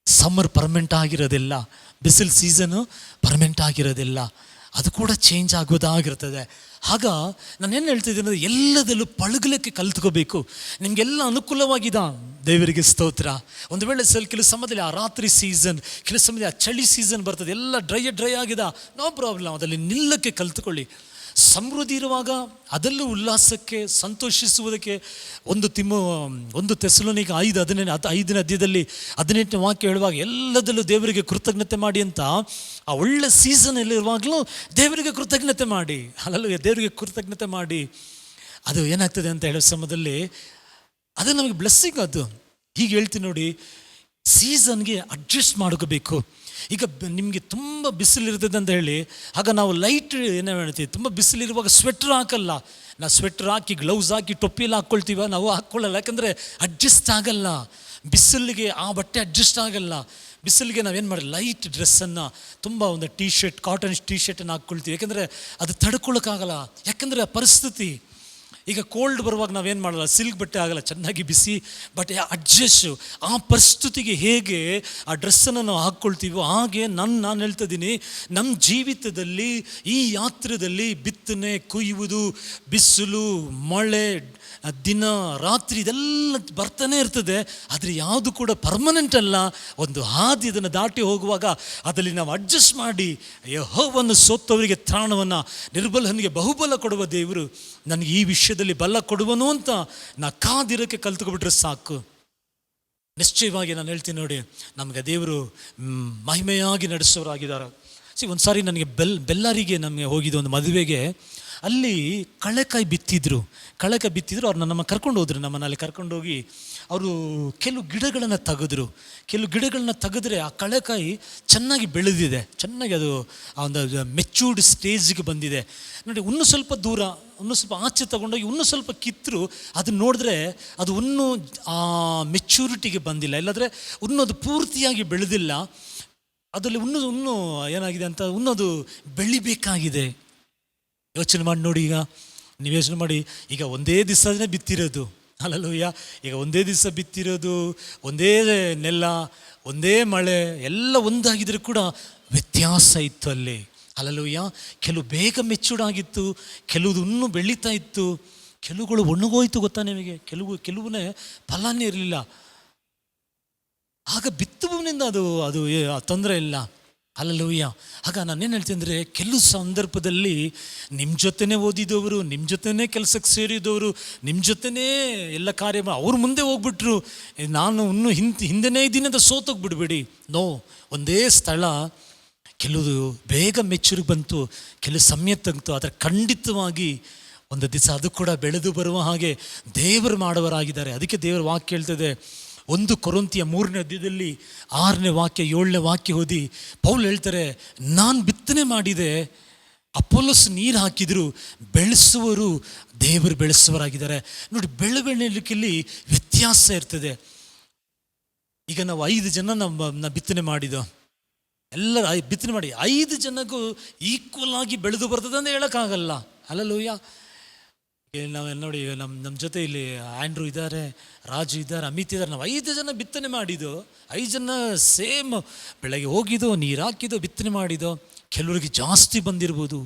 ಸಮ್ಮರ್ ಪರ್ಮನೆಂಟ್ ಆಗಿರೋದಿಲ್ಲ, ಬಿಸಿಲು ಸೀಸನು ಪರ್ಮನೆಂಟ್ ಆಗಿರೋದಿಲ್ಲ, ಅದು ಕೂಡ ಚೇಂಜ್ ಆಗೋದಾಗಿರ್ತದೆ. ಆಗ ನಾನೇನು ಹೇಳ್ತಿದ್ದೀನಿ ಅಂದರೆ ಎಲ್ಲದಲ್ಲೂ ಪಳಗಲಿಕ್ಕೆ ಕಲ್ತ್ಕೋಬೇಕು. ನಿಮಗೆಲ್ಲ ಅನುಕೂಲವಾಗಿದೆ, ದೇವರಿಗೆ ಸ್ತೋತ್ರ. ಒಂದು ವೇಳೆ ಕೆಲವು ಸಮಯದಲ್ಲಿ ಆ ರಾತ್ರಿ ಸೀಸನ್, ಕೆಲವು ಸಮಯದಲ್ಲಿ ಆ ಚಳಿ ಸೀಸನ್ ಬರ್ತದೆ, ಎಲ್ಲ ಡ್ರೈ ಆಗಿದೆ, ನೋ ಪ್ರಾಬ್ಲಮ್, ಅದರಲ್ಲಿ ನಿಲ್ಲಕ್ಕೆ ಕಲ್ತ್ಕೊಳ್ಳಿ. ಸಮೃದ್ಧಿ ಇರುವಾಗ ಅದಲ್ಲೂ ಉಲ್ಲಾಸಕ್ಕೆ ಸಂತೋಷಿಸುವುದಕ್ಕೆ ಒಂದು ತೆಸಲೋನಿಗೆ 5:15 ಅಧ್ಯಾಯದಲ್ಲಿ 18ನೇ ವಾಕ್ಯ ಹೇಳುವಾಗ ಎಲ್ಲದಲ್ಲೂ ದೇವರಿಗೆ ಕೃತಜ್ಞತೆ ಮಾಡಿ ಅಂತ. ಆ ಒಳ್ಳೆ ಸೀಸನಲ್ಲಿರುವಾಗಲೂ ದೇವರಿಗೆ ಕೃತಜ್ಞತೆ ಮಾಡಿ, ಅಲ್ಲೂ ದೇವರಿಗೆ ಕೃತಜ್ಞತೆ ಮಾಡಿ. ಅದು ಏನಾಗ್ತದೆ ಅಂತ ಹೇಳೋ ಸಮಯದಲ್ಲಿ ಅದು ನಮಗೆ ಬ್ಲೆಸ್ಸಿಂಗ್. ಅದು ಹೀಗೆ ಹೇಳ್ತೀನಿ ನೋಡಿ, ಸೀಸನ್ಗೆ ಅಡ್ಜಸ್ಟ್ ಮಾಡ್ಕೋಬೇಕು. ಈಗ ನಿಮಗೆ ತುಂಬ ಬಿಸಿಲಿರ್ತದೆ ಅಂತ ಹೇಳಿ ಆಗ ನಾವು ಲೈಟ್ ಏನೋ ಹೇಳ್ತೀವಿ, ತುಂಬ ಬಿಸಿಲಿರುವಾಗ ಸ್ವೆಟ್ರ್ ಹಾಕಲ್ಲ. ನಾವು ಸ್ವೆಟ್ರ್ ಹಾಕಿ ಗ್ಲೌಸ್ ಹಾಕಿ ಟೊಪ್ಪಿ ಎಲ್ಲ ಹಾಕ್ಕೊಳ್ತೀವ, ನಾವು ಹಾಕ್ಕೊಳ್ಳಲ್ಲ. ಯಾಕಂದರೆ ಅಡ್ಜಸ್ಟ್ ಆಗಲ್ಲ, ಬಿಸಿಲಿಗೆ ಆ ಬಟ್ಟೆ ಅಡ್ಜಸ್ಟ್ ಆಗಲ್ಲ. ಬಿಸಿಲಿಗೆ ನಾವೇನು ಮಾಡಿ ಲೈಟ್ ಡ್ರೆಸ್ಸನ್ನು, ತುಂಬ ಒಂದು ಕಾಟನ್ ಟೀ ಶರ್ಟನ್ನು ಹಾಕ್ಕೊಳ್ತೀವಿ. ಯಾಕೆಂದರೆ ಅದು ತಡ್ಕೊಳ್ಳೋಕ್ಕಾಗಲ್ಲ, ಯಾಕೆಂದರೆ ಆ ಪರಿಸ್ಥಿತಿ. ಈಗ ಕೋಲ್ಡ್ ಬರುವಾಗ ನಾವೇನು ಮಾಡಲ್ಲ, ಸಿಲ್ಕ್ ಬಟ್ಟೆ ಆಗಲ್ಲ, ಚೆನ್ನಾಗಿ ಬಿಸಿ ಬಟ್ಟೆ ಅಡ್ಜಸ್ಟ್. ಆ ಪರಿಸ್ಥಿತಿಗೆ ಹೇಗೆ ಆ ಡ್ರೆಸ್ಸನ್ನು ನಾವು ಹಾಕ್ಕೊಳ್ತೀವೋ ಹಾಗೆ ನಾನು ಹೇಳ್ತಾ ಇದ್ದೀನಿ, ನಮ್ಮ ಜೀವಿತದಲ್ಲಿ ಈ ಯಾತ್ರೆಯಲ್ಲಿ ಬಿತ್ತನೆ, ಕೊಯ್ಯುವುದು, ಬಿಸಿಲು, ಮಳೆ, ದಿನ ರಾತ್ರಿ ಇದೆಲ್ಲ ಬರ್ತಾನೆ ಇರ್ತದೆ. ಆದರೆ ಯಾವುದು ಕೂಡ ಪರ್ಮನೆಂಟ್ ಅಲ್ಲ. ಒಂದು ಹಾದಿ ಇದನ್ನು ದಾಟಿ ಹೋಗುವಾಗ ಅದರಲ್ಲಿ ನಾವು ಅಡ್ಜಸ್ಟ್ ಮಾಡಿ, ಯೆಹೋವನು ಸೋತವರಿಗೆ ತ್ರಾಣವನ್ನು, ನಿರ್ಬಲನಿಗೆ ಬಹುಬಲ ಕೊಡುವ ದೇವರು ನನಗೆ ಈ ವಿಷಯದಲ್ಲಿ ಬಲ ಕೊಡುವನು ಅಂತ ನಾ ಕಾದಿರೋಕ್ಕೆ ಕಲ್ತ್ಕೊಬಿಟ್ರೆ ಸಾಕು. ನಿಶ್ಚಯವಾಗಿ ನಾನು ಹೇಳ್ತೀನಿ ನೋಡಿ, ನಮಗೆ ದೇವರು ಮಹಿಮೆಯಾಗಿ ನಡೆಸೋರಾಗಿದ್ದಾರೆ. ಒಂದು ಸಾರಿ ನನಗೆ ಬೆಲ್ಲಾರಿಗೆ ನಮಗೆ ಹೋಗಿದ್ದು ಒಂದು ಮದುವೆಗೆ. ಅಲ್ಲಿ ಕಳೆಕಾಯಿ ಬಿತ್ತಿದ್ರು. ಅವ್ರು ನಮ್ಮ ಕರ್ಕೊಂಡು ಹೋದ್ರು, ನಮ್ಮನ್ನಲ್ಲಿ ಕರ್ಕೊಂಡೋಗಿ ಅವರು ಕೆಲವು ಗಿಡಗಳನ್ನು ತೆಗೆದ್ರೆ ಆ ಕಳೆಕಾಯಿ ಚೆನ್ನಾಗಿ ಬೆಳೆದಿದೆ, ಚೆನ್ನಾಗಿ ಅದು ಆ ಒಂದು ಮೆಚೂರ್ಡ್ ಸ್ಟೇಜ್ಗೆ ಬಂದಿದೆ ನೋಡಿ. ಇನ್ನೂ ಸ್ವಲ್ಪ ದೂರ, ಇನ್ನೂ ಸ್ವಲ್ಪ ಆಚೆ ತಗೊಂಡೋಗಿ ಇನ್ನೂ ಸ್ವಲ್ಪ ಕಿತ್ತರು, ಅದು ನೋಡಿದ್ರೆ ಅದು ಇನ್ನೂ ಆ ಮೆಚ್ಯೂರಿಟಿಗೆ ಬಂದಿಲ್ಲ, ಇಲ್ಲಾಂದರೆ ಇನ್ನೂ ಅದು ಪೂರ್ತಿಯಾಗಿ ಬೆಳೆದಿಲ್ಲ. ಅದರಲ್ಲಿ ಇನ್ನೂ ಏನಾಗಿದೆ ಅಂತ ಇನ್ನೂ ಬೆಳಿಬೇಕಾಗಿದೆ. ಯೋಚನೆ ಮಾಡಿ ನೋಡಿ, ನೀವು ಯೋಚನೆ ಮಾಡಿ, ಈಗ ಒಂದೇ ದಿವಸನೇ ಬಿತ್ತಿರೋದು, ಹಲ್ಲೆಲೂಯಾ. ಈಗ ಒಂದೇ ದಿವಸ ಬಿತ್ತಿರೋದು, ಒಂದೇ ನೆಲ, ಒಂದೇ ಮಳೆ, ಎಲ್ಲ ಒಂದಾಗಿದ್ರೆ ಕೂಡ ವ್ಯತ್ಯಾಸ ಇತ್ತು ಅಲ್ಲಿ, ಹಲ್ಲೆಲೂಯಾ. ಕೆಲವು ಬೇಗ ಮೆಚೂರ್ಡ್ ಆಗಿತ್ತು, ಕೆಲವುದು ಇನ್ನೂ ಬೆಳೀತಾ ಇತ್ತು, ಕೆಲವುಗಳು ಒಣಗೋಯ್ತು. ಗೊತ್ತಾ ನಿಮಗೆ, ಕೆಲವನ್ನೇ ಫಲನೇ ಇರಲಿಲ್ಲ. ಆಗ ಬಿತ್ತುವಿನಿಂದ ಅದು ತೊಂದರೆ ಇಲ್ಲ, ಹಲ್ಲೆಲೂಯಾ. ಆಗ ನಾನೇನು ಹೇಳ್ತೀನಿ ಅಂದರೆ, ಕೆಲವು ಸಂದರ್ಭದಲ್ಲಿ ನಿಮ್ಮ ಜೊತೆನೇ ಓದಿದವರು, ನಿಮ್ಮ ಜೊತೆನೇ ಕೆಲಸಕ್ಕೆ ಸೇರಿದವರು, ನಿಮ್ಮ ಜೊತೆನೇ ಎಲ್ಲ ಕಾರ್ಯ ಅವ್ರ ಮುಂದೆ ಹೋಗ್ಬಿಟ್ರು, ನಾನು ಇನ್ನೂ ಹಿಂದೆನೇ ಇದ್ದೀನಿ ಅಂತ ಸೋತೋಗ್ಬಿಡ್ಬೇಡಿ. ನೋ, ಒಂದೇ ಸ್ಥಳ ಕೆಲವು ಬೇಗ ಮೆಚ್ಚುರಿಗೆ ಬಂತು, ಕೆಲವು ಸಮಯ ತಂತು. ಆದರೆ ಖಂಡಿತವಾಗಿ ಒಂದು ದಿವಸ ಅದು ಕೂಡ ಬೆಳೆದು ಬರುವ ಹಾಗೆ ದೇವರು ಮಾಡುವರಾಗಿದ್ದಾರೆ. ಅದಕ್ಕೆ ದೇವರ ವಾಕ್ಯ ಹೇಳ್ತದೆ, 1 ಕೊರಿಂಥಿಯ 3ನೇ ಅಧ್ಯಾಯದಲ್ಲಿ 6ನೇ ವಾಕ್ಯ 7ನೇ ವಾಕ್ಯ ಓದಿ ಪೌಲ್ ಹೇಳ್ತಾರೆ, ನಾನು ಬಿತ್ತನೆ ಮಾಡಿದೆ, ಅಪೊಲ್ಲೋಸ್ ನೀರು ಹಾಕಿದ್ರು, ಬೆಳೆಸುವರು ದೇವರು ಬೆಳೆಸುವರಾಗಿದ್ದಾರೆ. ನೋಡಿ, ಬೆಳವಣಿಗೆಯಲ್ಲಿ ವ್ಯತ್ಯಾಸ ಇರ್ತದೆ. ಈಗ ನಾವು 5 ಜನ ನಾವು ಬಿತ್ತನೆ ಮಾಡಿದ್ದು, ಎಲ್ಲರ ಬಿತ್ತನೆ ಮಾಡಿ 5 ಜನಕ್ಕೂ ಈಕ್ವಲ್ ಆಗಿ ಬೆಳೆದು ಬರ್ತದೆ ಅಂತ ಹೇಳೋಕ್ಕಾಗಲ್ಲ. ಹಲ್ಲೆಲೂಯಾ. ನಾವು ನೋಡಿ, ನಮ್ಮ ಜೊತೆ ಇಲ್ಲಿ ಆ್ಯಂಡ್ರೂ ಇದ್ದಾರೆ, ರಾಜು ಇದ್ದಾರೆ, ಅಮಿತ್ ಇದ್ದಾರೆ. ನಾವು 5 ಜನ ಬಿತ್ತನೆ ಮಾಡಿದ್ದು, 5 ಜನ ಸೇಮ್ ಬೆಳಗ್ಗೆ ಹೋಗಿದ್ದು, ನೀರು ಹಾಕಿದ್ದು, ಬಿತ್ತನೆ ಮಾಡಿದ್ದು. ಕೆಲವರಿಗೆ ಜಾಸ್ತಿ ಬಂದಿರ್ಬೋದು,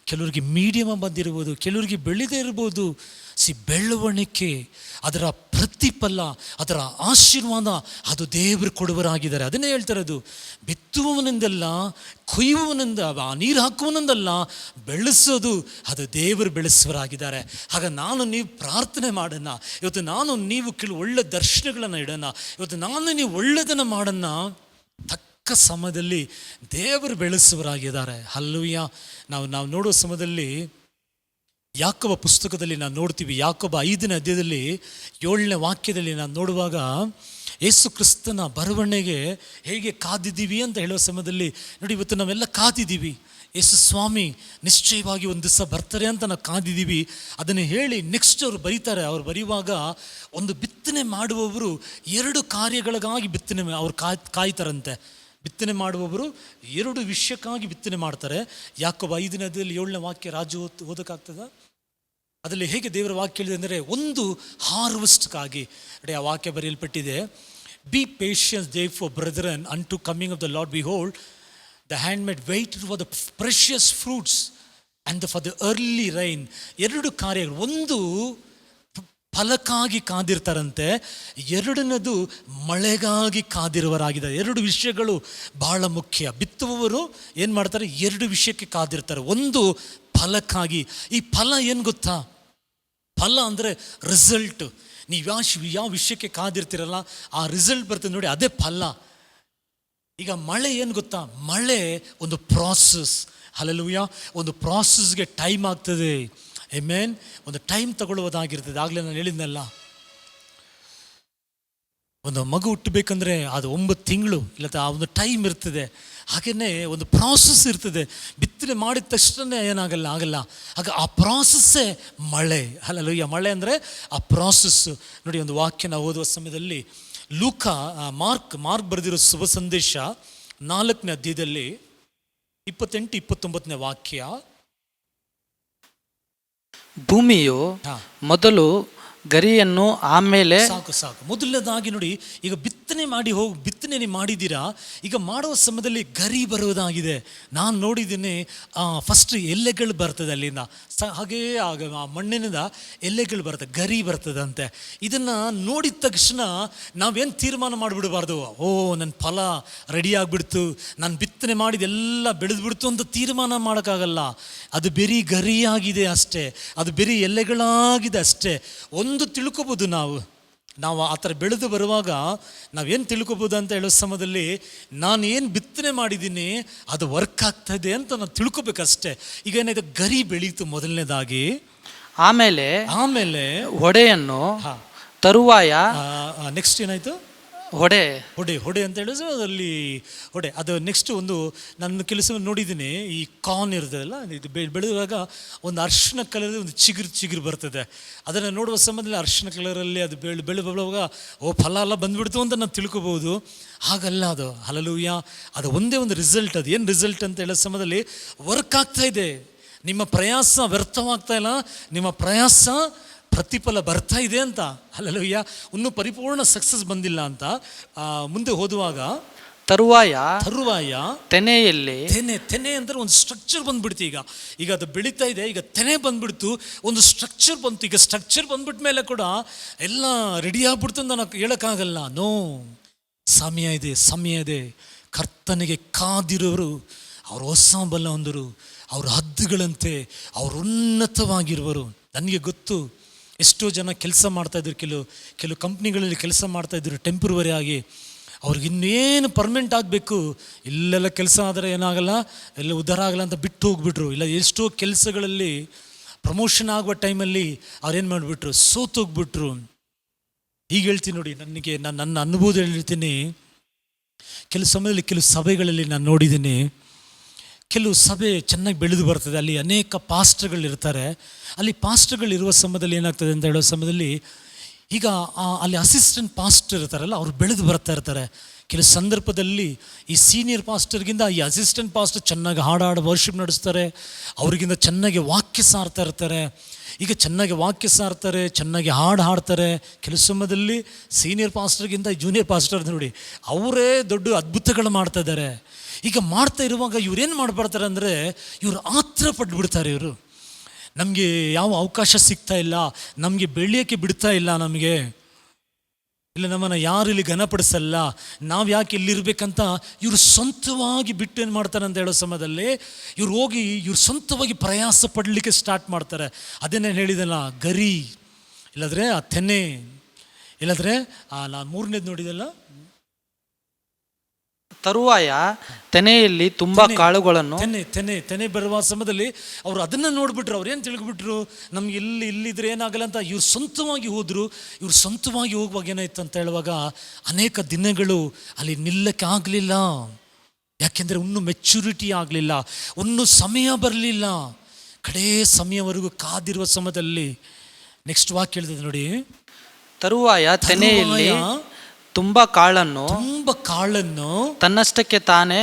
ಕೆಲವರಿಗೆ ಮೀಡಿಯಮ್ ಬಂದಿರ್ಬೋದು, ಕೆಲವರಿಗೆ ಬೆಳೆದೇ ಇರ್ಬೋದು. ಬೆಳವಣಿಗೆ, ಅದರ ಪ್ರತಿಫಲ, ಅದರ ಆಶೀರ್ವಾದ ಅದು ದೇವರು ಕೊಡುವರಾಗಿದ್ದಾರೆ. ಅದನ್ನೇ ಹೇಳ್ತಾರೆ, ಅದು ಬಿತ್ತುವವನಿಂದಲ್ಲ, ಕೊಯ್ಯುವವನಿಂದ, ನೀರು ಹಾಕುವನಿಂದಲ್ಲ, ಬೆಳೆಸೋದು ಅದು ದೇವರು ಬೆಳೆಸುವರಾಗಿದ್ದಾರೆ. ಆಗ ನಾನು ನೀವು ಪ್ರಾರ್ಥನೆ ಮಾಡೋಣ. ಇವತ್ತು ನಾನು ನೀವು ಕೆಲವು ಒಳ್ಳೆ ದರ್ಶನಗಳನ್ನು ಇಡೋಣ. ಇವತ್ತು ನಾನು ನೀವು ಒಳ್ಳೆಯದನ್ನು ಮಾಡೋಣ. ತಕ್ಕ ಸಮಯದಲ್ಲಿ ದೇವರು ಬೆಳೆಸುವರಾಗಿದ್ದಾರೆ. ಹಲ್ಲೆಲೂಯಾ. ನಾವು ನೋಡುವ ಸಮಯದಲ್ಲಿ ಯಾಕೋಬ ಪುಸ್ತಕದಲ್ಲಿ ನಾವು ನೋಡ್ತೀವಿ. ಯಾಕೋಬ 5ನೇ ಅಧ್ಯಾಯದಲ್ಲಿ 7ನೇ ವಾಕ್ಯದಲ್ಲಿ ನಾವು ನೋಡುವಾಗ ಯೇಸು ಕ್ರಿಸ್ತನ ಬರವಣಿಗೆ ಹೇಗೆ ಕಾದಿದ್ದೀವಿ ಅಂತ ಹೇಳುವ ಸಮಯದಲ್ಲಿ ನೋಡಿ, ಇವತ್ತು ನಾವೆಲ್ಲ ಕಾದಿದ್ದೀವಿ. ಯೇಸು ಸ್ವಾಮಿ ನಿಶ್ಚಯವಾಗಿ ಒಂದು ದಿವಸ ಬರ್ತಾರೆ ಅಂತ ನಾವು ಕಾದಿದ್ದೀವಿ. ಅದನ್ನು ಹೇಳಿ ನೆಕ್ಸ್ಟ್ ಅವರು ಬರೀತಾರೆ. ಅವ್ರು ಬರೆಯುವಾಗ ಒಂದು ಬಿತ್ತನೆ ಮಾಡುವವರು 2 ಕಾರ್ಯಗಳಿಗಾಗಿ ಬಿತ್ತನೆ ಅವ್ರು ಕಾಯ್ತಾರಂತೆ. ಬಿತ್ತನೆ ಮಾಡುವವರು 2 ವಿಷಯಕ್ಕಾಗಿ ಬಿತ್ತನೆ ಮಾಡ್ತಾರೆ. ಯಾಕೋಬ 5ನೇ ಅಧ್ಯಾಯದಲ್ಲಿ 7ನೇ ವಾಕ್ಯ ರಾಜು ಓದೋಕ್ಕಾಗ್ತದ? ಅದರಲ್ಲಿ ಹೇಗೆ ದೇವರ ವಾಕ್ಯ ಹೇಳಿದೆ ಅಂದರೆ, ಒಂದು ಹಾರ್ವೆಸ್ಟ್ಗಾಗಿ ಆ ವಾಕ್ಯ ಬರೆಯಲ್ಪಟ್ಟಿದೆ. ಬಿ ಪೇಷನ್ಸ್ ದೇರ್ಫೋರ್ ಬ್ರದರನ್ ಅಂಟು coming of the lord, behold the handmade weighted for the precious fruits and for the early rain. 2 ಕಾರ್ಯಗಳು. ಒಂದು ಫಲಕ್ಕಾಗಿ ಕಾದಿರ್ತಾರಂತೆ, 2ನೇದು ಮಳೆಗಾಗಿ ಕಾದಿರುವರಾಗಿದ್ದಾರೆ. 2 ವಿಷಯಗಳು ಬಹಳ ಮುಖ್ಯ. ಬಿತ್ತುವವರು ಏನು ಮಾಡ್ತಾರೆ? 2 ವಿಷಯಕ್ಕೆ ಕಾದಿರ್ತಾರೆ. ಒಂದು ಫಲಕ್ಕಾಗಿ. ಈ ಫಲ ಏನು ಗೊತ್ತಾ? ಫಲ ಅಂದರೆ ರಿಸಲ್ಟ್. ನೀವು ಯಾವ ವಿಷಯಕ್ಕೆ ಕಾದಿರ್ತೀರಲ್ಲ, ಆ ರಿಸಲ್ಟ್ ಬರ್ತದೆ ನೋಡಿ, ಅದೇ ಫಲ. ಈಗ ಮಳೆ ಏನು ಗೊತ್ತಾ? ಮಳೆ ಒಂದು ಪ್ರಾಸೆಸ್. ಹಲ್ಲೆಲೂಯಾ. ಒಂದು ಪ್ರಾಸೆಸ್ಗೆ ಟೈಮ್ ಆಗ್ತದೆ. ಆಮೆನ್. ಒಂದು ಟೈಮ್ ತಗೊಳ್ಳುವುದಾಗಿರ್ತದೆ. ಆಗಲೇ ನಾನು ಹೇಳಿದ್ನಲ್ಲ, ಒಂದು ಮಗು ಹುಟ್ಟಬೇಕಂದ್ರೆ ಅದು 9 ತಿಂಗಳು ಇಲ್ಲ, ಆ ಒಂದು ಟೈಮ್ ಇರ್ತದೆ. ಹಾಗೆಯೇ ಒಂದು ಪ್ರಾಸೆಸ್ ಇರ್ತದೆ. ಬಿತ್ತನೆ ಮಾಡಿದ ತಕ್ಷಣ ಆಗಲ್ಲ. ಆಗ ಆ ಪ್ರಾಸೆಸ್ಸೇ ಮಳೆ. ಹಲ್ಲೆಲೂಯಾ. ಮಳೆ ಅಂದರೆ ಆ ಪ್ರಾಸೆಸ್ಸು. ನೋಡಿ, ಒಂದು ವಾಕ್ಯ ನಾವು ಓದುವ ಸಮಯದಲ್ಲಿ ಮಾರ್ಕ್ ಬರೆದಿರೋ ಶುಭ ಸಂದೇಶ 4ನೇ ಅಧ್ಯಾಯದಲ್ಲಿ 28-29ನೇ ವಾಕ್ಯ. ಭೂಮಿಯು ಮೊದಲು ಗರಿಯನ್ನು, ಆಮೇಲೆ ಸಾಕು. ಮೊದಲನೇದಾಗಿ ನೋಡಿ, ಈಗ ಬಿತ್ತನೆ ಮಾಡಿದ್ದೀರಾ. ಈಗ ಮಾಡುವ ಸಮಯದಲ್ಲಿ ಗರಿ ಬರುವುದಾಗಿದೆ. ನಾನು ನೋಡಿದ್ದೀನಿ, ಫಸ್ಟ್ ಎಲೆಗಳು ಬರ್ತದೆ ಅಲ್ಲಿಂದ, ಹಾಗೇ ಆ ಮಣ್ಣಿನಿಂದ ಎಲೆಗಳು ಬರ್ತದೆ, ಗರಿ ಬರ್ತದಂತೆ. ಇದನ್ನು ನೋಡಿದ ತಕ್ಷಣ ನಾವೇನು ತೀರ್ಮಾನ ಮಾಡಿಬಿಡಬಾರ್ದು, ನನ್ನ ಫಲ ರೆಡಿ ಆಗಿಬಿಡ್ತು, ನಾನು ಬಿತ್ತನೆ ಮಾಡಿದೆಲ್ಲ ಬೆಳೆದ್ಬಿಡ್ತು ಅಂತ ತೀರ್ಮಾನ ಮಾಡೋಕ್ಕಾಗಲ್ಲ. ಅದು ಬರೀ ಗರಿಯಾಗಿದೆ ಅಷ್ಟೇ, ಅದು ಬರೀ ಎಲೆಗಳಾಗಿದೆ ಅಷ್ಟೇ. ಒಂದು ತಿಳ್ಕೊಬೋದು, ನಾವು ಆ ಥರ ಬೆಳೆದು ಬರುವಾಗ ನಾವೇನು ತಿಳ್ಕೊಬೋದು ಅಂತ ಹೇಳೋ ಸಮಯದಲ್ಲಿ, ನಾನು ಏನು ಬಿತ್ತನೆ ಮಾಡಿದ್ದೀನಿ ಅದು ವರ್ಕ್ ಆಗ್ತಾಯಿದೆ ಅಂತ ನಾವು ತಿಳ್ಕೊಬೇಕಷ್ಟೇ. ಈಗ ಏನಾಯ್ತು, ಗರಿ ಬೆಳೀತು ಮೊದಲನೇದಾಗಿ. ಆಮೇಲೆ ಹೊಡೆಯನ್ನು ತರುವಾಯ. ನೆಕ್ಸ್ಟ್ ಏನಾಯಿತು? ಹೊಡೆ ಅಂತ ಹೇಳಿದ್ರೆ ಅದರಲ್ಲಿ ಅದು ನೆಕ್ಸ್ಟ್ ಒಂದು ನನ್ನ ಕೆಲಸ ನೋಡಿದ್ದೀನಿ. ಈ ಕಾರ್ನ್ ಇರ್ತದಲ್ಲ, ಇದು ಬೆಳೆಯುವಾಗ ಒಂದು ಅರ್ಶಿನ ಕಲರ್ ಒಂದು ಚಿಗುರು ಬರ್ತದೆ. ಅದನ್ನು ನೋಡುವ ಸಮಯದಲ್ಲಿ ಅರ್ಶಿನ ಕಲರಲ್ಲಿ ಅದು ಬೆಳೆಯುವಾಗ ಫಲ ಎಲ್ಲ ಬಂದ್ಬಿಡ್ತು ಅಂತ ನಾವು ತಿಳ್ಕೊಬೋದು. ಹಾಗಲ್ಲ ಅದು. ಹಲ್ಲೆಲೂಯಾ. ಅದು ಒಂದೇ ಒಂದು ರಿಸಲ್ಟ್. ಅದು ಏನು ರಿಸಲ್ಟ್ ಅಂತ ಹೇಳೋ ಸಮಯದಲ್ಲಿ ವರ್ಕ್ ಆಗ್ತಾ ಇದೆ. ನಿಮ್ಮ ಪ್ರಯಾಸ ವ್ಯರ್ಥವಾಗ್ತಾ ಇಲ್ಲ, ನಿಮ್ಮ ಪ್ರಯಾಸ ಪ್ರತಿಫಲ ಬರ್ತಾ ಇದೆ ಅಂತ. ಹಲ್ಲೆಲೂಯಾ. ಇನ್ನೂ ಪರಿಪೂರ್ಣ ಸಕ್ಸಸ್ ಬಂದಿಲ್ಲ ಅಂತ. ಮುಂದೆ ಓದುವಾಗ ತರುವಾಯ ತೆನೆಯಲ್ಲಿ, ತೆನೆ ಅಂದರೆ ಒಂದು ಸ್ಟ್ರಕ್ಚರ್ ಬಂದ್ಬಿಡ್ತು. ಈಗ ಅದು ಬೆಳೀತಾ ಇದೆ, ಈಗ ತೆನೆ ಬಂದ್ಬಿಡ್ತು, ಒಂದು ಸ್ಟ್ರಕ್ಚರ್ ಬಂತು. ಈಗ ಸ್ಟ್ರಕ್ಚರ್ ಬಂದ್ಬಿಟ್ಟ ಮೇಲೆ ಕೂಡ ಎಲ್ಲ ರೆಡಿ ಆಗ್ಬಿಡ್ತು ಅಂತ ನಾವು ಹೇಳೋಕ್ಕಾಗಲ್ಲ. ಸಮಯ ಇದೆ. ಕರ್ತನಿಗೆ ಕಾದಿರೋರು ಅವರು ಹೊಸ ಬಲ ಹೊಂದರು, ಅವ್ರ ಹದ್ದುಗಳಂತೆ ಅವರು ಉನ್ನತವಾಗಿರುವರು. ನನಗೆ ಗೊತ್ತು, ಎಷ್ಟೋ ಜನ ಕೆಲಸ ಮಾಡ್ತಾಯಿದ್ರು, ಕೆಲವು ಕಂಪ್ನಿಗಳಲ್ಲಿ ಕೆಲಸ ಮಾಡ್ತಾಯಿದ್ರು ಟೆಂಪ್ರವರಿ ಆಗಿ. ಅವ್ರಿಗೆ ಇನ್ನೇನು ಪರ್ಮನೆಂಟ್ ಆಗಬೇಕು, ಇಲ್ಲೆಲ್ಲ ಕೆಲಸ ಆದರೆ ಏನಾಗಲ್ಲ, ಎಲ್ಲ ಉದ್ಧಾರ ಆಗಲ್ಲ ಅಂತ ಬಿಟ್ಟು ಹೋಗ್ಬಿಟ್ರು. ಇಲ್ಲ, ಎಷ್ಟೋ ಕೆಲಸಗಳಲ್ಲಿ ಪ್ರಮೋಷನ್ ಆಗುವ ಟೈಮಲ್ಲಿ ಅವ್ರೇನು ಮಾಡಿಬಿಟ್ರು, ಸೋತೋಗ್ಬಿಟ್ರು. ಈಗ ಹೇಳ್ತೀನಿ ನೋಡಿ, ನನ್ನ ಅನುಭವ ಹೇಳ್ತೀನಿ. ಕೆಲವು ಸಮಯದಲ್ಲಿ ಕೆಲವು ಸಭೆಗಳಲ್ಲಿ ನಾನು ನೋಡಿದ್ದೀನಿ, ಕೆಲವು ಸಭೆ ಚೆನ್ನಾಗಿ ಬೆಳೆದು ಬರ್ತದೆ, ಅಲ್ಲಿ ಅನೇಕ ಪಾಸ್ಟರ್ಗಳಿರ್ತಾರೆ. ಅಲ್ಲಿ ಪಾಸ್ಟರ್ಗಳಿರುವ ಸಮಯದಲ್ಲಿ ಏನಾಗ್ತದೆ ಅಂತ ಹೇಳೋ ಸಮಯದಲ್ಲಿ, ಈಗ ಅಲ್ಲಿ ಅಸಿಸ್ಟೆಂಟ್ ಪಾಸ್ಟರ್ ಇರ್ತಾರಲ್ಲ, ಅವ್ರು ಬೆಳೆದು ಬರ್ತಾ ಇರ್ತಾರೆ. ಕೆಲವು ಸಂದರ್ಭದಲ್ಲಿ ಈ ಸೀನಿಯರ್ ಪಾಸ್ಟರ್ಗಿಂತ ಈ ಅಸಿಸ್ಟೆಂಟ್ ಪಾಸ್ಟರ್ ಚೆನ್ನಾಗಿ ಹಾಡು ವರ್ಷಿಪ್ ನಡೆಸ್ತಾರೆ, ಅವ್ರಿಗಿಂತ ಚೆನ್ನಾಗಿ ವಾಕ್ಯ ಸಾರ್ತಾ ಇರ್ತಾರೆ. ಈಗ ಚೆನ್ನಾಗಿ ವಾಕ್ಯ ಸಾರ್ತಾರೆ, ಚೆನ್ನಾಗಿ ಹಾಡು ಹಾಡ್ತಾರೆ. ಕೆಲವು ಸಮಯದಲ್ಲಿ ಸೀನಿಯರ್ ಪಾಸ್ಟರ್ಗಿಂತ ಜೂನಿಯರ್ ಪಾಸ್ಟರ್ ನೋಡಿ ಅವರೇ ದೊಡ್ಡ ಅದ್ಭುತಗಳು ಮಾಡ್ತಾ ಇದ್ದಾರೆ. ಈಗ ಮಾಡ್ತಾ ಇರುವಾಗ ಇವ್ರೇನು ಮಾಡ್ಬಿಡ್ತಾರೆ ಅಂದರೆ, ಇವರು ಆತ್ರ ಪಟ್ಬಿಡ್ತಾರೆ. ಇವರು ನಮಗೆ ಯಾವ ಅವಕಾಶ ಸಿಗ್ತಾ ಇಲ್ಲ, ನಮಗೆ ಬೆಳೆಯೋಕ್ಕೆ ಬಿಡ್ತಾ ಇಲ್ಲ, ನಮಗೆ ಇಲ್ಲ, ನಮ್ಮನ್ನು ಯಾರು ಇಲ್ಲಿ ಘನಪಡಿಸಲ್ಲ, ನಾವು ಯಾಕೆ ಇಲ್ಲಿರ್ಬೇಕಂತ ಇವರು ಸ್ವಂತವಾಗಿ ಬಿಟ್ಟು ಏನು ಮಾಡ್ತಾರೆ ಅಂತ ಹೇಳೋ ಸಮಯದಲ್ಲಿ ಇವ್ರು ಹೋಗಿ ಇವ್ರು ಸ್ವಂತವಾಗಿ ಪ್ರಯಾಸ ಪಡಲಿಕ್ಕೆ ಸ್ಟಾರ್ಟ್ ಮಾಡ್ತಾರೆ. ಅದೇನೇ ಹೇಳಿದಲ್ಲ, ಗರಿ ಇಲ್ಲದ್ರೆ ಆ ತೆನೆ, ಇಲ್ಲದ್ರೆ ನಾನು ಮೂರನೇದು ನೋಡಿದಲ್ಲ, ತರುವಾಯ ತೆನೆಯಲ್ಲಿ ತುಂಬಾ ಕಾಳುಗಳನ್ನು, ತೆನೆ ಬರುವ ಸಮಯದಲ್ಲಿ ಅವರು ಅದನ್ನು ನೋಡ್ಬಿಟ್ರು. ಅವ್ರು ಏನು ತಿಳ್ಕೊಬಿಟ್ರು, ನಮ್ಗೆ ಇಲ್ಲಿದ್ರೆ ಏನಾಗಲ್ಲ ಅಂತ ಇವ್ರು ಸ್ವಂತವಾಗಿ ಹೋದ್ರು. ಇವ್ರು ಸ್ವಂತವಾಗಿ ಹೋಗುವಾಗ ಏನಾಯ್ತು ಅಂತ ಹೇಳುವಾಗ ಅನೇಕ ದಿನಗಳು ಅಲ್ಲಿ ನಿಲ್ಲಕ್ಕೆ ಆಗಲಿಲ್ಲ. ಯಾಕೆಂದರೆ ಇನ್ನೂ ಮೆಚುರಿಟಿ ಆಗಲಿಲ್ಲ, ಇನ್ನೂ ಸಮಯ ಬರಲಿಲ್ಲ. ಕಡೇ ಸಮಯವರೆಗೂ ಕಾದಿರುವ ಸಮಯದಲ್ಲಿ ನೆಕ್ಸ್ಟ್ ವಾಕ್ಯ ಹೇಳ್ತದೆ ನೋಡಿ, ತರುವಾಯ ತೆನೆಯಲ್ಲಿ ತುಂಬಾ ಕಾಳನ್ನು ತನ್ನಷ್ಟಕ್ಕೆ ತಾನೇ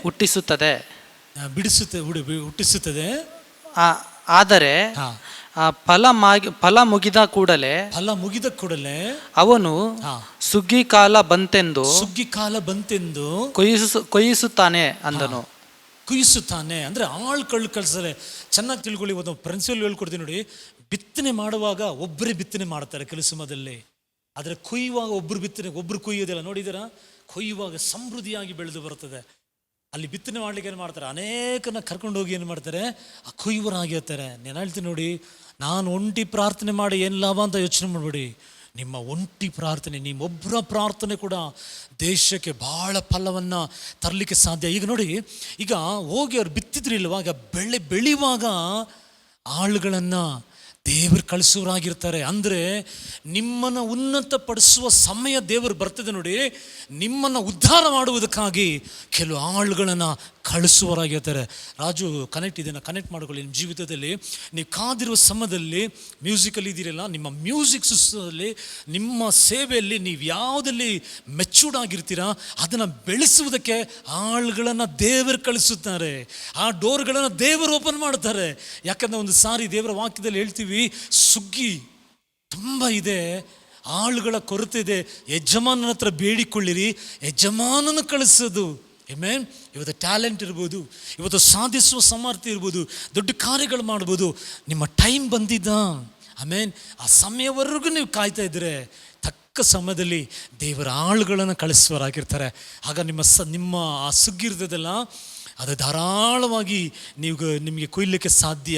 ಹುಟ್ಟಿಸುತ್ತದೆ, ಹುಟ್ಟಿಸುತ್ತದೆ. ಆದರೆ ಫಲ ಮುಗಿದ ಕೂಡಲೇ ಅವನು ಸುಗ್ಗಿ ಕಾಲ ಬಂತೆಂದು ಕೊಯ್ಯಿಸುತ್ತಾನೆ ಅಂದನು. ಕುಯ್ಯಿಸುತ್ತಾನೆ ಅಂದರೆ ಆಳ್ ಕಳ್ಸರೆ. ಚೆನ್ನಾಗಿ ತಿಳ್ಕೊಳ್ಳಿ, ಒಂದು ಪ್ರಿನ್ಸಿಪಲ್ ಹೇಳ್ಕೊಡ್ತೀನಿ ನೋಡಿ. ಬಿತ್ತನೆ ಮಾಡುವಾಗ ಒಬ್ಬರೇ ಬಿತ್ತನೆ ಮಾಡ್ತಾರೆ ಕೆಲಸದಲ್ಲಿ, ಆದರೆ ಕೊಯ್ಯುವಾಗ ಒಬ್ಬರು ಕೊಯ್ಯೋದಿಲ್ಲ. ನೋಡಿದ್ದೀರಾ, ಕೊಯ್ಯುವಾಗ ಸಮೃದ್ಧಿಯಾಗಿ ಬೆಳೆದು ಬರ್ತದೆ. ಅಲ್ಲಿ ಬಿತ್ತನೆ ಮಾಡ್ಲಿಕ್ಕೆ ಏನು ಮಾಡ್ತಾರೆ, ಅನೇಕನ ಕರ್ಕೊಂಡು ಹೋಗಿ ಏನು ಮಾಡ್ತಾರೆ, ಆ ಕೊಯ್ಯುವರಾಗಿರ್ತಾರೆ. ನಾನು ಹೇಳ್ತೀನಿ ನೋಡಿ, ನಾನು ಒಂಟಿ ಪ್ರಾರ್ಥನೆ ಮಾಡಿ ಏನು ಲಾಭ ಅಂತ ಯೋಚನೆ ಮಾಡಬೇಡಿ. ನಿಮ್ಮ ಒಂಟಿ ಪ್ರಾರ್ಥನೆ, ನಿಮ್ಮೊಬ್ಬರ ಪ್ರಾರ್ಥನೆ ಕೂಡ ದೇಶಕ್ಕೆ ಭಾಳ ಫಲವನ್ನು ತರಲಿಕ್ಕೆ ಸಾಧ್ಯ. ಈಗ ನೋಡಿ, ಈಗ ಹೋಗಿ ಅವ್ರು ಬಿತ್ತಿದ್ರಿಲ್ವ, ಆಗ ಬೆಳೆಯುವಾಗ ಆಳುಗಳನ್ನು ದೇವರು ಕಳಿಸೋರಾಗಿರ್ತಾರೆ. ಅಂದರೆ ನಿಮ್ಮನ್ನು ಉನ್ನತಪಡಿಸುವ ಸಮಯ ದೇವರು ಬರ್ತದೆ ನೋಡಿ. ನಿಮ್ಮನ್ನು ಉದ್ಧಾರ ಮಾಡುವುದಕ್ಕಾಗಿ ಕೆಲವು ಆಳುಗಳನ್ನು ಕಳಿಸುವರಾಗಿರ್ತಾರೆ. ರಾಜು ಕನೆಕ್ಟ್ ಮಾಡ್ಕೊಳ್ಳಿ. ನಿಮ್ಮ ಜೀವಿತದಲ್ಲಿ ನೀವು ಕಾದಿರುವ ಸಮಯದಲ್ಲಿ ಮ್ಯೂಸಿಕಲ್ಲಿ ಇದ್ದೀರಲ್ಲ, ನಿಮ್ಮ ಮ್ಯೂಸಿಕ್ ಸಿಸ್ಟಮಲ್ಲಿ, ನಿಮ್ಮ ಸೇವೆಯಲ್ಲಿ ನೀವು ಯಾವುದಲ್ಲಿ ಮೆಚೂರ್ಡ್ ಆಗಿರ್ತೀರಾ ಅದನ್ನು ಬೆಳೆಸುವುದಕ್ಕೆ ಆಳುಗಳನ್ನು ದೇವರು ಕಳಿಸುತ್ತಾರೆ. ಆ ಡೋರ್ಗಳನ್ನು ದೇವರು ಓಪನ್ ಮಾಡ್ತಾರೆ. ಯಾಕಂದರೆ ಒಂದು ಸಾರಿ ದೇವರ ವಾಕ್ಯದಲ್ಲಿ ಹೇಳ್ತೀವಿ, ಸುಗ್ಗಿ ತುಂಬ ಇದೆ, ಆಳುಗಳ ಕೊರತೆ ಇದೆ, ಯಜಮಾನನ ಹತ್ರ ಬೇಡಿಕೊಳ್ಳಿರಿ, ಯಜಮಾನನ ಕಳಿಸೋದು. ಆಮೆನ್. ಇವತ್ತು ಟ್ಯಾಲೆಂಟ್ ಇರ್ಬೋದು, ಇವತ್ತು ಸಾಧಿಸುವ ಸಾಮರ್ಥ್ಯ ಇರ್ಬೋದು, ದೊಡ್ಡ ಕಾರ್ಯಗಳು ಮಾಡ್ಬೋದು. ನಿಮ್ಮ ಟೈಮ್ ಬಂದಿದ್ದ, ಆಮೇನ್, ಆ ಸಮಯವರೆಗೂ ನೀವು ಕಾಯ್ತಾ ಇದ್ದರೆ ತಕ್ಕ ಸಮಯದಲ್ಲಿ ದೇವರ ಆಳುಗಳನ್ನು ಕಳಿಸುವರಾಗಿರ್ತಾರೆ. ಆಗ ನಿಮ್ಮ ಆ ಸುಗ್ಗಿರ್ತದಲ್ಲ, ಅದು ಧಾರಾಳವಾಗಿ ನಿಮಗೆ ಕೊಯ್ಯಲಿಕ್ಕೆ ಸಾಧ್ಯ.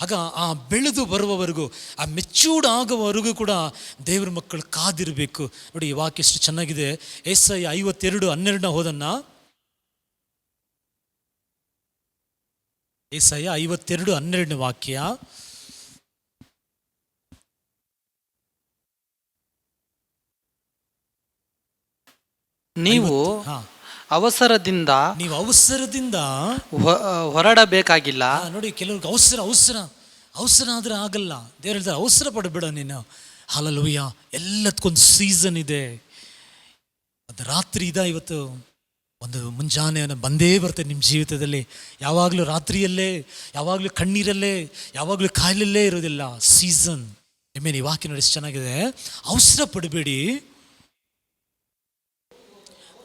ಆಗ ಆ ಬೆಳೆದು ಬರುವವರೆಗೂ, ಆ ಮೆಚೂರ್ಡ್ ಆಗುವವರೆಗೂ ಕೂಡ ದೇವರ ಮಕ್ಕಳು ಕಾದಿರಬೇಕು. ನೋಡಿ, ಈ ವಾಕ್ಯ ಎಷ್ಟು ಚೆನ್ನಾಗಿದೆ. ಯೆಶಾಯ 52:12 ಹೋದನ್ನ, ಯೆಶಾಯ 52:12 ವಾಕ್ಯ. ನೀವು ಅವಸರದಿಂದ ಹೊರಡಬೇಕಾಗಿಲ್ಲ. ನೋಡಿ, ಕೆಲವ್ರಿಗೆ ಅವಸರ ಆದರೆ ಆಗಲ್ಲ. ದೇವ್ರು ಹೇಳ್ತಾರೆ, ಅವಸರ ಪಡಬೇಡ ನೀನು. ಹಲ್ಲೆಲೂಯ. ಎಲ್ಲದಕ್ಕೊಂದು ಸೀಸನ್ ಇದೆ. ಅದು ರಾತ್ರಿ ಇದೆ, ಇವತ್ತು ಒಂದು ಮುಂಜಾನೆ ಬಂದೇ ಬರ್ತದೆ ನಿಮ್ಮ ಜೀವಿತದಲ್ಲಿ. ಯಾವಾಗಲೂ ರಾತ್ರಿಯಲ್ಲೇ, ಯಾವಾಗಲೂ ಕಣ್ಣೀರಲ್ಲೇ, ಯಾವಾಗಲೂ ಕಾಯಿಲಲ್ಲೇ ಇರೋದಿಲ್ಲ. ಸೀಸನ್. ಈ ವಾಕ್ಯ ನೋಡಿ ಎಷ್ಟು ಚೆನ್ನಾಗಿದೆ. ಅವಸರ ಪಡಬೇಡಿ.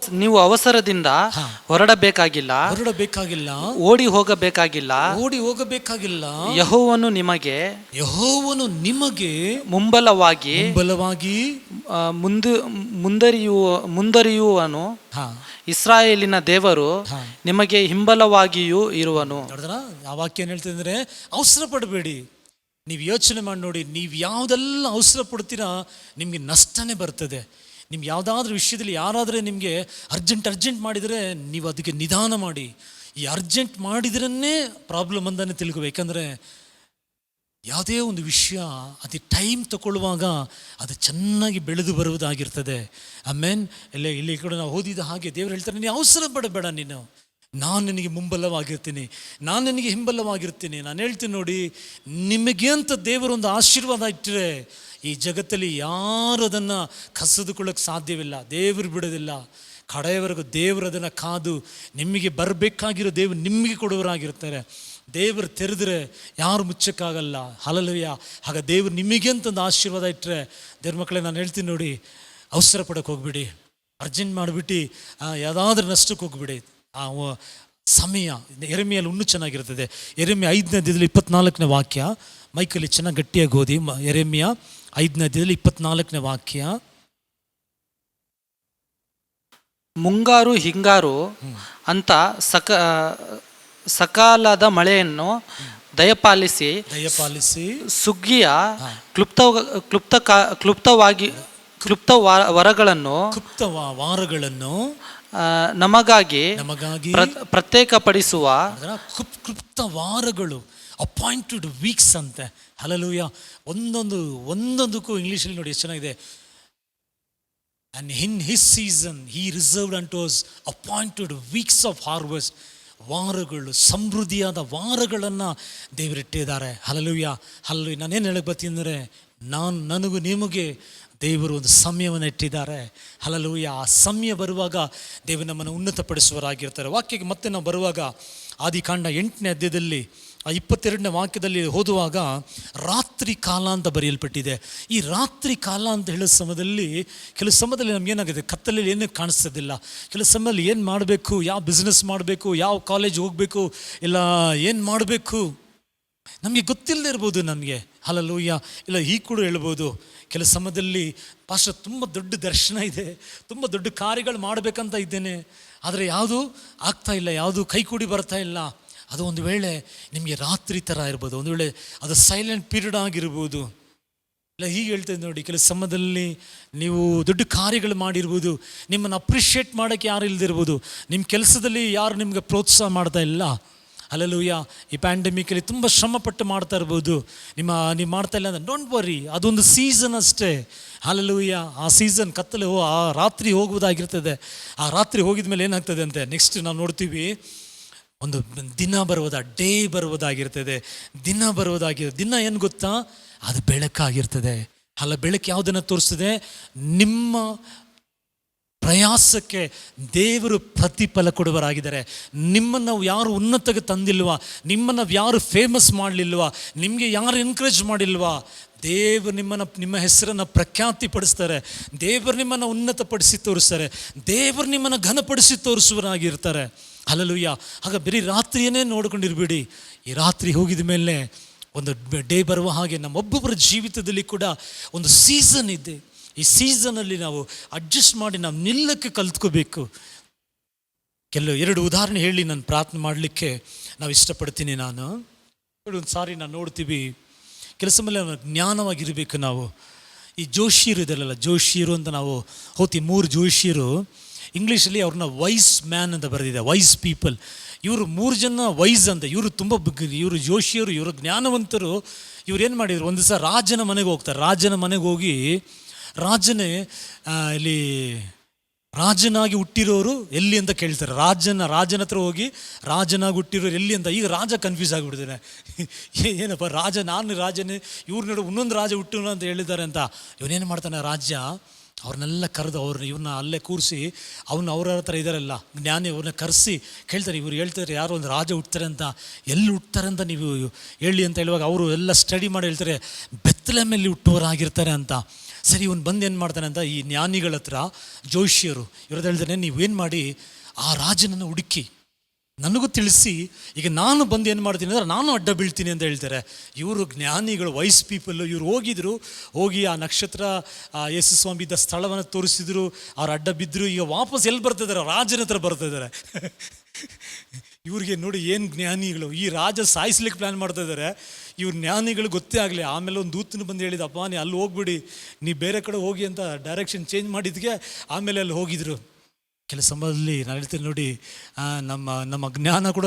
ನೀವು ಅವಸರದಿಂದ ಹೊರಡಬೇಕಾಗಿಲ್ಲ, ಓಡಿ ಹೋಗಬೇಕಾಗಿಲ್ಲ. ಯೆಹೋವನು ನಿಮಗೆ ಮುಂಬಲವಾಗಿ ಮುಂದರಿಯುವನು. ಇಸ್ರಾಯೇಲಿನ ದೇವರು ನಿಮಗೆ ಹಿಂಬಲವಾಗಿಯೂ ಇರುವನು. ನೋಡಿದ್ರ ಆ ವಾಕ್ಯ ಏನು ಹೇಳ್ತದೆ ಅಂದರೆ, ಅವಸರ ಪಡಬೇಡಿ. ನೀವು ಯೋಚನೆ ಮಾಡಿ ನೋಡಿ, ನೀವು ಯಾವುದೆಲ್ಲ ಅವಸರ ಪಡ್ತೀರಾ ನಿಮಗೆ ನಷ್ಟನೇ ಬರ್ತದೆ. ನಿಮ್ಗೆ ಯಾವುದಾದ್ರೂ ವಿಷಯದಲ್ಲಿ ಯಾರಾದರೆ ನಿಮಗೆ ಅರ್ಜೆಂಟ್ ಮಾಡಿದರೆ ನೀವು ಅದಕ್ಕೆ ನಿಧಾನ ಮಾಡಿ. ಈ ಅರ್ಜೆಂಟ್ ಮಾಡಿದ್ರೇ ಪ್ರಾಬ್ಲಮ್ ಅಂತಾನೆ ತಿಳ್ಕೊಬೇಕು. ಯಾಕಂದರೆ ಯಾವುದೇ ಒಂದು ವಿಷಯ ಅತಿ ಟೈಮ್ ತಗೊಳ್ಳುವಾಗ ಅದು ಚೆನ್ನಾಗಿ ಬೆಳೆದು ಬರುವುದಾಗಿರ್ತದೆ. ಆಮೇನ್. ಇಲ್ಲಿ ಕೂಡ ನಾವು ಓದಿದ ಹಾಗೆ ದೇವರು ಹೇಳ್ತಾರೆ, ನೀನು ಅವಸರ ಪಡಬೇಡ, ನಾನು ನಿನಗೆ ಮುಂಬಲವಾಗಿರ್ತೀನಿ, ನಾನು ನಿನಗೆ ಹಿಂಬಲವಾಗಿರ್ತೀನಿ. ನಾನು ಹೇಳ್ತೀನಿ ನೋಡಿ, ನಿಮಗೆ ಅಂತ ದೇವರೊಂದು ಆಶೀರ್ವಾದ ಇಟ್ಟರೆ ಈ ಜಗತ್ತಲ್ಲಿ ಯಾರು ಅದನ್ನು ಕಸಿದುಕೊಳ್ಳೋಕ್ಕೆ ಸಾಧ್ಯವಿಲ್ಲ. ದೇವರು ಬಿಡೋದಿಲ್ಲ. ಕಡೆಯವರೆಗೂ ದೇವರು ಅದನ್ನು ಕಾದು ನಿಮಗೆ ಬರಬೇಕಾಗಿರೋ ದೇವರು ನಿಮಗೆ ಕೊಡುವರಾಗಿರ್ತಾರೆ. ದೇವರು ತೆರೆದ್ರೆ ಯಾರು ಮುಚ್ಚಕ್ಕಾಗಲ್ಲ. ಹಲ್ಲೆಲೂಯಾ. ಆಗ ದೇವರು ನಿಮಗೆ ಅಂತಂದು ಆಶೀರ್ವಾದ ಇಟ್ಟರೆ, ದೇವ್ರ ಮಕ್ಕಳೇ ನಾನು ಹೇಳ್ತೀನಿ ನೋಡಿ, ಅವಸರ ಪಡೋಕ್ಕೆ ಹೋಗ್ಬಿಡಿ, ಅರ್ಜೆಂಟ್ ಮಾಡಿಬಿಟ್ಟು ಯಾವುದಾದ್ರೂ ನಷ್ಟಕ್ಕೆ ಹೋಗ್ಬಿಡಿ. ಆ ಸಮಯ ಯೆರೆಮೀಯಲ್ಲಿ ಇನ್ನೂ ಚೆನ್ನಾಗಿರ್ತದೆ. ಯೆರೆಮೀಯ 5ನೇ ಅಧ್ಯಾಯದಲ್ಲಿ 24ನೇ ವಾಕ್ಯ, ಮೈಕಲ್ಲಿ ಚೆನ್ನಾಗಿ ಗಟ್ಟಿಯಾಗಿ ಓದಿ. ಯೆರೆಮೀಯ 5ನೇ ಅಧ್ಯಾಯದಲ್ಲಿ 24ನೇ ವಾಕ್ಯ. ಮುಂಗಾರು ಹಿಂಗಾರು ಅಂತ ಸಕಾಲದ ಮಳೆಯನ್ನು ದಯಪಾಲಿಸಿ ಸುಗ್ಗಿಯ ಕ್ಲುಪ್ತ ವಾರಗಳನ್ನು ನಮಗಾಗಿ ಪ್ರತ್ಯೇಕಪಡಿಸುವ ಕ್ಲುಪ್ತ ವಾರಗಳು, ಅಪಾಯಿಂಟೆಡ್ ವೀಕ್ಸ್ ಅಂತೆ. ಹಲ್ಲೆಲೂಯಾ. ಒಂದೊಂದಕ್ಕೂ ಇಂಗ್ಲೀಷಲ್ಲಿ ನೋಡಿ ಎಷ್ಟು ಚೆನ್ನಾಗಿದೆ. And in his season he reserved unto us appointed weeks of harvest. ವಾರಗಳು, ಸಮೃದ್ಧಿಯಾದ ವಾರಗಳನ್ನು ದೇವರಿಟ್ಟಿದ್ದಾರೆ. ಹಲ್ಲೆಲೂಯಾ. ಹಲ್ಲೆಲೂಯಾ. ನಾನೇನು ಹೇಳಕ್ಕೆ ಬರ್ತೀನಿ ಅಂದರೆ, ನನಗೂ ನಿಮಗೆ ದೇವರು ಒಂದು ಸಮಯವನ್ನು ಇಟ್ಟಿದ್ದಾರೆ. ಹಲ್ಲೆಲೂಯಾ. ಆ ಸಮಯ ಬರುವಾಗ ದೇವರು ನಮ್ಮನ್ನು ಉನ್ನತಪಡಿಸುವರಾಗಿರ್ತಾರೆ. ವಾಕ್ಯಕ್ಕೆ ಮತ್ತೆ ನಾವು ಬರುವಾಗ ಆದಿಕಾಂಡ 8ನೇ ಅಧ್ಯಾಯದಲ್ಲಿ 22ನೇ ವಾಕ್ಯದಲ್ಲಿ ಓದುವಾಗ ರಾತ್ರಿ ಕಾಲ ಅಂತ ಬರೆಯಲ್ಪಟ್ಟಿದೆ. ಈ ರಾತ್ರಿ ಕಾಲ ಅಂತ ಹೇಳೋ ಸಮಯದಲ್ಲಿ ಕೆಲವು ಸಮಯದಲ್ಲಿ ನಮಗೇನಾಗಿದೆ, ಕತ್ತಲಲ್ಲಿ ಏನೂ ಕಾಣಿಸೋದಿಲ್ಲ. ಕೆಲವು ಸಮಯದಲ್ಲಿ ಏನು ಮಾಡಬೇಕು, ಯಾವ ಬಿಸ್ನೆಸ್ ಮಾಡಬೇಕು, ಯಾವ ಕಾಲೇಜ್ ಹೋಗಬೇಕು, ಇಲ್ಲ ಏನು ಮಾಡಬೇಕು ನಮಗೆ ಗೊತ್ತಿಲ್ಲದೆ ಇರ್ಬೋದು ನನಗೆ. ಹಲ್ಲೆಲೂಯಾ. ಇಲ್ಲ ಹೀಗೆ ಕೂಡ ಹೇಳ್ಬೋದು, ಕೆಲವು ಸಮಯದಲ್ಲಿ ಪಾಸ್ಟರ್ ತುಂಬ ದೊಡ್ಡ ದರ್ಶನ ಇದೆ, ತುಂಬ ದೊಡ್ಡ ಕಾರ್ಯಗಳು ಮಾಡಬೇಕಂತ ಇದ್ದೇನೆ, ಆದರೆ ಯಾವುದು ಆಗ್ತಾ ಇಲ್ಲ, ಯಾವುದು ಕೈಕೂಡಿ ಬರ್ತಾ ಇಲ್ಲ. ಅದು ಒಂದು ವೇಳೆ ನಿಮಗೆ ರಾತ್ರಿ ಥರ ಇರ್ಬೋದು, ಒಂದು ವೇಳೆ ಅದು ಸೈಲೆಂಟ್ ಪೀರಿಯಡ್ ಆಗಿರ್ಬೋದು. ಇಲ್ಲ ಹೀಗೆ ಹೇಳ್ತೇನೆ ನೋಡಿ, ಕೆಲವು ಸಮಯದಲ್ಲಿ ನೀವು ದೊಡ್ಡ ಕಾರ್ಯಗಳು ಮಾಡಿರ್ಬೋದು, ನಿಮ್ಮನ್ನು ಅಪ್ರಿಷಿಯೇಟ್ ಮಾಡೋಕ್ಕೆ ಯಾರು ಇಲ್ಲದಿರ್ಬೋದು, ನಿಮ್ಮ ಕೆಲಸದಲ್ಲಿ ಯಾರು ನಿಮಗೆ ಪ್ರೋತ್ಸಾಹ ಮಾಡ್ತಾ ಇಲ್ಲ. ಹಲ್ಲೆಲೂಯಾ. ಈ ಪ್ಯಾಂಡಮಿಕಲ್ಲಿ ತುಂಬ ಶ್ರಮಪಟ್ಟು ಮಾಡ್ತಾ ಇರ್ಬೋದು, ನೀವು ಮಾಡ್ತಾ ಇಲ್ಲ ಅಂದರೆ ಡೋಂಟ್ ವರಿ, ಅದೊಂದು ಸೀಸನ್ ಅಷ್ಟೇ. ಹಲ್ಲೆಲೂಯಾ. ಆ ಸೀಸನ್ ಕತ್ತಲೆ ಆ ರಾತ್ರಿ ಹೋಗುವುದಾಗಿರ್ತದೆ. ಆ ರಾತ್ರಿ ಹೋಗಿದ ಮೇಲೆ ಏನಾಗ್ತದೆ ಅಂತೆ, ನೆಕ್ಸ್ಟ್ ನಾವು ನೋಡ್ತೀವಿ, ಒಂದು ದಿನ ಡೇ ಬರುವುದಾಗಿರ್ತದೆ. ದಿನ ಏನು ಗೊತ್ತಾ, ಅದು ಬೆಳಕಾಗಿರ್ತದೆ. ಅಲ್ಲ, ಬೆಳಕು ಯಾವುದನ್ನು ತೋರಿಸ್ತದೆ, ನಿಮ್ಮ ಪ್ರಯಾಸಕ್ಕೆ ದೇವರು ಪ್ರತಿಫಲ ಕೊಡುವರಾಗಿದ್ದಾರೆ. ನಿಮ್ಮನ್ನು ಯಾರು ಉನ್ನತಕ್ಕೆ ತಂದಿಲ್ವಾ, ನಿಮ್ಮನ್ನು ಯಾರು ಫೇಮಸ್ ಮಾಡಲಿಲ್ವಾ, ನಿಮಗೆ ಯಾರು ಎನ್ಕರೇಜ್ ಮಾಡಿಲ್ವಾ, ದೇವರು ನಿಮ್ಮ ಹೆಸರನ್ನು ಪ್ರಖ್ಯಾತಿ ಪಡಿಸ್ತಾರೆ. ದೇವರು ನಿಮ್ಮನ್ನು ಉನ್ನತಪಡಿಸಿ ತೋರಿಸ್ತಾರೆ. ದೇವರು ನಿಮ್ಮನ್ನು ಘನಪಡಿಸಿ ತೋರಿಸುವರಾಗಿರ್ತಾರೆ. ಹಲ್ಲೆಲೂಯಾ. ಆಗ ಬರೀ ರಾತ್ರಿಯೇ ನೋಡ್ಕೊಂಡಿರ್ಬೇಡಿ. ಈ ರಾತ್ರಿ ಹೋಗಿದ ಮೇಲೆ ಒಂದು ಡೇ ಬರುವ ಹಾಗೆ ನಮ್ಮೊಬ್ಬೊಬ್ಬರ ಜೀವಿತದಲ್ಲಿ ಕೂಡ ಒಂದು ಸೀಸನ್ ಇದೆ. ಈ ಸೀಸನಲ್ಲಿ ನಾವು ಅಡ್ಜಸ್ಟ್ ಮಾಡಿ ನಾವು ನಿಲ್ಲಕ್ಕೆ ಕಲ್ತ್ಕೋಬೇಕು. ಎರಡು ಉದಾಹರಣೆ ಹೇಳಿ ನಾನು ಪ್ರಾರ್ಥನೆ ಮಾಡಲಿಕ್ಕೆ ನಾವು ಇಷ್ಟಪಡ್ತೀನಿ. ಒಂದು ಸಾರಿ ನಾವು ನೋಡ್ತೀವಿ, ಕೆಲಸ ಮೇಲೆ ಜ್ಞಾನವಾಗಿರಬೇಕು ನಾವು. ಈ ಜೋಶಿಯರು ಇದರಲ್ಲ, ಜೋಶಿಯರು ಅಂತ ನಾವು ಹೋಗ್ತೀವಿ. 3 ಜೋಶಿಯರು, ಇಂಗ್ಲೀಷಲ್ಲಿ ಅವ್ರನ್ನ ವೈಸ್ ಮ್ಯಾನ್ ಅಂತ ಬರೆದಿದೆ, ವೈಸ್ ಪೀಪಲ್. ಇವರು 3 ಜನ ವೈಸ್ ಅಂತ, ಇವರು ಜೋಶಿಯರು, ಇವರು ಜ್ಞಾನವಂತರು. ಇವ್ರು ಏನು ಮಾಡಿದ್ರು, ಒಂದು ದಿವಸ ರಾಜನ ಮನೆಗೆ ಹೋಗ್ತಾರೆ. ರಾಜನ ಮನೆಗೆ ಹೋಗಿ ರಾಜನೇ ಇಲ್ಲಿ ರಾಜನಾಗಿ ಹುಟ್ಟಿರೋರು ಎಲ್ಲಿ ಅಂತ ಕೇಳ್ತಾರೆ. ರಾಜನ ಹತ್ರ ಹೋಗಿ ರಾಜನಾಗಿ ಹುಟ್ಟಿರೋರು ಎಲ್ಲಿ ಅಂತ. ಈಗ ರಾಜ ಕನ್ಫ್ಯೂಸ್ ಆಗಿಬಿಡ್ತಾನೆ, ಏನಪ್ಪ ನಾನು ರಾಜನೇ, ಇವ್ರ ನಡು ಇನ್ನೊಂದು ರಾಜ ಹುಟ್ಟಿರೋ ಅಂತ ಹೇಳಿದ್ದಾರೆ ಅಂತ. ಇವನೇನು ಮಾಡ್ತಾನೆ, ರಾಜ್ಯ ಅವ್ರನ್ನೆಲ್ಲ ಕರೆದು ಇವ್ರನ್ನ ಅಲ್ಲೇ ಕೂರಿಸಿ, ಅವ್ರ ಹತ್ರ ಇದ್ದಾರಲ್ಲ ಜ್ಞಾನಿ, ಅವ್ರನ್ನ ಕರೆಸಿ ಕೇಳ್ತಾರೆ. ಇವ್ರು ಹೇಳ್ತಾರೆ ಯಾರೋ ಒಂದು ರಾಜ ಹುಟ್ತಾರೆ ಅಂತ, ಎಲ್ಲಿ ಹುಟ್ತಾರೆ ಅಂತ ನೀವು ಹೇಳಿ ಅಂತ ಹೇಳುವಾಗ ಅವರು ಎಲ್ಲ ಸ್ಟಡಿ ಮಾಡಿ ಹೇಳ್ತಾರೆ, ಬೆತ್ಲೆಹೇಮಲ್ಲಿ ಹುಟ್ಟುವರಾಗಿರ್ತಾರೆ ಅಂತ. ಸರಿ, ಇವನು ಬಂದು ಏನು ಮಾಡ್ತಾನೆ ಅಂತ ಈ ಜ್ಞಾನಿಗಳ ಹತ್ರ, ಜೋಶಿಯರು ಇವ್ರದ್ದು ಹೇಳ್ತಾನೆ, ನೀವೇನು ಮಾಡಿ ಆ ರಾಜನನ್ನು ಹುಡುಕಿ ನನಗೂ ತಿಳಿಸಿ, ಈಗ ನಾನು ಬಂದು ಏನು ಮಾಡ್ತೀನಿ ಅಂದರೆ ನಾನು ಅಡ್ಡ ಬೀಳ್ತೀನಿ ಅಂತ ಹೇಳ್ತಾರೆ. ಇವರು ಜ್ಞಾನಿಗಳು, ವೈಸ್ ಪೀಪಲ್ಲು. ಇವರು ಹೋಗಿ ಆ ನಕ್ಷತ್ರ, ಯೇಸು ಸ್ವಾಮಿ ಇದ್ದ ಸ್ಥಳವನ್ನು ತೋರಿಸಿದ್ರು. ಅವ್ರು ಅಡ್ಡ ಬಿದ್ದರು. ಈಗ ವಾಪಸ್ ಎಲ್ಲಿ ಬರ್ತಿದ್ದಾರೆ, ರಾಜನ ಹತ್ರ ಬರ್ತಿದ್ದಾರೆ. ಇವ್ರಿಗೆ ನೋಡಿ ಏನು ಜ್ಞಾನಿಗಳು, ಈ ರಾಜ ಸಾಯಿಸ್ಲಿಕ್ಕೆ ಪ್ಲ್ಯಾನ್ ಮಾಡ್ತಾ ಇದ್ದಾರೆ. ಇವ್ರ ಜ್ಞಾನಿಗಳು ಗೊತ್ತೇ ಆಗಲಿ. ಆಮೇಲೆ ಒಂದು ದೂತನು ಬಂದು ಹೇಳಿದಪ್ಪ, ನೀ ಅಲ್ಲಿ ಹೋಗ್ಬಿಡಿ, ನೀ ಬೇರೆ ಕಡೆ ಹೋಗಿ ಅಂತ ಡೈರೆಕ್ಷನ್ ಚೇಂಜ್ ಮಾಡಿದ್ಗೆ ಆಮೇಲೆ ಅಲ್ಲಿ ಹೋಗಿದ್ರು. ಕೆಲಸ ಸಮಯದಲ್ಲಿ ನಾನು ಹೇಳ್ತೀನಿ ನೋಡಿ, ನಮ್ಮ ಜ್ಞಾನ ಕೂಡ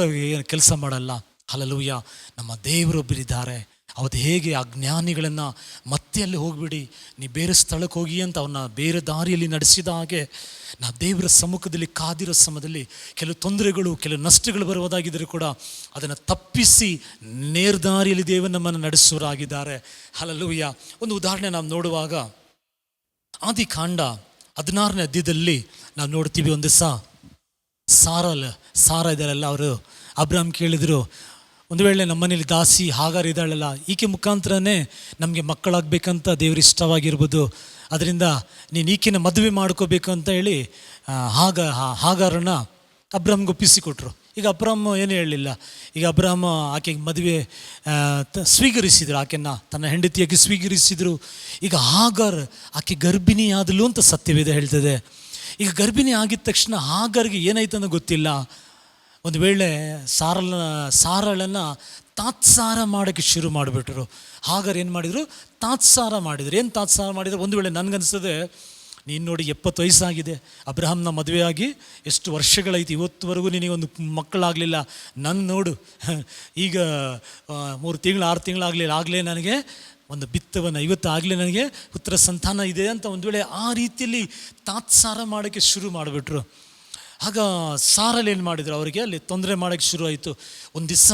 ಕೆಲಸ ಮಾಡಲ್ಲ. ಹಲ್ಲೆಲೂಯಾ. ನಮ್ಮ ದೇವರೊಬ್ಬರಿದ್ದಾರೆ. ಅವತ್ತು ಹೇಗೆ ಆ ಜ್ಞಾನಿಗಳನ್ನು ಮತ್ತೆ ಅಲ್ಲಿ ಹೋಗಿಬಿಡಿ, ನೀ ಬೇರೆ ಸ್ಥಳಕ್ಕೆ ಹೋಗಿ ಅಂತ ಅವನ್ನ ಬೇರೆ ದಾರಿಯಲ್ಲಿ ನಡೆಸಿದ ಹಾಗೆ ನಾವು ದೇವರ ಸಮ್ಮುಖದಲ್ಲಿ ಕಾದಿರೋ ಸಮಯದಲ್ಲಿ ಕೆಲವು ತೊಂದರೆಗಳು, ಕೆಲವು ನಷ್ಟಗಳು ಬರುವುದಾಗಿದ್ದರೂ ಕೂಡ ಅದನ್ನು ತಪ್ಪಿಸಿ ನೇರ್ದಾರಿಯಲ್ಲಿ ದೇವರು ನಮ್ಮನ್ನು ನಡೆಸುವರಾಗಿದ್ದಾರೆ. ಹಲ್ಲೆಲೂಯಾ. ಒಂದು ಉದಾಹರಣೆ ನಾವು ನೋಡುವಾಗ ಆದಿಕಾಂಡ 16ನೇ ಅಧ್ಯಾಯದಲ್ಲಿ ನಾವು ನೋಡ್ತೀವಿ. ಒಂದು ಸಾರ ಇದ್ದಾರಲ್ಲ, ಅವರು ಅಬ್ರಾಮ್ ಕೇಳಿದರು, ಒಂದು ವೇಳೆ ನಮ್ಮನೇಲಿ ದಾಸಿ ಹಾಗಾರ್ ಇದ್ದಾಳಲ್ಲ, ಈಕೆ ಮುಖಾಂತರನೇ ನಮಗೆ ಮಕ್ಕಳಾಗಬೇಕಂತ ದೇವ್ರ ಇಷ್ಟವಾಗಿರ್ಬೋದು, ಅದರಿಂದ ನೀನು ಈಕೆನ ಮದುವೆ ಮಾಡ್ಕೋಬೇಕು ಅಂತ ಹೇಳಿ ಹಾಗಾರನ್ನ ಅಬ್ರಾಮ್ಗೆ ಒಪ್ಪಿಸಿಕೊಟ್ರು. ಈಗ ಅಬ್ರಾಮ್ ಏನು ಹೇಳಲಿಲ್ಲ. ಈಗ ಅಬ್ರಾಮ್ ಆಕೆಗೆ ಮದುವೆ ಸ್ವೀಕರಿಸಿದ್ರು, ಆಕೆಯನ್ನು ತನ್ನ ಹೆಂಡತಿಯಾಗಿ ಸ್ವೀಕರಿಸಿದರು. ಈಗ ಹಾಗಾರ್ ಆಕೆ ಗರ್ಭಿಣಿ ಆದಲು ಅಂತ ಸತ್ಯವೇದ ಹೇಳ್ತದೆ. ಈಗ ಗರ್ಭಿಣಿ ಆಗಿದ ತಕ್ಷಣ ಹಾಗಾರ್ಗೆ ಏನಾಯ್ತು ಅನ್ನೋ ಗೊತ್ತಿಲ್ಲ. ಒಂದು ವೇಳೆ ಸಾರಳನ್ನು ತಾತ್ಸಾರ ಮಾಡೋಕ್ಕೆ ಶುರು ಮಾಡಿಬಿಟ್ರು. ಹಾಗಾರ್ ಏನು ಮಾಡಿದರು? ತಾತ್ಸಾರ ಮಾಡಿದರು. ಏನು ತಾತ್ಸಾರ ಮಾಡಿದ್ರು? ಒಂದು ವೇಳೆ ನನಗನ್ನಿಸ್ತದೆ, ನೀನು ನೋಡಿ 70 ವಯಸ್ಸಾಗಿದೆ, ಅಬ್ರಹಾಮ್ನ ಮದುವೆಯಾಗಿ ಎಷ್ಟು ವರ್ಷಗಳೈತಿ, ಇವತ್ತುವರೆಗೂ ನಿನಗೊಂದು ಮಕ್ಕಳಾಗಲಿಲ್ಲ. ನನ್ನ ನೋಡು, ಈಗ 3 ತಿಂಗಳು 6 ತಿಂಗಳಾಗಲಿಲ್ಲ, ಆಗಲೇ ನನಗೆ ಒಂದು ಬಿತ್ತವನ್ನು 50 ಆಗಲೇ ನನಗೆ ಪುತ್ರ ಸಂತಾನ ಇದೆ ಅಂತ ಒಂದು ವೇಳೆ ಆ ರೀತಿಯಲ್ಲಿ ತಾತ್ಸಾರ ಮಾಡೋಕ್ಕೆ ಶುರು ಮಾಡಿಬಿಟ್ರು. ಆಗ ಸಾರಲ್ಲಿ ಏನು ಮಾಡಿದ್ರು? ಅವರಿಗೆ ಅಲ್ಲಿ ತೊಂದರೆ ಮಾಡೋಕ್ಕೆ ಶುರು ಆಯಿತು. ಒಂದು ದಿವಸ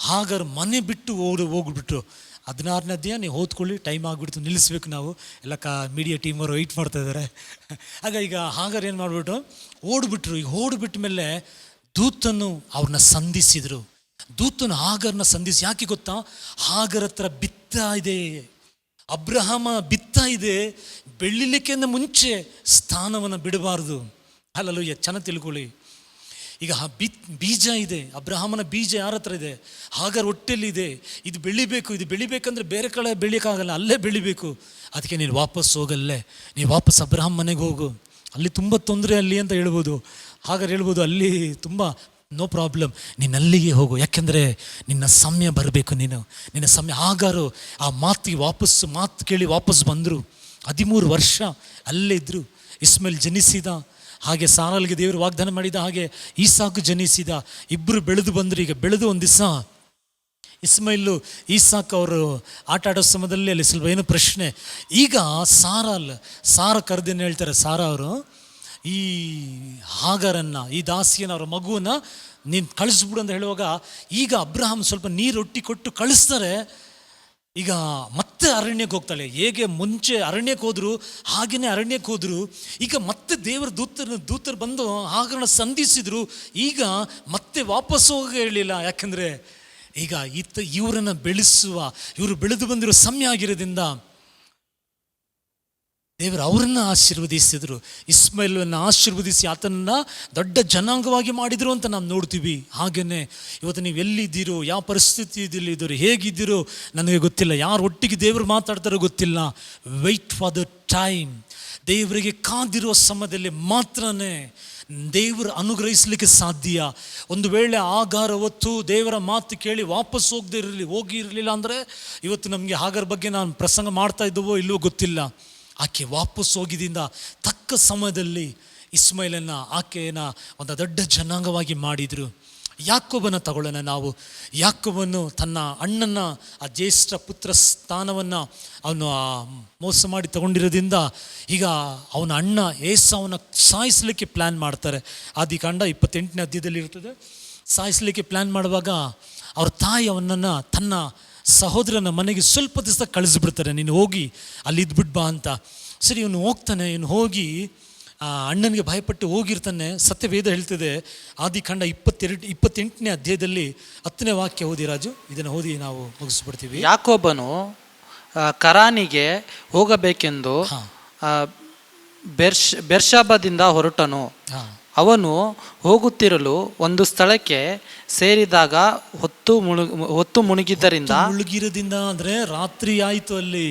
ಹಾಗಾರ್ ಮನೆ ಬಿಟ್ಟು ಹೋಗ್ಬಿಟ್ರು. 16ನೇ ಅಧ್ಯಾಯ ನೀವು ಓದ್ಕೊಳ್ಳಿ, ಟೈಮ್ ಆಗಿಬಿಡ್ತು, ನಿಲ್ಲಿಸ್ಬೇಕು ನಾವು, ಎಲ್ಲ ಮೀಡಿಯಾ ಟೀಮವರು ವೆಯ್ಟ್ ಮಾಡ್ತಾ ಇದ್ದಾರೆ. ಈಗ ಹಾಗಾರ್ ಏನು ಮಾಡಿಬಿಟ್ಟು ಓಡ್ಬಿಟ್ರು. ಈಗ ಓಡ್ಬಿಟ್ಟ ಮೇಲೆ ದೂತನು ಅವ್ರನ್ನ ಸಂಧಿಸಿದರು. ದೂತನು ಹಾಗಾರ್ನ ಸಂಧಿಸಿ, ಯಾಕೆ ಗೊತ್ತಾ? ಹಾಗಾರ್ ಹತ್ರ ಬಿತ್ತ ಇದೆ, ಅಬ್ರಹಾಮ ಬಿತ್ತ ಇದೆ, ಬೆಳಿಲಿಕ್ಕಿಂತ ಮುಂಚೆ ಸ್ಥಾನವನ್ನು ಬಿಡಬಾರ್ದು. ಹಲ್ಲೆಲೂಯಾ. ಚೆನ್ನಾಗಿ ತಿಳ್ಕೊಳ್ಳಿ. ಈಗ ಬೀಜ ಇದೆ, ಅಬ್ರಹಾಮನ ಬೀಜ ಯಾರ ಹತ್ರ ಇದೆ? ಹಾಗಾರ್ ಹೊಟ್ಟೆಲಿದೆ. ಇದು ಬೆಳಿಬೇಕು, ಇದು ಬೆಳಿಬೇಕಂದ್ರೆ ಬೇರೆ ಕಡೆ ಬೆಳಿಯೋಕ್ಕಾಗಲ್ಲ, ಅಲ್ಲೇ ಬೆಳಿಬೇಕು. ಅದಕ್ಕೆ ನೀನು ವಾಪಸ್ ಹೋಗಲ್ಲೇ, ನೀನು ವಾಪಸ್ ಅಬ್ರಹಾಮ್ ಮನೆಗೆ ಹೋಗು, ಅಲ್ಲಿ ತುಂಬ ತೊಂದರೆ ಅಲ್ಲಿ ಅಂತ ಹೇಳ್ಬೋದು. ಹಾಗಾದ್ರೆ ಹೇಳ್ಬೋದು, ಅಲ್ಲಿ ತುಂಬ ನೋ ಪ್ರಾಬ್ಲಮ್, ನೀನು ಅಲ್ಲಿಗೆ ಹೋಗು, ಯಾಕೆಂದರೆ ನಿನ್ನ ಸಮಯ ಬರಬೇಕು, ನಿನ್ನ ಸಮಯ. ಹಾಗಾರು ಆ ಮಾತು ಕೇಳಿ ವಾಪಸ್ ಬಂದರು. 13 ವರ್ಷ ಅಲ್ಲೇ ಇದ್ದರು. ಇಸ್ಮಾಯಿಲ್ ಜನಿಸಿದ ಹಾಗೆ, ಸಾರಲ್ಗೆ ದೇವರು ವಾಗ್ದಾನ ಮಾಡಿದ ಹಾಗೆ ಈಸಾಕು ಜನಿಸಿದ. ಇಬ್ಬರು ಬೆಳೆದು ಬಂದರು. ಈಗ ಬೆಳೆದು ಒಂದು ದಿವಸ ಇಸ್ಮಾಯಿಲು ಈಸಾಕ್ ಅವರು ಆಟ ಆಡೋ ಸಮಯದಲ್ಲಿ ಅಲ್ಲಿ ಸ್ವಲ್ಪ ಏನು ಪ್ರಶ್ನೆ. ಈಗ ಸಾರ ಕರೆದೇನು ಹೇಳ್ತಾರೆ, ಸಾರ ಅವರು ಈ ಹಾಗಾರನ್ನು, ಈ ದಾಸಿಯನ್ನು, ಅವರ ಮಗುವನ್ನು ನೀನು ಕಳಿಸ್ಬಿಡು ಅಂತ ಹೇಳುವಾಗ, ಈಗ ಅಬ್ರಹಾಮ್ ಸ್ವಲ್ಪ ನೀರೊಟ್ಟಿ ಕೊಟ್ಟು ಕಳಿಸ್ತಾರೆ. ಈಗ ಮತ್ತೆ ಅರಣ್ಯಕ್ಕೆ ಹೋಗ್ತಾಳೆ. ಹೇಗೆ ಮುಂಚೆ ಅರಣ್ಯಕ್ಕೆ ಹೋದ್ರು ಹಾಗೆಯೇ ಅರಣ್ಯಕ್ಕೆ ಹೋದರು. ಈಗ ಮತ್ತೆ ದೇವರ ದೂತರು ಬಂದು ಹಾಗಾರನ್ನ ಸಂಧಿಸಿದ್ರು. ಈಗ ಮತ್ತೆ ವಾಪಸ್ ಹೋಗಿ ಹೇಳಲಿಲ್ಲ, ಯಾಕಂದರೆ ಈಗ ಇವರನ್ನು ಇವರು ಬೆಳೆದು ಬಂದಿರೋ ಸಮಯ ಆಗಿರೋದ್ರಿಂದ ದೇವರು ಅವರನ್ನು ಆಶೀರ್ವದಿಸಿದರು. ಇಸ್ಮಾಯಿಲನ್ನು ಆಶೀರ್ವದಿಸಿ ಆತನನ್ನು ದೊಡ್ಡ ಜನಾಂಗವಾಗಿ ಮಾಡಿದರು ಅಂತ ನಾವು ನೋಡ್ತೀವಿ. ಹಾಗೆಯೇ ಇವತ್ತು ನೀವು ಎಲ್ಲಿದ್ದೀರೋ, ಯಾವ ಪರಿಸ್ಥಿತಿಯಲ್ಲಿದ್ದೀರೋ, ಹೇಗಿದ್ದೀರೋ ನನಗೆ ಗೊತ್ತಿಲ್ಲ, ಯಾರು ಒಟ್ಟಿಗೆ ದೇವರು ಮಾತಾಡ್ತಾರೋ ಗೊತ್ತಿಲ್ಲ. Weight for the time. ದೇವರಿಗೆ ಕಾದಿರೋ ಸಮಯದಲ್ಲಿ ಮಾತ್ರನೇ ದೇವರು ಅನುಗ್ರಹಿಸಲಿಕ್ಕೆ ಸಾಧ್ಯ. ಒಂದು ವೇಳೆ ಹಾಗಾರ್ ಹೊತ್ತು ದೇವರ ಮಾತು ಕೇಳಿ ವಾಪಸ್ ಹೋಗಿರಲಿಲ್ಲ ಅಂದರೆ ಇವತ್ತು ನಮಗೆ ಹಾಗಾರ್ ಬಗ್ಗೆ ನಾನು ಪ್ರಸಂಗ ಮಾಡ್ತಾ ಇದ್ದವೋ ಇಲ್ಲವೋ ಗೊತ್ತಿಲ್ಲ. ಆಕೆ ವಾಪಸ್ ಹೋಗಿದಿಂದ ತಕ್ಕ ಸಮಯದಲ್ಲಿ ಇಸ್ಮಾಯಿಲನ್ನು ಆಕೆಯನ್ನು ಒಂದು ದೊಡ್ಡ ಜನಾಂಗವಾಗಿ ಮಾಡಿದರು. ಯಾಕೋಬನ ತಗೊಳ್ಳೋಣ ನಾವು. ಯಾಕೋಬನು ತನ್ನ ಅಣ್ಣನ ಆ ಜ್ಯೇಷ್ಠ ಪುತ್ರ ಸ್ಥಾನವನ್ನು ಅವನು ಮೋಸ ಮಾಡಿ ತಗೊಂಡಿರೋದ್ರಿಂದ ಈಗ ಅವನ ಅಣ್ಣ ಏಸಾವನ್ನ ಸಾಯಿಸಲಿಕ್ಕೆ ಪ್ಲ್ಯಾನ್ ಮಾಡ್ತಾರೆ. ಆದಿಕಾಂಡ 28ನೇ ಅಧ್ಯಾಯದಲ್ಲಿ ಇರ್ತದೆ. ಸಾಯಿಸಲಿಕ್ಕೆ ಪ್ಲ್ಯಾನ್ ಮಾಡುವಾಗ ಅವ್ರ ತಾಯಿ ಅವನನ್ನು ತನ್ನ ಸಹೋದರನ ಮನೆಗೆ ಸ್ವಲ್ಪ ದಿವಸ ಕಳಿಸ್ಬಿಡ್ತಾರೆ, ನೀನು ಹೋಗಿ ಅಲ್ಲಿ ಇದ್ಬಿಡ್ಬಾ ಅಂತ. ಸರಿ, ಇವನು ಹೋಗ್ತಾನೆ. ಇವನು ಹೋಗಿ ಅಣ್ಣನಿಗೆ ಭಯಪಟ್ಟು ಹೋಗಿರ್ತಾನೆ. ಸತ್ಯವೇದ ಹೇಳ್ತದೆ, ಆದಿಕಾಂಡ 28ನೇ ಅಧ್ಯಾಯದಲ್ಲಿ 10ನೇ ವಾಕ್ಯ ಓದಿ ರಾಜು, ಇದನ್ನು ಓದಿ ನಾವು ಮುಗಿಸ್ಬಿಡ್ತೀವಿ. ಯಾಕೋಬನು ಕರಾನಿಗೆ ಹೋಗಬೇಕೆಂದು ಬೆರ್ಷಾಬದಿಂದ ಹೊರಟನು. ಅವನು ಹೋಗುತ್ತಿರಲು ಒಂದು ಸ್ಥಳಕ್ಕೆ ಸೇರಿದಾಗ ಹೊತ್ತು ಮುಳುಗಿದ್ದರಿಂದ ಅಂದರೆ ರಾತ್ರಿ ಆಯಿತು ಅಲ್ಲಿ.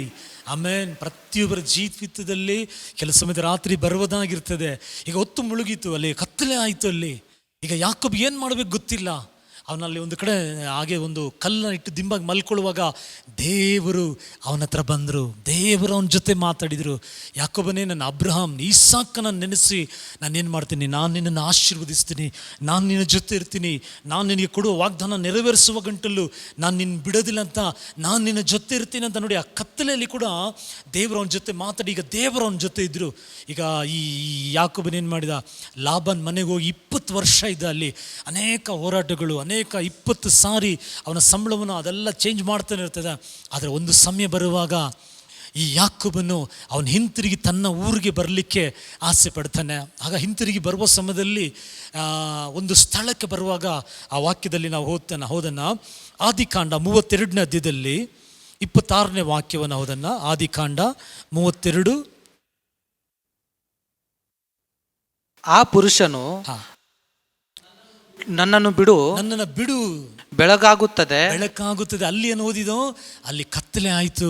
ಆಮೇಲೆ ಪ್ರತಿಯೊಬ್ಬರ ಜೀವಿತದಲ್ಲಿ ಕೆಲವು ಸಮಯದ ರಾತ್ರಿ ಬರುವುದಾಗಿರ್ತದೆ. ಈಗ ಹೊತ್ತು ಮುಳುಗಿತು ಅಲ್ಲಿ, ಕತ್ತಲೆ ಆಯಿತು ಅಲ್ಲಿ. ಈಗ ಯಾಕೋಬ್ ಏನು ಮಾಡಬೇಕು ಗೊತ್ತಿಲ್ಲ. ಅವನಲ್ಲಿ ಒಂದು ಕಡೆ ಹಾಗೆ ಒಂದು ಕಲ್ಲನ್ನು ಇಟ್ಟು ದಿಂಬಾಗಿ ಮಲ್ಕೊಳ್ಳುವಾಗ ದೇವರು ಅವನ ಹತ್ರ ಬಂದರು, ದೇವರು ಅವನ ಜೊತೆ ಮಾತಾಡಿದರು. ಯಾಕೋಬನೇ, ನನ್ನ ಅಬ್ರಹಾಮ್ ಈಸಾಕನ ನೆನೆಸಿ ನಾನೇನು ಮಾಡ್ತೀನಿ, ನಾನು ನಿನ್ನನ್ನು ಆಶೀರ್ವದಿಸ್ತೀನಿ, ನಾನು ನಿನ್ನ ಜೊತೆ ಇರ್ತೀನಿ, ನಾನು ನಿನಗೆ ಕೊಡುವ ವಾಗ್ದಾನ ನೆರವೇರಿಸುವ ಗಂಟಲು ನಾನು ನಿನ್ನ ಬಿಡೋದಿಲ್ಲ ಅಂತ, ನಾನು ನಿನ್ನ ಜೊತೆ ಇರ್ತೀನಿ ಅಂತ. ನೋಡಿ, ಆ ಕತ್ತಲೆಯಲ್ಲಿ ಕೂಡ ದೇವರು ಅವನ ಜೊತೆ ಮಾತಾಡಿ, ಈಗ ದೇವರು ಅವನ ಜೊತೆ ಇದ್ದರು. ಈಗ ಈ ಯಾಕೋಬನ್ ಏನು ಮಾಡಿದ, ಲಾಬಾನ್ ಮನೆಗೆ ಹೋಗಿ 20 ವರ್ಷ ಇದ್ದ. ಅಲ್ಲಿ ಅನೇಕ ಹೋರಾಟಗಳು, ಅನೇಕ 20 ಸಾರಿ ಅವನ ಸಂಬಳವನ್ನು ಅದೆಲ್ಲ ಚೇಂಜ್ ಮಾಡ್ತಾನೆ ಇರ್ತದೆ. ಆದರೆ ಒಂದು ಸಮಯ ಬರುವಾಗ ಈ ಯಾಕೋಬನು ಅವನು ಹಿಂತಿರುಗಿ ತನ್ನ ಊರಿಗೆ ಬರಲಿಕ್ಕೆ ಆಸೆ ಪಡ್ತಾನೆ. ಆಗ ಹಿಂತಿರುಗಿ ಬರುವ ಸಮಯದಲ್ಲಿ ಒಂದು ಸ್ಥಳಕ್ಕೆ ಬರುವಾಗ ಆ ವಾಕ್ಯದಲ್ಲಿ ನಾವು ಹೋದನ್ನ ಆದಿಕಾಂಡ 32ನೇ ಅಧ್ಯಾಯದಲ್ಲಿ 26ನೇ ವಾಕ್ಯವನ್ನು ಹೋದನ್ನ. ಆದಿಕಾಂಡ 32. ಆ ಪುರುಷನು ನನ್ನನ್ನು ಬಿಡು, ನನ್ನನ್ನು ಬಿಡು, ಬೆಳಗಾಗುತ್ತದೆ. ಅಲ್ಲಿ ಏನು ಓದಿದೋ, ಅಲ್ಲಿ ಕತ್ತಲೆ ಆಯಿತು,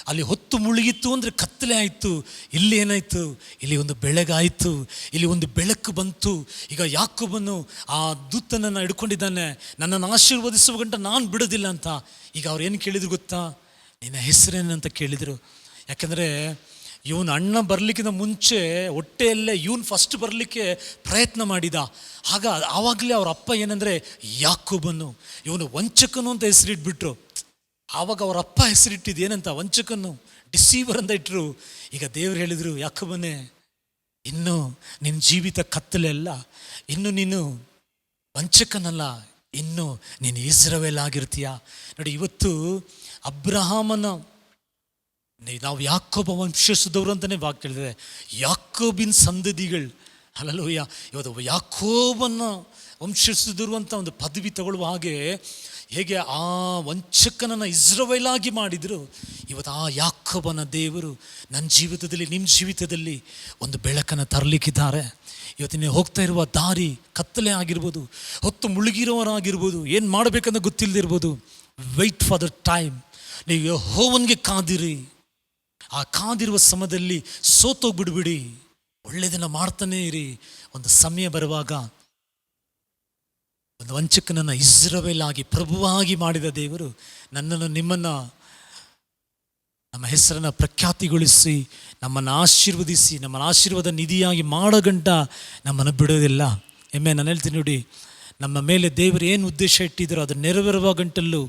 ಅಲ್ಲಿ ಹೊತ್ತು ಮುಳುಗಿತ್ತು ಅಂದರೆ ಕತ್ತಲೆ ಆಯಿತು. ಇಲ್ಲಿ ಏನಾಯಿತು, ಇಲ್ಲಿ ಒಂದು ಬೆಳಗಾಯಿತು, ಇಲ್ಲಿ ಒಂದು ಬೆಳಕು ಬಂತು. ಈಗ ಯಾಕೋಬನು ಆ ದೂತನನ್ನು ಹಿಡ್ಕೊಂಡಿದ್ದಾನೆ, ನನ್ನನ್ನು ಆಶೀರ್ವದಿಸುವ ಗಂಟ ನಾನು ಬಿಡೋದಿಲ್ಲ ಅಂತ. ಈಗ ಅವ್ರು ಏನು ಕೇಳಿದ್ರು ಗೊತ್ತಾ, ನಿನ್ನ ಹೆಸರೇನಂತ ಕೇಳಿದರು. ಯಾಕೆಂದರೆ ಇವನು ಅಣ್ಣ ಬರಲಿಕ್ಕಿಂತ ಮುಂಚೆ ಹೊಟ್ಟೆಯಲ್ಲೇ ಇವನು ಫಸ್ಟ್ ಬರಲಿಕ್ಕೆ ಪ್ರಯತ್ನ ಮಾಡಿದ. ಆವಾಗಲೇ ಅವ್ರ ಅಪ್ಪ ಏನಂದರೆ ಯಾಕೋಬನು, ಇವನು ವಂಚಕನು ಅಂತ ಹೆಸರಿಟ್ಬಿಟ್ರು. ಆವಾಗ ಅವ್ರ ಅಪ್ಪ ಹೆಸರಿಟ್ಟಿದ್ದು ಏನಂತ, ವಂಚಕನು, ಡಿಸೀವರ್ ಅಂತ ಇಟ್ಟರು. ಈಗ ದೇವರು ಹೇಳಿದರು, ಯಾಕೋಬನೇ, ಇನ್ನು ನಿನ್ನ ಜೀವಿತ ಕತ್ತಲೆ ಅಲ್ಲ, ಇನ್ನು ನೀನು ವಂಚಕನಲ್ಲ, ಇನ್ನು ನೀನು ಇಸ್ರಾಯೇಲ್ ಆಗಿರ್ತೀಯ. ನೋಡಿ, ಇವತ್ತು ಅಬ್ರಹಾಮನ ನಾವು ಯಾಕೋಬ ವಂಶಸ್ಥದವರು ಅಂತಲೇ ವಾಕ್ಯ ಹೇಳಿದೆ. ಯಾಕೋಬಿನ ಸಂತತಿಗಳು, ಹಲ್ಲೆಲೂಯಾ. ಇವತ್ತು ಯಾಕೋಬನ ವಂಶಸ್ಥದರು ಅಂತ ಒಂದು ಪದವಿ ತಗೊಳ್ಳುವ ಹಾಗೆ ಹೇಗೆ ಆ ವಂಚಕನನ್ನು ಇಸ್ರಾಯೇಲಾಗಿ ಮಾಡಿದರು, ಇವತ್ತು ಆ ಯಾಕೋಬನ ದೇವರು ನನ್ನ ಜೀವಿತದಲ್ಲಿ, ನಿಮ್ಮ ಜೀವಿತದಲ್ಲಿ ಒಂದು ಬೆಳಕನ್ನು ತರಲಿಕ್ಕಿದ್ದಾರೆ. ಇವತ್ತು ನೀವು ಹೋಗ್ತಾ ಇರುವ ದಾರಿ ಕತ್ತಲೆ ಆಗಿರ್ಬೋದು, ಹೊತ್ತು ಮುಳುಗಿರೋರಾಗಿರ್ಬೋದು, ಏನು ಮಾಡಬೇಕಂತ ಗೊತ್ತಿಲ್ಲದಿರ್ಬೋದು. Wait for the time. ನೀವು ಯೆಹೋವನಿಗೆ ಕಾದಿರಿ. ಆ ಕಾದಿರುವ ಸಮಯದಲ್ಲಿ ಸೋತೋಗ್ಬಿಡ್ಬಿಡಿ, ಒಳ್ಳೆಯದನ್ನು ಮಾಡ್ತಾನೇ ಇರಿ. ಒಂದು ಸಮಯ ಬರುವಾಗ ಒಂದು ವಂಚಕನನ್ನು ಇಸ್ರಾಯೇಲ್ ಆಗಿ ಪ್ರಭುವಾಗಿ ಮಾಡಿದ ದೇವರು ನನ್ನನ್ನು, ನಿಮ್ಮನ್ನು, ನಮ್ಮ ಹೆಸರನ್ನು ಪ್ರಖ್ಯಾತಿಗೊಳಿಸಿ ನಮ್ಮನ್ನು ಆಶೀರ್ವದಿಸಿ ನಮ್ಮನ್ನು ಆಶೀರ್ವಾದ ನಿಧಿಯಾಗಿ ಮಾಡೋ ಗಂಟ ನಮ್ಮನ್ನು ಬಿಡೋದಿಲ್ಲ. ನಾನು ಹೇಳ್ತೀನಿ ನೋಡಿ, ನಮ್ಮ ಮೇಲೆ ದೇವರು ಏನು ಉದ್ದೇಶ ಇಟ್ಟಿದ್ದಾರೋ ಅದು ನೆರವೇರುವ ಗಂಟಲ್ಲೂ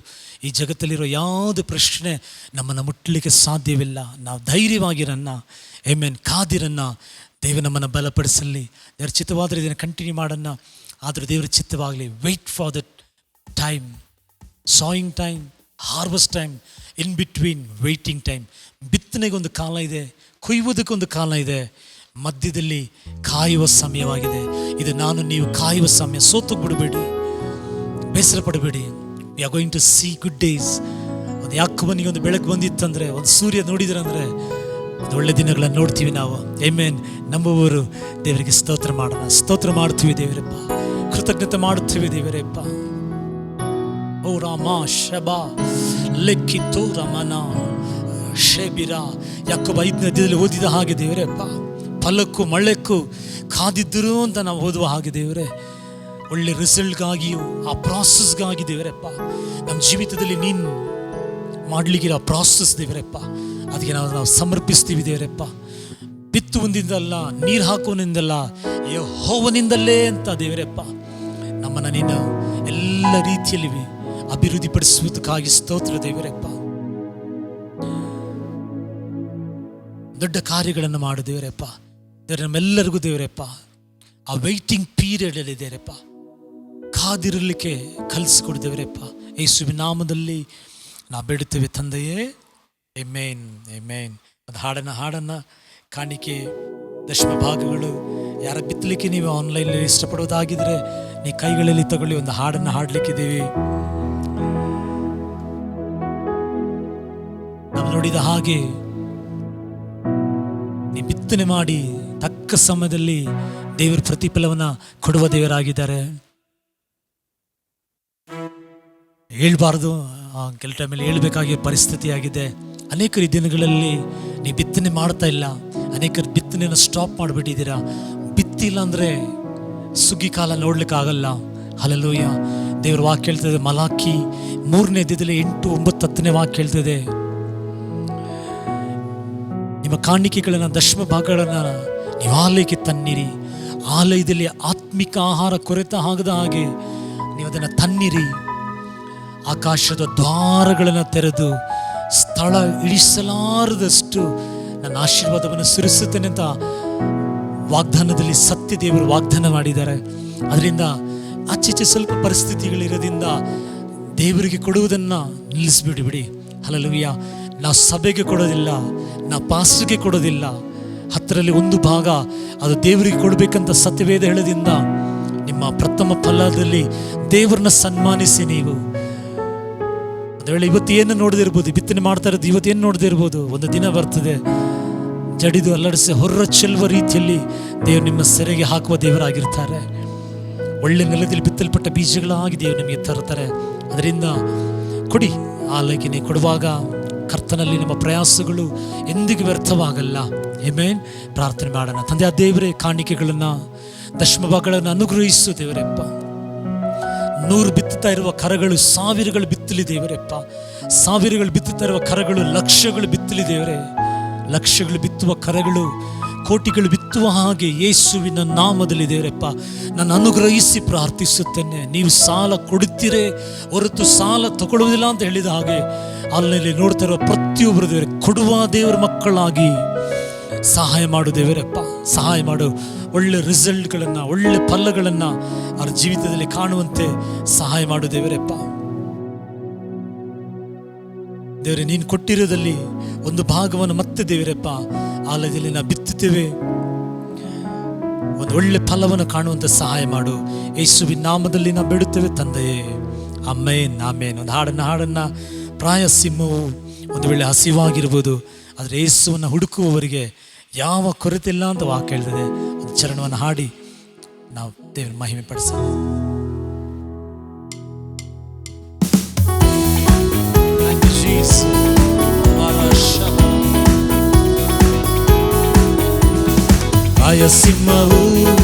ಈ ಜಗತ್ತಲ್ಲಿರೋ ಯಾವುದೇ ಪ್ರಶ್ನೆ ನಮ್ಮನ್ನು ಮುಟ್ಟಲಿಕ್ಕೆ ಸಾಧ್ಯವಿಲ್ಲ. ನಾವು ಧೈರ್ಯವಾಗಿರನ್ನ, ಕಾದಿರನ್ನ. ದೇವರು ನಮ್ಮನ್ನು ಬಲಪಡಿಸಲಿ. ದೇವರ ಚಿತ್ತವಾದರೆ ಇದನ್ನು ಕಂಟಿನ್ಯೂ ಮಾಡೋಣ. ಆದರೂ ದೇವರ ಚಿತ್ತವಾಗಲಿ. Wait for that time, sowing time, harvest time, in between waiting time. ಬಿತ್ತನೆಗೊಂದು ಕಾಲ ಇದೆ, ಕೊಯ್ಯುವುದಕ್ಕೊಂದು ಕಾಲ ಇದೆ, ಮಧ್ಯದಲ್ಲಿ ಕಾಯುವ ಸಮಯವಾಗಿದೆ. ಇದು ನಾನು ನೀವು ಕಾಯುವ ಸಮಯ. ಸೋತು ಬಿಡಬೇಡಿ, ಬೇಸರ ಪಡಬೇಡಿ. We are going to see good days. ಒಂದು ಯಾಕೋಬನಿಗೆ ಒಂದು ಬೆಳಕು ಬಂದಿತ್ತಂದರೆ, ಒಂದು ಸೂರ್ಯ ನೋಡಿದ್ರಂದರೆ ಒಂದು ಒಳ್ಳೆ ದಿನಗಳನ್ನು ನೋಡ್ತೀವಿ ನಾವು. ನಂಬುವವರು ದೇವರಿಗೆ ಸ್ತೋತ್ರ ಮಾಡೋಣ. ಸ್ತೋತ್ರ ಮಾಡ್ತೀವಿ ದೇವರಪ್ಪ, ಕೃತಜ್ಞತೆ ಮಾಡುತ್ತೀವಿ ದೇವರಪ್ಪ. ಓ ರಾಮ ಶಬಾ ಲೆಕ್ಕಿತ್ತು ರಮನ ಶೇಬಿರ. ಯಾಕೋಬ 5ನೇ ಅಧ್ಯಾಯದಲ್ಲಿ ಓದಿದ ಹಾಗೆ ದೇವರಪ್ಪ, ಫಲಕ್ಕೂ ಮಳೆಕ್ಕೂ ಕಾದಿದ್ದರು ಅಂತ ನಾವು ಓದುವ ಹಾಗೆ ದೇವರೇ, ಒಳ್ಳೆ ರಿಸಲ್ಟ್ಗಾಗಿಯೂ ಆ ಪ್ರಾಸೆಸ್ಗಾಗಿ ದೇವರಪ್ಪ, ನಮ್ಮ ಜೀವಿತದಲ್ಲಿ ನೀನು ಮಾಡಲಿಕ್ಕಿರೋ ಪ್ರಾಸೆಸ್ ದೇವರಪ್ಪ, ಅದಕ್ಕೆ ನಾವು ಸಮರ್ಪಿಸ್ತೀವಿ ದೇವರಪ್ಪ. ಬಿತ್ತುವುದರಿಂದಲ್ಲ, ನೀರು ಹಾಕುವುದರಿಂದಲ್ಲ, ಯೆಹೋವನಿಂದಲೇ ಅಂತ ದೇವರಪ್ಪ. ನಮ್ಮನ್ನು ನೀನು ಎಲ್ಲ ರೀತಿಯಲ್ಲಿ ಅಭಿವೃದ್ಧಿಪಡಿಸುವುದಕ್ಕಾಗಿ ಸ್ತೋತ್ರ ದೇವರಪ್ಪ. ದೊಡ್ಡ ಕಾರ್ಯಗಳನ್ನು ಮಾಡು ದೇವರಪ್ಪ. ದೇವರ ನಮ್ಮೆಲ್ಲರಿಗೂ ದೇವರಪ್ಪ ಆ ವೆಯ್ಟಿಂಗ್ ಪೀರಿಯಡಲ್ಲಿ ದೇವರಪ್ಪ ಕಾದಿರಲಿಕ್ಕೆ ಕಲಿಸಿಕೊಡು ದೇವರಪ್ಪ. ಯೇಸುವಿನ ನಾಮದಲ್ಲಿ ನಾವು ಬೇಡುತ್ತೇವೆ ತಂದೆಯೇ, ಆಮೆನ್, ಆಮೆನ್. ಒಂದು ಹಾಡನ್ನು ಕಾಣಿಕೆ ದಶಮ ಭಾಗಗಳು ಯಾರ ಬಿತ್ತಲಿಕ್ಕೆ ನೀವು ಆನ್ಲೈನಲ್ಲಿ ಇಷ್ಟಪಡೋದಾಗಿದ್ರೆ ನೀ ಕೈಗಳಲ್ಲಿ ತಗೊಳ್ಳಿ. ಒಂದು ಹಾಡನ್ನು ಹಾಡಲಿಕ್ಕಿದ್ದೀವಿ. ನಾವು ನೋಡಿದ ಹಾಗೆ ನೀ ಬಿತ್ತನೆ ಮಾಡಿ ತಕ್ಕ ಸಮಯದಲ್ಲಿ ದೇವರ ಪ್ರತಿಫಲವನ್ನ ಕೊಡುವ ದೇವರಾಗಿದ್ದಾರೆ. ಹೇಳ್ಬಾರ್ದು, ಕೆಲ ಟೈಮಲ್ಲಿ ಹೇಳ್ಬೇಕಾಗಿರೋ ಪರಿಸ್ಥಿತಿ ಆಗಿದೆ. ಅನೇಕರು ಈ ದಿನಗಳಲ್ಲಿ ನೀವು ಬಿತ್ತನೆ ಮಾಡ್ತಾ ಇಲ್ಲ, ಅನೇಕರು ಬಿತ್ತನೆಯನ್ನು ಸ್ಟಾಪ್ ಮಾಡಿಬಿಟ್ಟಿದ್ದೀರಾ. ಬಿತ್ತಿಲ್ಲ ಅಂದರೆ ಸುಗ್ಗಿ ಕಾಲ ನೋಡ್ಲಿಕ್ಕೆ ಆಗಲ್ಲ. ಹಲ್ಲೆಲೂಯಾ. ದೇವರ ವಾಕ್ಯ ಹೇಳ್ತದೆ, ಮಲಾಕಿ 3ನೇ ಅಧ್ಯಾಯದಲ್ಲಿ 8, 9, 10ನೇ ವಾಕ್ಯ ಹೇಳ್ತದೆ, ನಿಮ್ಮ ಕಾಣಿಕೆಗಳನ್ನ, ದಶಮ ಭಾಗಗಳನ್ನ ನೀವು ಆಲಯಕ್ಕೆ ತನ್ನಿರಿ. ಆಲಯದಲ್ಲಿ ಆತ್ಮಿಕ ಆಹಾರ ಕೊರತೆ ಆಗದ ಹಾಗೆ ನೀವು ಅದನ್ನು ತನ್ನಿರಿ. ಆಕಾಶದ ದ್ವಾರಗಳನ್ನು ತೆರೆದು ಸ್ಥಳ ಇಳಿಸಲಾರದಷ್ಟು ನನ್ನ ಆಶೀರ್ವಾದವನ್ನು ಸುರಿಸುತ್ತೇನೆ ಅಂತ ವಾಗ್ದಾನದಲ್ಲಿ ಸತ್ಯ ದೇವರು ವಾಗ್ದಾನ ಮಾಡಿದ್ದಾರೆ. ಅದರಿಂದ ಆಚೆಚೆ ಸ್ವಲ್ಪ ಪರಿಸ್ಥಿತಿಗಳಿರೋದ್ರಿಂದ ದೇವರಿಗೆ ಕೊಡುವುದನ್ನು ನಿಲ್ಲಿಸ್ಬಿಡಿ. ಹಲ್ಲೆಲೂಯಾ. ನಾವು ಸಭೆಗೆ ಕೊಡೋದಿಲ್ಲ, ನಾವು ಪಾಸ್ಟರ್ಗೆ ಕೊಡೋದಿಲ್ಲ. 10ರಲ್ಲಿ 1 ಭಾಗ ಅದು ದೇವರಿಗೆ ಕೊಡಬೇಕಂತ ಸತ್ಯವೇದ ಹೇಳೋದ್ರಿಂದ ನಿಮ್ಮ ಪ್ರಥಮ ಫಲದಲ್ಲಿ ದೇವರನ್ನ ಸನ್ಮಾನಿಸಿ. ನೀವು ಒಂದು ವೇಳೆ ಇವತ್ತು ಏನು ನೋಡದೇ ಇರ್ಬೋದು, ಬಿತ್ತನೆ ಮಾಡ್ತಾ ಇರೋದು ಇವತ್ತೇನು ನೋಡದೇ ಇರ್ಬೋದು, ಒಂದು ದಿನ ಬರ್ತದೆ ಜಡಿದು ಅಲ್ಲಡಿಸಿ ಹೊರ ಚೆಲ್ಲುವ ರೀತಿಯಲ್ಲಿ ದೇವರು ನಿಮ್ಮ ಸೆರೆಗೆ ಹಾಕುವ ದೇವರಾಗಿರ್ತಾರೆ. ಒಳ್ಳೆ ನೆಲದಲ್ಲಿ ಬಿತ್ತಲ್ಪಟ್ಟ ಬೀಜಗಳಾಗಿ ದೇವರು ನಿಮಗೆ ತರ್ತಾರೆ. ಅದರಿಂದ ಕೊಡಿ. ಆಲಯಕ್ಕೆ ಕೊಡುವಾಗ ಕರ್ತನಲ್ಲಿ ನಮ್ಮ ಪ್ರಯಾಸಗಳು ಎಂದಿಗೂ ವ್ಯರ್ಥವಾಗಲ್ಲ. ಆಮೆನ್. ಪ್ರಾರ್ಥನೆ ಮಾಡೋಣ. ತಂದೆ ಆ ದೇವರೇ, ಕಾಣಿಕೆಗಳನ್ನು, ದಶಮ ಭಾಗಗಳನ್ನು ಅನುಗ್ರಹಿಸು ದೇವರಪ್ಪ. 100 ಬಿತ್ತುತ್ತಾ ಇರುವ ಕರಗಳು 1000ಗಳು ಬಿತ್ತಲಿ ದೇವರಪ್ಪ. 1000ಗಳು ಬಿತ್ತುತ್ತಾ ಇರುವ ಕರಗಳು ಲಕ್ಷಗಳು ಬಿತ್ತಲಿ ದೇವರೇ. ಲಕ್ಷಗಳು ಬಿತ್ತುವ ಕರಗಳು ಕೋಟಿಗಳು ಬಿತ್ತುವ ಹಾಗೆ ಯೇಸುವಿನ ನಾಮದಲ್ಲಿ ದೇವರಪ್ಪ ನಾನು ಅನುಗ್ರಹಿಸಿ ಪ್ರಾರ್ಥಿಸುತ್ತೇನೆ. ನೀವು ಸಾಲ ಕೊಡುತ್ತೀರೇ ಹೊರತು ಸಾಲ ತಗೊಳ್ಳುವುದಿಲ್ಲ ಅಂತ ಹೇಳಿದ ಹಾಗೆ ಅಲ್ಲಿ ನೋಡ್ತಾ ಇರುವ ಪ್ರತಿಯೊಬ್ಬರು ದೇವರೇ ಕೊಡುವ ದೇವರ ಮಕ್ಕಳಾಗಿ ಸಹಾಯ ಮಾಡು ದೇವರಪ್ಪ. ಸಹಾಯ ಮಾಡು. ಒಳ್ಳೆ ರಿಸಲ್ಟ್ಗಳನ್ನು, ಒಳ್ಳೆ ಫಲಗಳನ್ನು ಅವರ ಜೀವಿತದಲ್ಲಿ ಕಾಣುವಂತೆ ಸಹಾಯ ಮಾಡು ದೇವರಪ್ಪ. ದೇವರೇ, ನೀನು ಕೊಟ್ಟಿರೋದಲ್ಲಿ 1 ಭಾಗವನ್ನು ಮತ್ತೆ ದೇವರಪ್ಪ ಆಲಯದಲ್ಲಿ ನಾವು ಬಿತ್ತುತ್ತೇವೆ. ಒಂದು ಒಳ್ಳೆ ಫಲವನ್ನು ಕಾಣುವಂತೆ ಸಹಾಯ ಮಾಡು. ಯೇಸುವಿನ ನಾಮದಲ್ಲಿ ನಾವು ಬೇಡುತ್ತೇವೆ ತಂದೆಯೇ. Amen, amen. ಒಂದು ಹಾಡನ್ನು ಪ್ರಾಯ ಸಿಂಹವು ಒಂದು ವೇಳೆ ಹಸಿವಾಗಿರ್ಬೋದು, ಆದರೆ ಯೇಸುವನ್ನು ಹುಡುಕುವವರಿಗೆ ಯಾವ ಕೊರತೆ ಇಲ್ಲ ಅಂತ ವಾಕ್ಯ ಹೇಳ್ತದೆ. ಒಂದು ಚರಣವನ್ನು ಹಾಡಿ ನಾವು ದೇವರ ಮಹಿಮೆ ಪಡಿಸೋಣ. ಸಿಂಹವು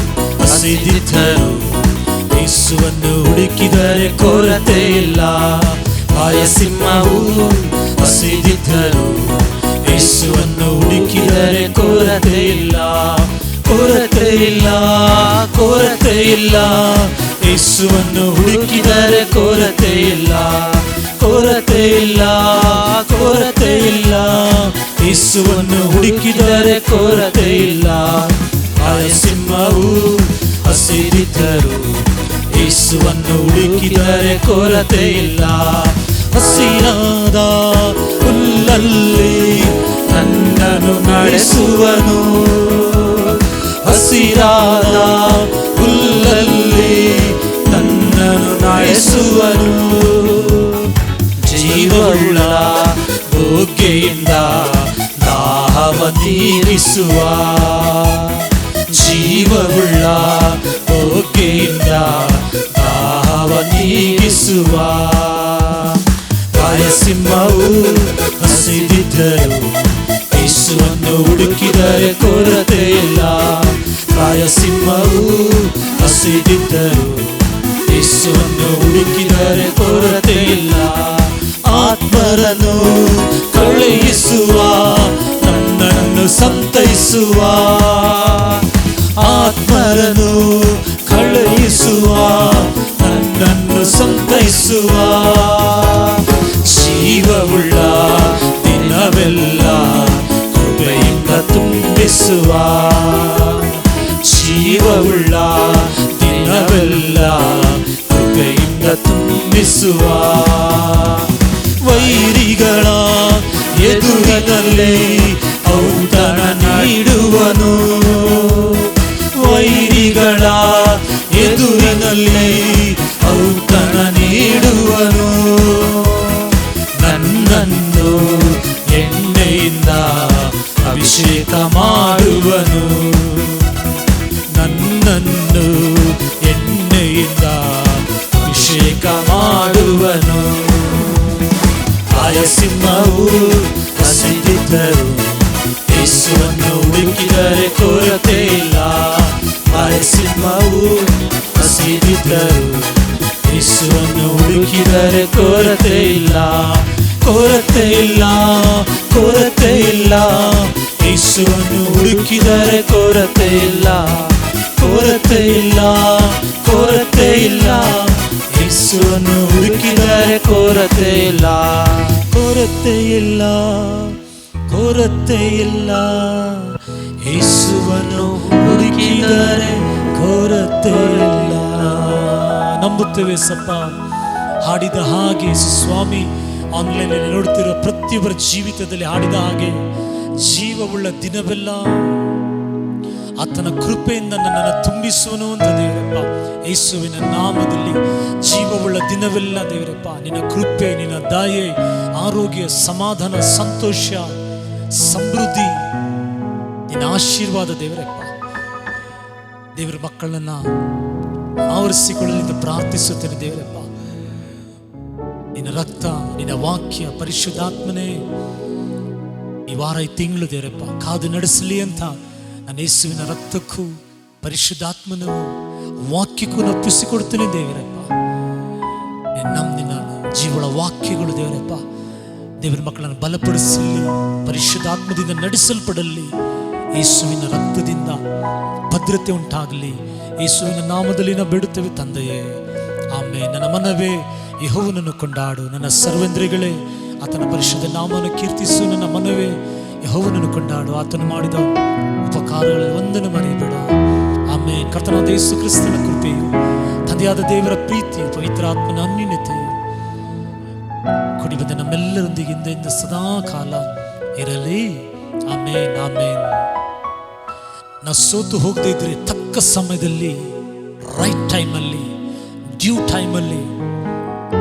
ಹಸಿದಿದ್ದರು ಯೇಸುವನ್ನು ಹುಡುಕಿದರೆ ಕೊರತೆ ಇಲ್ಲ. ಸಿಂಹವು ಹಸಿದಿದ್ದರು ಯೇಸುವನ್ನು ಹುಡುಕಿದರೆ ಕೊರತೆ ಇಲ್ಲ. ಕೊರತೆ ಇಲ್ಲ, ಕೊರತೆ ಇಲ್ಲ. ಯೇಸುವನ್ನು ಹುಡುಕಿದರೆ ಕೊರತೆ ಇಲ್ಲ. ಕೊರತೆ ಇಲ್ಲ, ಕೊರತೆ ಇಲ್ಲ. ಯೇಸುವನ್ನು ಹುಡುಕಿದರೆ ಕೊರತೆ ಇಲ್ಲ. ಸಿಂಹವು ಹಸಿದಿದ್ದರು ಯೇಸುವನ್ನು ಹುಡುಕಿದರೆ ಕೊರತೆ ಇಲ್ಲ. ಹಸಿರಾದ ಹುಲ್ಲಲ್ಲಿ ನನ್ನನ್ನು ನಡೆಸುವನು. ಹಸಿರಾದ ಹುಲ್ಲಲ್ಲಿ ನನ್ನನ್ನು ನಡೆಸುವನು. ಜೀವವುಳ್ಳ ಬುಗ್ಗೆಯಿಂದ ದಾಹವ ತೀರಿಸುವ. ಜೀವವುಳ್ಳ ಬುಗ್ಗೆಯಿಂದ ದಾಹವ ನೀಗಿಸುವ. ಸಿಂಹವು ಹಸಿದಿದ್ದರು ಯೇಸುವನ್ನು ಹುಡುಕಿದರೆ ಕೊರತೆ ಇಲ್ಲ. ಸಿಂಹವು ಹಸಿದಿದ್ದರು ಯೇಸುವನ್ನು ಹುಡುಕಿದರೆ ಕೊರತೆ ಇಲ್ಲ. ಆತ್ಮರನ್ನು ಕಳುಹಿಸುವ, ನನ್ನನ್ನು ಸಂತೈಸುವ. ಆತ್ಮರನ್ನು ಕಳುಹಿಸುವ, ನನ್ನನ್ನು ಸಂತೈಸುವ. ಜೀವವುಳ್ಳ ದಿನವೆಲ್ಲ ಕೃಪೆಯಿಂದ ತುಂಬಿಸುವ. ಜೀವವುಳ್ಳ ದಿನವೆಲ್ಲ ಕೃಪೆಯಿಂದ ತುಂಬಿಸುವ. ವೈರಿಗಳ ಎದುರಿನಲ್ಲಿ ಔತಣ ನೀಡುವನು. ವೈರಿಗಳ ಎದುರಿನಲ್ಲಿ ಔತಣ ನೀಡುವನು. ನನ್ನನ್ನು ಎಣ್ಣೆಯಿಂದ ಅಭಿಷೇಕ ಮಾಡುವನು. ನನ್ನನ್ನು ಎಣ್ಣೆಯಿಂದ ಅಭಿಷೇಕ ಮಾಡುವನು. ಸಿಂಹವು ಹಸಿದಿದ್ದರು ಯೇಸುವನ್ನು ಹುಡುಕಿದರೆ ಕೊರತೆ ಇಲ್ಲ. ಸಿಂಹವು ಹಸಿದಿದ್ದರು ಯೇಸುವನ್ನು ಹುಡುಕಿದರೆ ಕೊರತೆ ಇಲ್ಲ, ಕೊರತೆ ಇಲ್ಲ, ಕೊರತೆ ಇಲ್ಲ. ಯೇಸುವನ್ನು ಹುಡುಕಿದರೆ ಕೊರತೆ ಇಲ್ಲ, ಕೊರತೆ ಇಲ್ಲ, ಕೊರತೆ ಇಲ್ಲ. ಯೇಸುವನ್ನು ಹುಡುಕಿದರೆ ಕೊರತೆ ಇಲ್ಲ, ಕೊರತೆ ಇಲ್ಲ, ಕೊರತೆ ಇಲ್ಲ. ಯೇಸುವನ್ನು ಹುಡುಕಿದರೆ ಕೊರತೆ ಇಲ್ಲ. ನಂಬುತ್ತೇವೆ ಸಪ್ಪ. ಹಾಡಿದ ಹಾಗೆ ಸ್ವಾಮಿ, ಆನ್ಲೈನಲ್ಲಿ ನೋಡ್ತಿರೋ ಪ್ರತಿಯೊಬ್ಬರ ಜೀವಿತದಲ್ಲಿ ಹಾಡಿದ ಹಾಗೆ ಜೀವವುಳ್ಳ ದಿನವೆಲ್ಲ ಆತನ ಕೃಪೆಯಿಂದ ನನ್ನನ್ನು ತುಂಬಿಸುವನು ಅಂತ ದೇವರಪ್ಪ. ಯೇಸುವಿನ ನಾಮದಲ್ಲಿ ಜೀವವುಳ್ಳ ದಿನವೆಲ್ಲ ದೇವರಪ್ಪ ನಿನ್ನ ಕೃಪೆ, ನಿನ್ನ ದಯೆ, ಆರೋಗ್ಯ, ಸಮಾಧಾನ, ಸಂತೋಷ, ಸಮೃದ್ಧಿ, ನಿನ್ನ ಆಶೀರ್ವಾದ ದೇವರಪ್ಪ ದೇವರ ಮಕ್ಕಳನ್ನ ಆವರಿಸಿಕೊಳ್ಳಲಿಂದ ಪ್ರಾರ್ಥಿಸುತ್ತೇನೆ ದೇವರಪ್ಪ. ನಿನ್ನ ರಕ್ತ, ನಿನ್ನ ವಾಕ್ಯ, ಪರಿಶುದ್ಧಾತ್ಮನೇ ಈ ವಾರ, ಈ ತಿಂಗಳು ದೇವರಪ್ಪ ಕಾದು ನಡೆಸಲಿ ಅಂತ ನನ್ನ ಯೇಸುವಿನ ರಕ್ತಕ್ಕೂ ಪರಿಶುದ್ಧಾತ್ಮನೂ ವಾಕ್ಯಕ್ಕೂ ಒಪ್ಪಿಸಿಕೊಡ್ತೇನೆ ದೇವರಪ್ಪ. ನಿನ್ನ ಜೀವಳ ವಾಕ್ಯಗಳು ದೇವರಪ್ಪ ದೇವರ ಮಕ್ಕಳನ್ನು ಬಲಪಡಿಸಲಿ, ಪರಿಶುದ್ಧಾತ್ಮದಿಂದ ನಡೆಸಲ್ಪಡಲಿ, ಯೇಸುವಿನ ರಕ್ತದಿಂದ ಭದ್ರತೆ ಉಂಟಾಗಲಿ. ಯೇಸುವಿನ ನಾಮದಲ್ಲಿ ನಾವು ಬೇಡುತ್ತೇವೆ ತಂದೆಯೇ, ಆಮೇಲೆ. ನನ್ನ ಮನವೇ ಯೆಹೋವನನ್ನು ಕೊಂಡಾಡು, ನನ್ನ ಸರ್ವೇಂದ್ರಿಗಳೇ ಆತನ ಪರಿಶುದ್ಧ ನಾಮವನ್ನು ಕೀರ್ತಿಸು. ನನ್ನ ಮನವೇ ಯೆಹೋವನನ್ನು ಕೊಂಡಾಡು, ಆತನು ಮಾಡಿದ ಉಪಕಾರಗಳಲ್ಲಿ ಒಂದನ್ನು ಮರೆಯಬೇಡ. ಆಮೇಲೆ. ಕರ್ತನಾದ ಯೇಸು ಕ್ರಿಸ್ತನ ಕೃಪೆಯು, ತಂದೆಯಾದ ದೇವರ ಪ್ರೀತಿಯು, ಪವಿತ್ರಾತ್ಮನ ಅನ್ಯೋನ್ಯತೆಯು ಕೂಡಿ ಬಂದ ನಮ್ಮೆಲ್ಲರೊಂದಿಗೆ ಇಂದ ಸದಾ ಕಾಲ ಇರಲಿ. ಆಮೇನ್, ಆಮೇನ್. ನಾವು ಸೋತು ಹೋಗದೇ ಇದ್ರೆ ತಕ್ಕ ಸಮಯದಲ್ಲಿ, ರೈಟ್ ಟೈಮಲ್ಲಿ, ಡ್ಯೂ ಟೈಮಲ್ಲಿ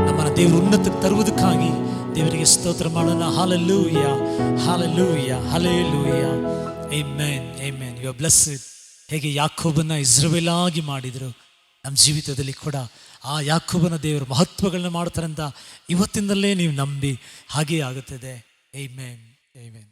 ನಮ್ಮನ್ನು ದೇವರು ಉನ್ನತಕ್ಕೆ ತರುವುದಕ್ಕಾಗಿ ದೇವರಿಗೆ ಸ್ತೋತ್ರ ಮಾಡೋಣ. Hallelujah, hallelujah, hallelujah. Amen, amen. You are blessed. ಹೇಗೆ ಯಾಕೋಬನ ಇಸ್ರಾಯೇಲ್ ಆಗಿ ಮಾಡಿದರು, ನಮ್ಮ ಜೀವಿತದಲ್ಲಿ ಕೂಡ ಆ ಯಾಕೋಬನ ದೇವರ ಮಹತ್ವಗಳನ್ನ ಮಾಡ್ತಾರೆ ಅಂತ ಇವತ್ತಿನಲ್ಲೇ ನೀವು ನಂಬಿ ಹಾಗೇ ಆಗುತ್ತದೆ. Amen, amen.